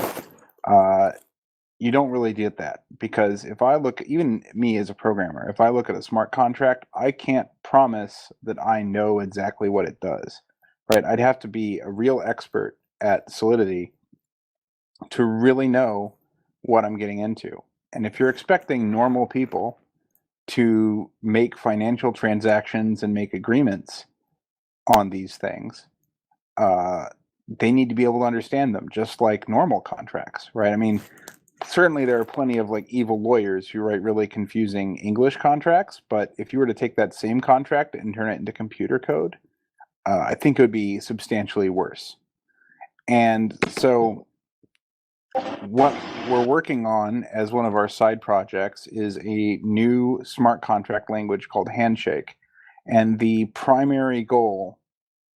you don't really get that. Because if I look, even me as a programmer, if I look at a smart contract, I can't promise that I know exactly what it does, right? I'd have to be a real expert at Solidity to really know what I'm getting into. And if you're expecting normal people to make financial transactions and make agreements on these things, they need to be able to understand them just like normal contracts, right? I mean, certainly there are plenty of evil lawyers who write really confusing English contracts, but if you were to take that same contract and turn it into computer code, I think it would be substantially worse. And so what we're working on as one of our side projects is a new smart contract language called Handshake. And the primary goal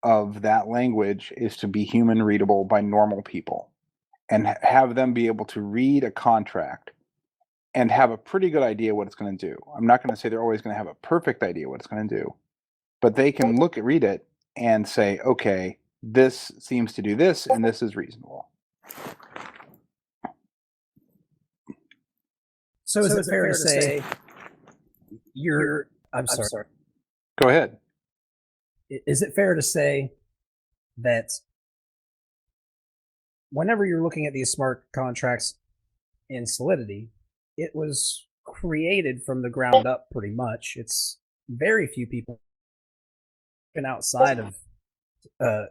of that language is to be human readable by normal people and have them be able to read a contract and have a pretty good idea what it's going to do. I'm not going to say they're always going to have a perfect idea what it's going to do, but they can read it and say, okay, this seems to do this and this is reasonable. So is it fair to say I'm sorry. Go ahead. Is it fair to say that whenever you're looking at these smart contracts in Solidity, it was created from the ground up pretty much? It's very few people been outside of the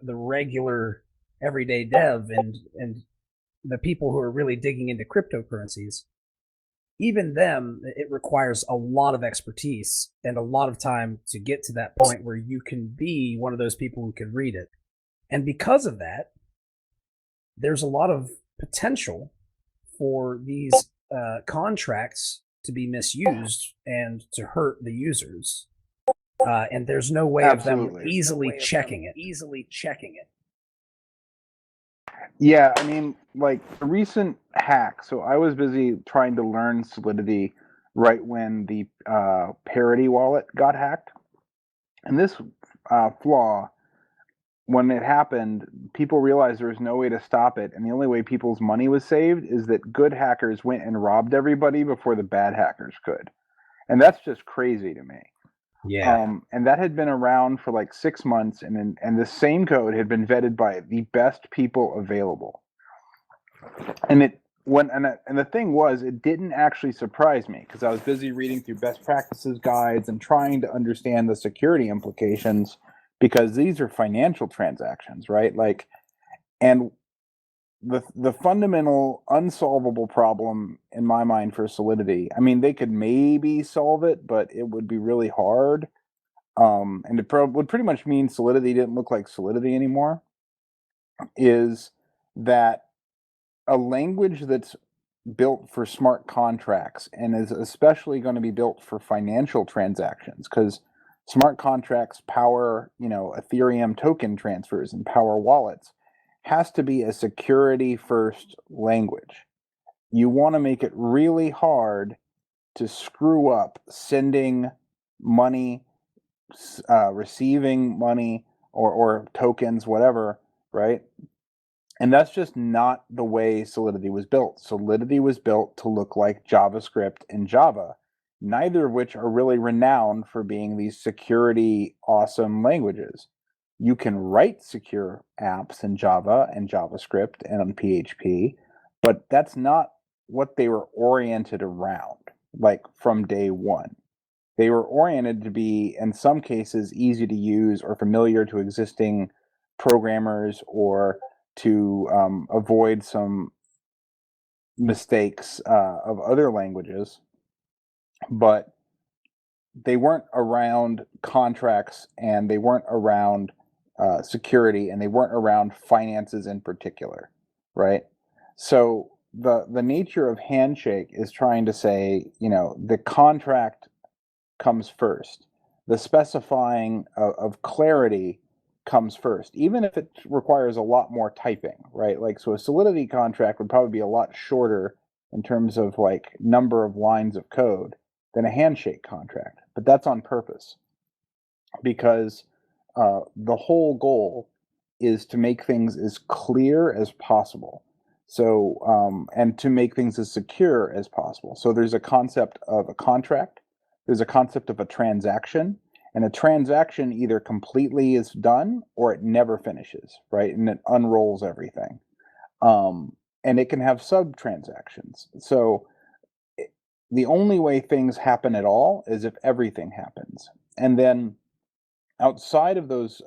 regular everyday dev and the people who are really digging into cryptocurrencies. Even them, it requires a lot of expertise and a lot of time to get to that point where you can be one of those people who can read it. And because of that, there's a lot of potential for these contracts to be misused and to hurt the users. And there's no way of them easily checking it. Yeah, I mean, like a recent hack. So I was busy trying to learn Solidity right when the Parity wallet got hacked. And this flaw, when it happened, people realized there was no way to stop it. And the only way people's money was saved is that good hackers went and robbed everybody before the bad hackers could. And that's just crazy to me. Yeah. And that had been around for like 6 months, and the same code had been vetted by the best people available. And the thing was, it didn't actually surprise me because I was busy reading through best practices guides and trying to understand the security implications, because these are financial transactions, right? Like, and the fundamental unsolvable problem in my mind for Solidity, I mean, they could maybe solve it, but it would be really hard. And it would pretty much mean Solidity didn't look like Solidity anymore, is that a language that's built for smart contracts and is especially going to be built for financial transactions, because smart contracts power, Ethereum token transfers and power wallets, has to be a security first language. You want to make it really hard to screw up sending money, receiving money or tokens, whatever, right? And that's just not the way Solidity was built. Solidity was built to look like JavaScript and Java, neither of which are really renowned for being these security awesome languages. You can write secure apps in Java and JavaScript and on PHP, but that's not what they were oriented around, like from day one. They were oriented to be, in some cases, easy to use or familiar to existing programmers, or to avoid some mistakes of other languages. But they weren't around contracts, and they weren't around security, and they weren't around finances in particular, right? So the nature of Handshake is trying to say, the contract comes first. The specifying of clarity comes first, even if it requires a lot more typing, right? Like, so a Solidity contract would probably be a lot shorter in terms of like number of lines of code than a Handshake contract, but that's on purpose, because the whole goal is to make things as clear as possible. So, and to make things as secure as possible. So there's a concept of a contract, there's a concept of a transaction, and a transaction either completely is done or it never finishes, right? And it unrolls everything. And it can have sub-transactions. So the only way things happen at all is if everything happens. And then outside of those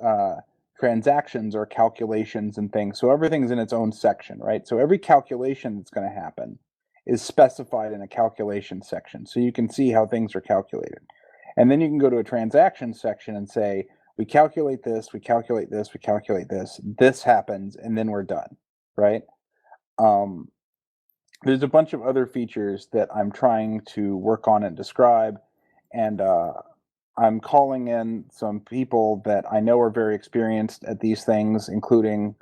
transactions or calculations and things, so everything's in its own section, right? So every calculation that's going to happen is specified in a calculation section, so you can see how things are calculated. And then you can go to a transaction section and say, we calculate this, we calculate this, we calculate this happens, and then we're done, right? There's a bunch of other features that I'm trying to work on and describe, and I'm calling in some people that I know are very experienced at these things, including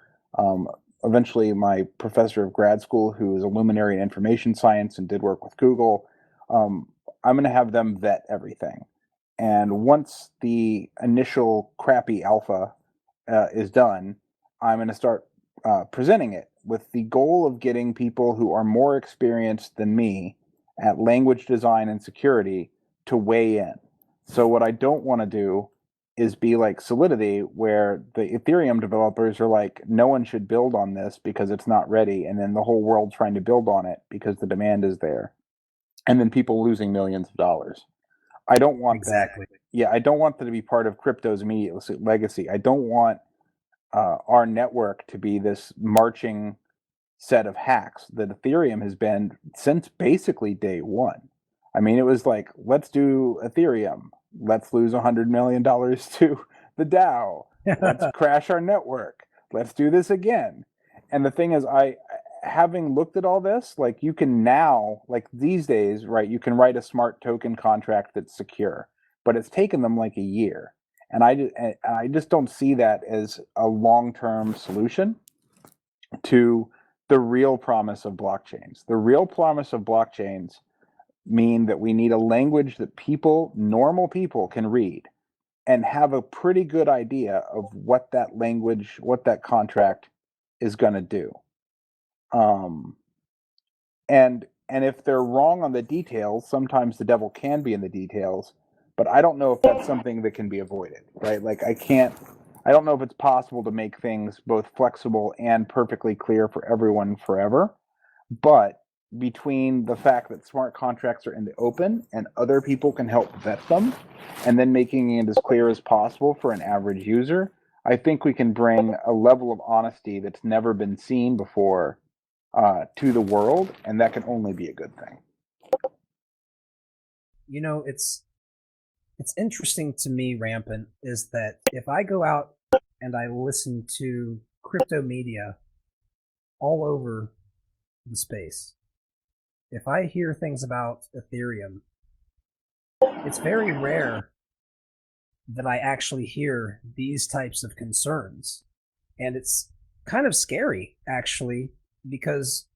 eventually my professor of grad school, who is a luminary in information science and did work with Google. I'm going to have them vet everything. And once the initial crappy alpha is done, I'm going to start presenting it with the goal of getting people who are more experienced than me at language design and security to weigh in. So what I don't want to do is be like Solidity, where the Ethereum developers are like, no one should build on this because it's not ready, and then the whole world trying to build on it because the demand is there, and then people losing millions of dollars. I don't want that. Yeah, I don't want that to be part of crypto's immediate legacy. I don't want our network to be this marching set of hacks that Ethereum has been since basically day one. I mean, it was like, let's do Ethereum. Let's lose $100 million to the DAO. Let's crash our network. Let's do this again. And the thing is, having looked at all this, like you can now, like these days, right, you can write a smart token contract that's secure, but it's taken them like a year. And I just don't see that as a long-term solution to the real promise of blockchains. The real promise of blockchains mean that we need a language that people, normal people, can read and have a pretty good idea of what that language, what that contract is going to do. And if they're wrong on the details, sometimes the devil can be in the details, but I don't know if that's something that can be avoided, right? Like I don't know if it's possible to make things both flexible and perfectly clear for everyone forever. But between the fact that smart contracts are in the open and other people can help vet them, and then making it as clear as possible for an average user, I think we can bring a level of honesty that's never been seen before to the world, and that can only be a good thing. You know, it's interesting to me, Rampant, is that if I go out and I listen to crypto media all over the space, if I hear things about Ethereum, it's very rare that I actually hear these types of concerns. And it's kind of scary, actually, because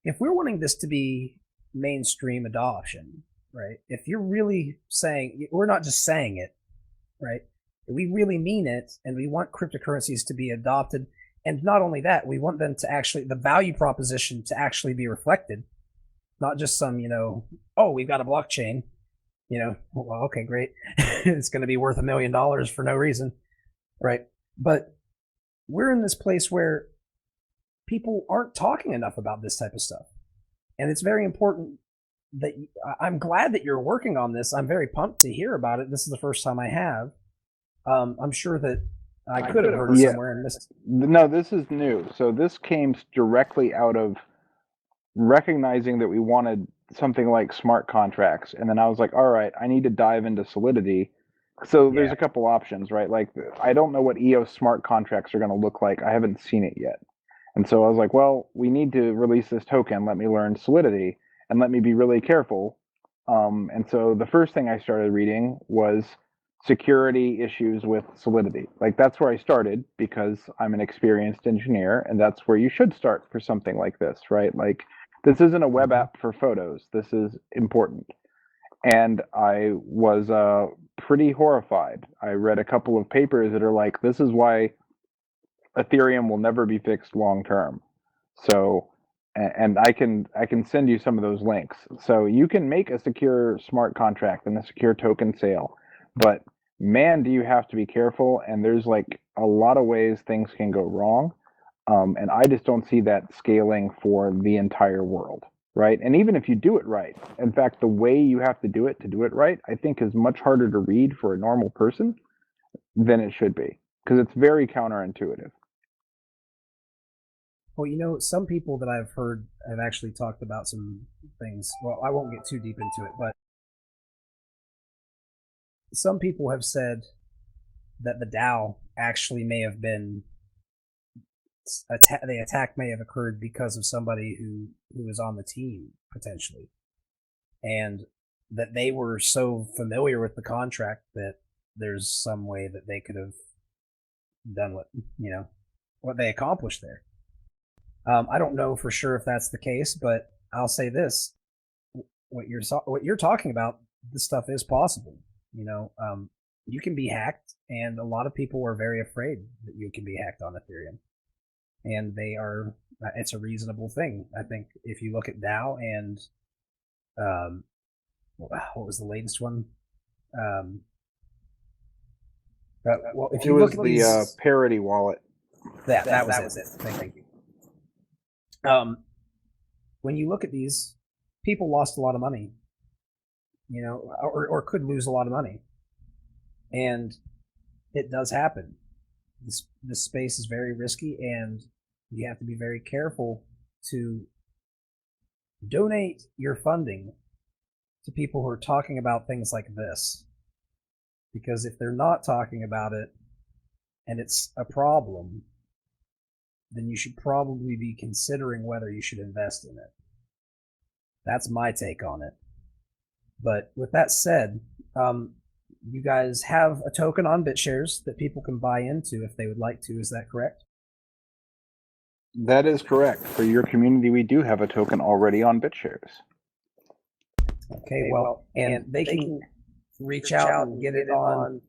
if we're wanting this to be mainstream adoption, right? If you're really saying, we're not just saying it, right? We really mean it, and we want cryptocurrencies to be adopted. And not only that, we want them to actually, the value proposition to actually be reflected, not just some, oh, we've got a blockchain, well, okay, great. It's going to be worth $1 million for no reason, right? But we're in this place where people aren't talking enough about this type of stuff. And it's very important that I'm glad that you're working on this. I'm very pumped to hear about it. This is the first time I have. I'm sure that I could have heard it somewhere and missed. No, this is new. So this came directly out of recognizing that we wanted something like smart contracts. And then I was like, all right, I need to dive into Solidity. So there's a couple options, right? Like, I don't know what EOS smart contracts are going to look like. I haven't seen it yet. And so I was like, well, we need to release this token. Let me learn Solidity and let me be really careful. And so the first thing I started reading was security issues with Solidity. Like, that's where I started because I'm an experienced engineer, and that's where you should start for something like this, right? Like, this isn't a web app for photos. This is important. And I was pretty horrified. I read a couple of papers that are like, this is why Ethereum will never be fixed long term. So, and I can send you some of those links. So you can make a secure smart contract and a secure token sale, but man, do you have to be careful. And there's like a lot of ways things can go wrong. And I just don't see that scaling for the entire world, right? And even if you do it right, in fact, the way you have to do it right, I think is much harder to read for a normal person than it should be, because it's very counterintuitive. Well, some people that I've heard have actually talked about some things. Well, I won't get too deep into it, but some people have said that the DAO actually may have been the attack may have occurred because of somebody who was on the team potentially, and that they were so familiar with the contract that there's some way that they could have done what they accomplished there. I don't know for sure if that's the case, but I'll say this: what you're talking about, this stuff is possible. You can be hacked, and a lot of people are very afraid that you can be hacked on Ethereum, and it's a reasonable thing. I think if you look at DAO and what was the latest one? If you look at the Parity wallet. That was it. Thank you. When you look at these, people lost a lot of money, or could lose a lot of money, and it does happen. This space is very risky, and you have to be very careful to donate your funding to people who are talking about things like this, because if they're not talking about it and it's a problem, then you should probably be considering whether you should invest in it. That's my take on it. But with that said, you guys have a token on BitShares that people can buy into if they would like to. Is that correct? That is correct. For your community, we do have a token already on BitShares. Okay, well, and they can reach out and get it on.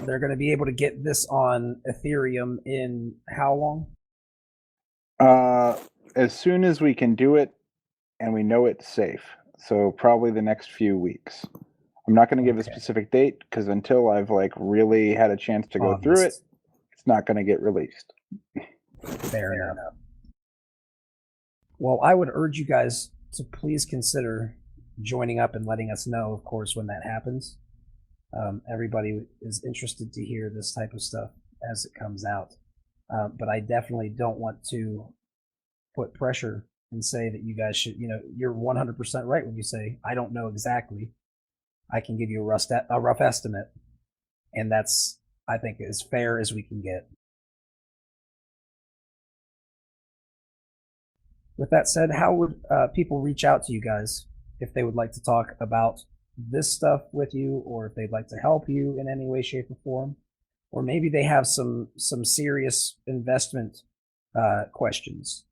They're going to be able to get this on Ethereum in how long? As soon as we can do it and we know it's safe. So probably the next few weeks. I'm not going to give a specific date because until I've really had a chance to go through it, it's not going to get released. Fair enough. Well, I would urge you guys to please consider joining up and letting us know, of course, when that happens. Everybody is interested to hear this type of stuff as it comes out. But I definitely don't want to put pressure and say that you guys should, you're 100% right when you say, I don't know exactly. I can give you a rough estimate. And that's, I think, as fair as we can get. With that said, how would people reach out to you guys if they would like to talk about this stuff with you, or if they'd like to help you in any way, shape, or form? Or maybe they have some serious investment questions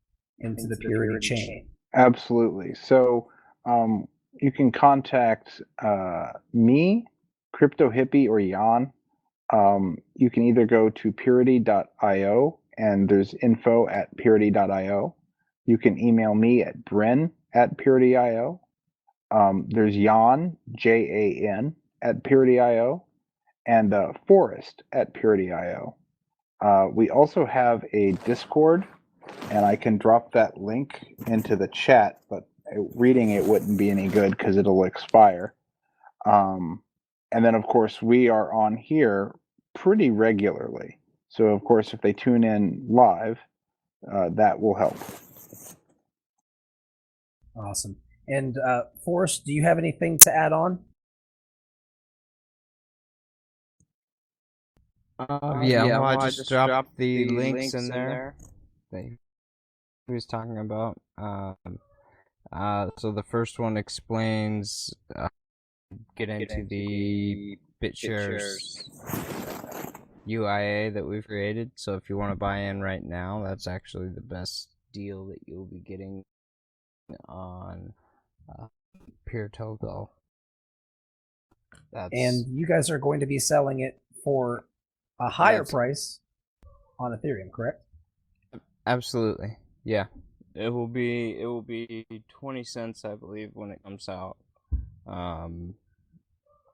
into the Purity chain. Absolutely. So you can contact me, Crypto Hippie, or Jan. You can either go to purity.io and there's info at purity.io. You can email me at bren@purity.io. There's Jan, Jan, at purity.io, and Forrest at purity.io. We also have a Discord, and I can drop that link into the chat, but reading it wouldn't be any good because it'll expire. And then, of course, we are on here pretty regularly. So, of course, if they tune in live, that will help. Awesome. And Forrest, do you have anything to add on? I just dropped the links in there that he was talking about. So the first one explains get into the BitShares UIA that we've created. So if you want to buy in right now, that's actually the best deal that you'll be getting on PureTogo. And you guys are going to be selling it for a higher price on Ethereum, correct? Absolutely. Yeah. It will be 20 cents, I believe, when it comes out. On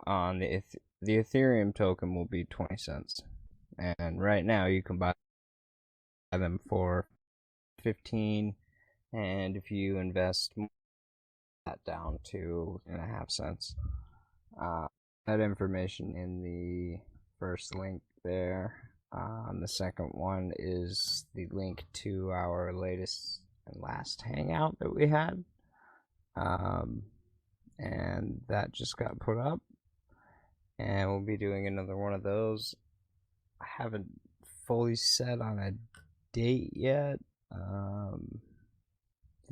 the Ethereum token will be 20 cents. And right now you can buy them for 15, and if you invest that down to 2.5 cents. That information in the first link there. The second one is the link to our latest and last hangout that we had. and that just got put up, and we'll be doing another one of those. I haven't fully set on a date yet. The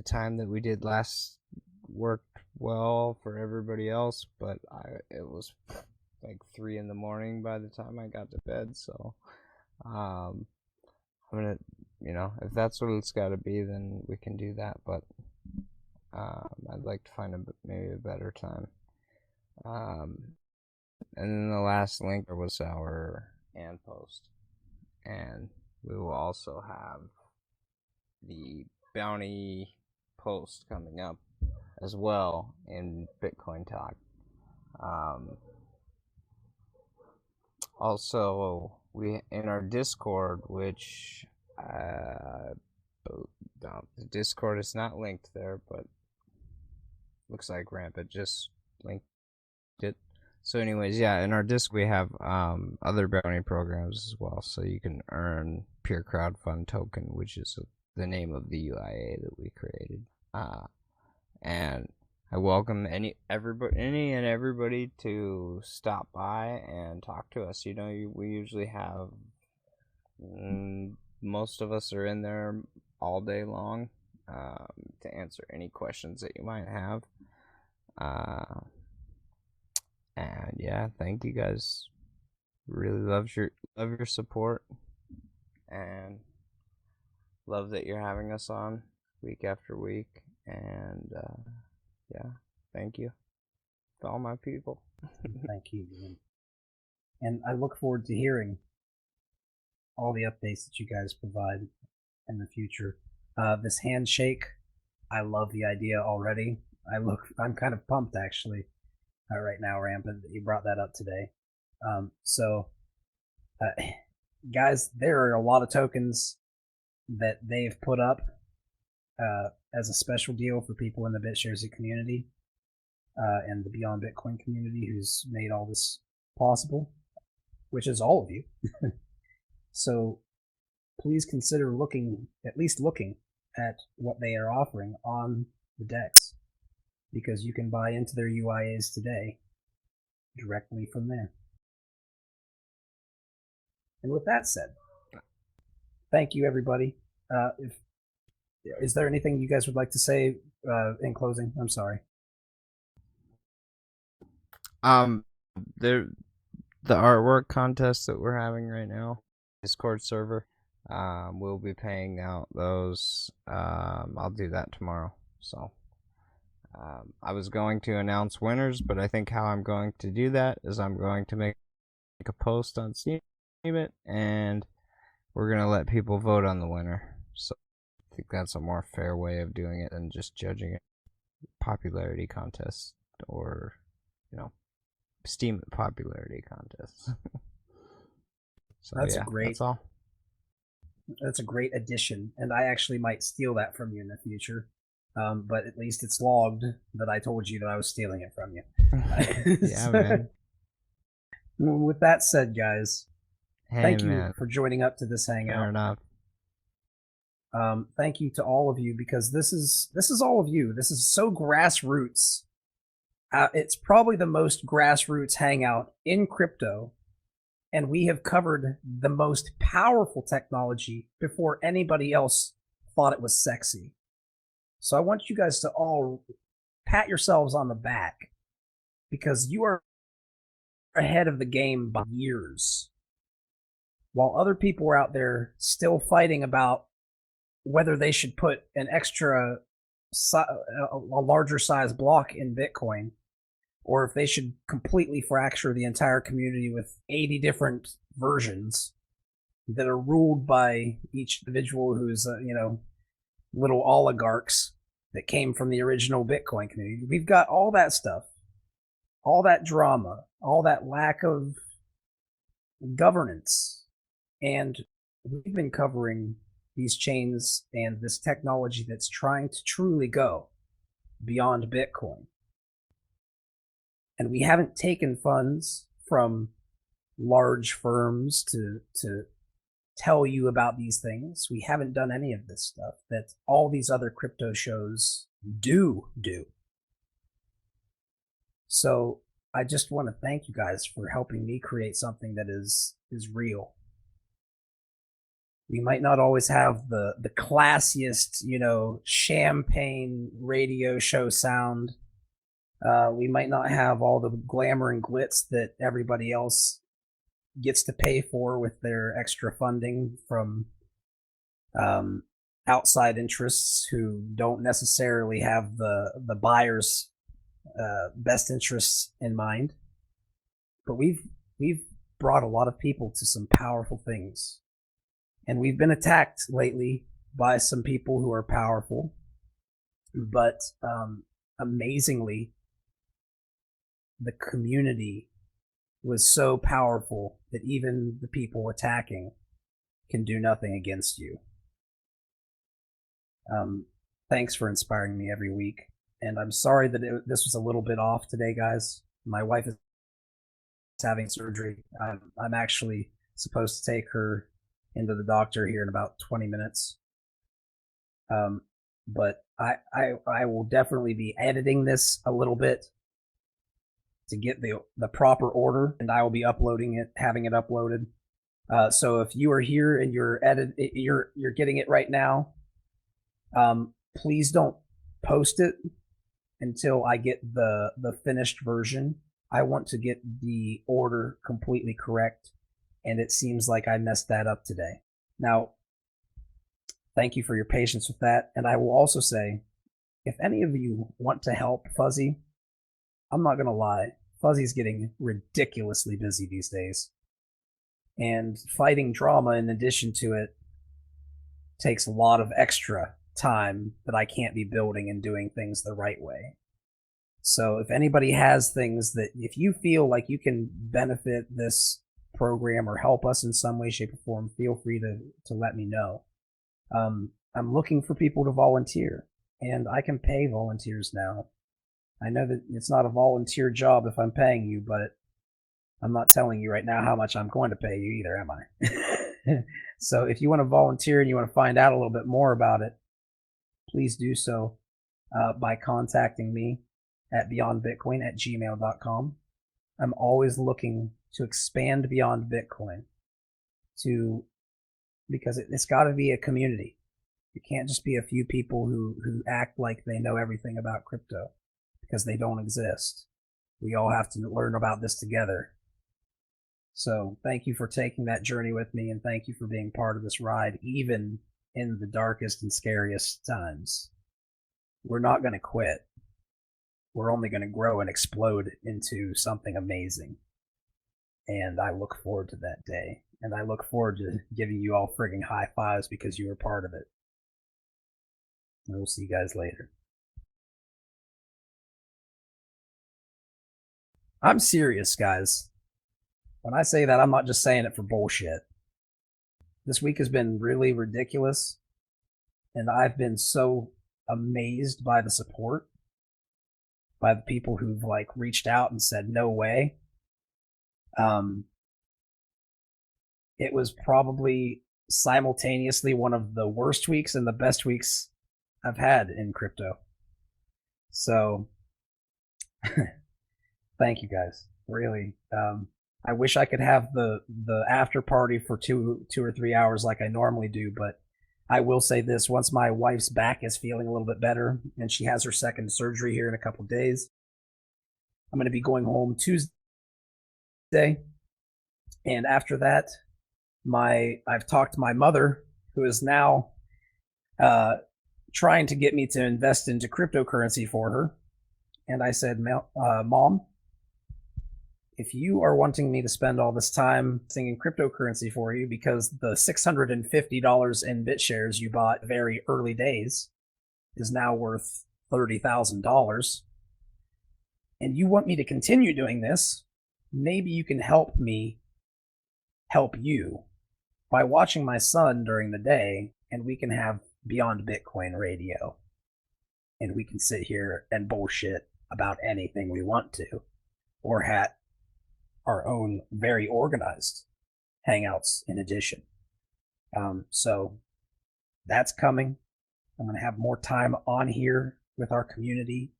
time that we did last worked well for everybody else, but it was like 3 a.m. by the time I got to bed, so I'm gonna, if that's what it's got to be, then we can do that, but I'd like to find maybe a better time. And then the last link was our and post, and we will also have the bounty post coming up as well in Bitcoin Talk. Also, we in our Discord, which the Discord is not linked there, but looks like Rampant just linked it. So anyways, yeah, in our Discord we have other bounty programs as well, so you can earn Pure Crowdfund Token, which is the name of the UIA that we created. And I welcome any and everybody to stop by and talk to us. We usually have most of us are in there all day long to answer any questions that you might have. And yeah, thank you guys. Really love your support, and love that you're having us on week after week. And yeah, thank you to all my people. Thank you, man. And I look forward to hearing all the updates that you guys provide in the future. This handshake, I love the idea already. I'm kind of pumped actually right now, Rampant, that you brought that up today. Guys, there are a lot of tokens that they've put up as a special deal for people in the BitShares community and the Beyond Bitcoin community who's made all this possible, which is all of you. So please consider at least looking at what they are offering on the DEX, because you can buy into their UIAs today directly from there. And with that said, thank you, everybody. Is there anything you guys would like to say in closing? I'm sorry. The artwork contest that we're having right now, Discord server, we'll be paying out those. I'll do that tomorrow. So I was going to announce winners, but I think how I'm going to do that is I'm going to make a post on Steam it, and we're going to let people vote on the winner. So I think that's a more fair way of doing it than just judging it. Popularity contest, or Steam popularity contest. So That's yeah, great. that's all. That's a great addition, and I actually might steal that from you in the future. But at least it's logged that I told you that I was stealing it from you. Yeah, man. With that said, guys, thank you man. for joining up to this hangout. Fair enough. Thank you to all of you, because this is all of you. This is so grassroots. It's probably the most grassroots hangout in crypto, and we have covered the most powerful technology before anybody else thought it was sexy. So I want you guys to all pat yourselves on the back, because you are ahead of the game by years. While other people are out there still fighting about whether they should put an extra, a larger size block in Bitcoin, or if they should completely fracture the entire community with 80 different versions that are ruled by each individual who's, little oligarchs that came from the original Bitcoin community. We've got all that stuff, all that drama, all that lack of governance. And we've been covering these chains and this technology that's trying to truly go beyond Bitcoin. And we haven't taken funds from large firms to tell you about these things. We haven't done any of this stuff that all these other crypto shows do. So I just want to thank you guys for helping me create something that is real. We might not always have the classiest, champagne radio show sound. We might not have all the glamour and glitz that everybody else gets to pay for with their extra funding from outside interests who don't necessarily have the buyer's best interests in mind. But we've brought a lot of people to some powerful things. And we've been attacked lately by some people who are powerful. But amazingly, the community was so powerful that even the people attacking can do nothing against you. Thanks for inspiring me every week. And I'm sorry that this was a little bit off today, guys. My wife is having surgery. I'm actually supposed to take her into the doctor here in about 20 minutes. But I will definitely be editing this a little bit to get the proper order, and I will be uploading it, having it uploaded. So if you are here and you're getting it right now, please don't post it until I get the finished version. I want to get the order completely correct, and it seems like I messed that up today. Now, thank you for your patience with that, and I will also say, if any of you want to help Fuzzy, I'm not going to lie, Fuzzy's getting ridiculously busy these days, and fighting drama in addition to it takes a lot of extra time that I can't be building and doing things the right way. So if anybody has things that, if you feel like you can benefit this program or help us in some way, shape, or form, feel free to let me know. I'm looking for people to volunteer, and I can pay volunteers now. I know that it's not a volunteer job if I'm paying you, but I'm not telling you right now how much I'm going to pay you either, am I? So if you want to volunteer and you want to find out a little bit more about it, please do so by contacting me at beyondbitcoin@gmail.com. I'm always looking to expand beyond Bitcoin because it's got to be a community. It can't just be a few people who act like they know everything about crypto, because they don't exist. We all have to learn about this together. So thank you for taking that journey with me, and thank you for being part of this ride, even in the darkest and scariest times. We're not going to quit. We're only going to grow and explode into something amazing. And I look forward to that day. And I look forward to giving you all frigging high fives because you were part of it. And we'll see you guys later. I'm serious, guys. When I say that, I'm not just saying it for bullshit. This week has been really ridiculous, and I've been so amazed by the support, by the people who've reached out and said no way. It was probably simultaneously one of the worst weeks and the best weeks I've had in crypto. So thank you guys. Really. I wish I could have the after party for two or 3 hours like I normally do, but I will say this: once my wife's back is feeling a little bit better and she has her second surgery here in a couple of days, I'm going to be going home Tuesday. And after that, I've talked to my mother, who is now trying to get me to invest into cryptocurrency for her. And I said, Mom, if you are wanting me to spend all this time singing cryptocurrency for you because the $650 in BitShares you bought very early days is now worth $30,000, and you want me to continue doing this, maybe you can help me help you by watching my son during the day, and we can have Beyond Bitcoin radio, and we can sit here and bullshit about anything we want to, or have our own very organized hangouts in addition. So that's coming. I'm going to have more time on here with our community.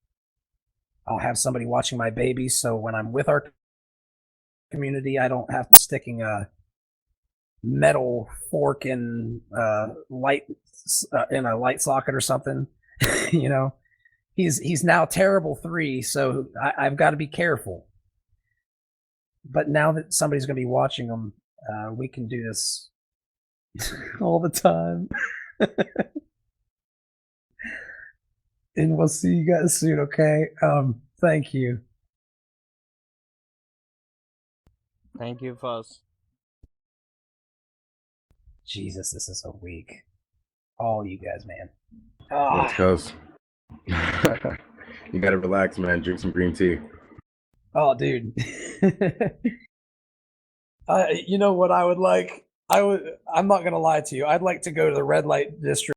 I'll have somebody watching my baby, so when I'm with our community, I don't have to sticking a metal fork in light in a light socket or something. You know, he's now terrible 3, so I've got to be careful. But now that somebody's going to be watching him, we can do this all the time. And we'll see you guys soon, okay? Thank you. Thank you, Fuzz. Jesus, this is so weak. All you guys, man. Let's go. You gotta relax, man. Drink some green tea. Oh, dude. You know what I would like? I'm not gonna lie to you. I'd like to go to the red light district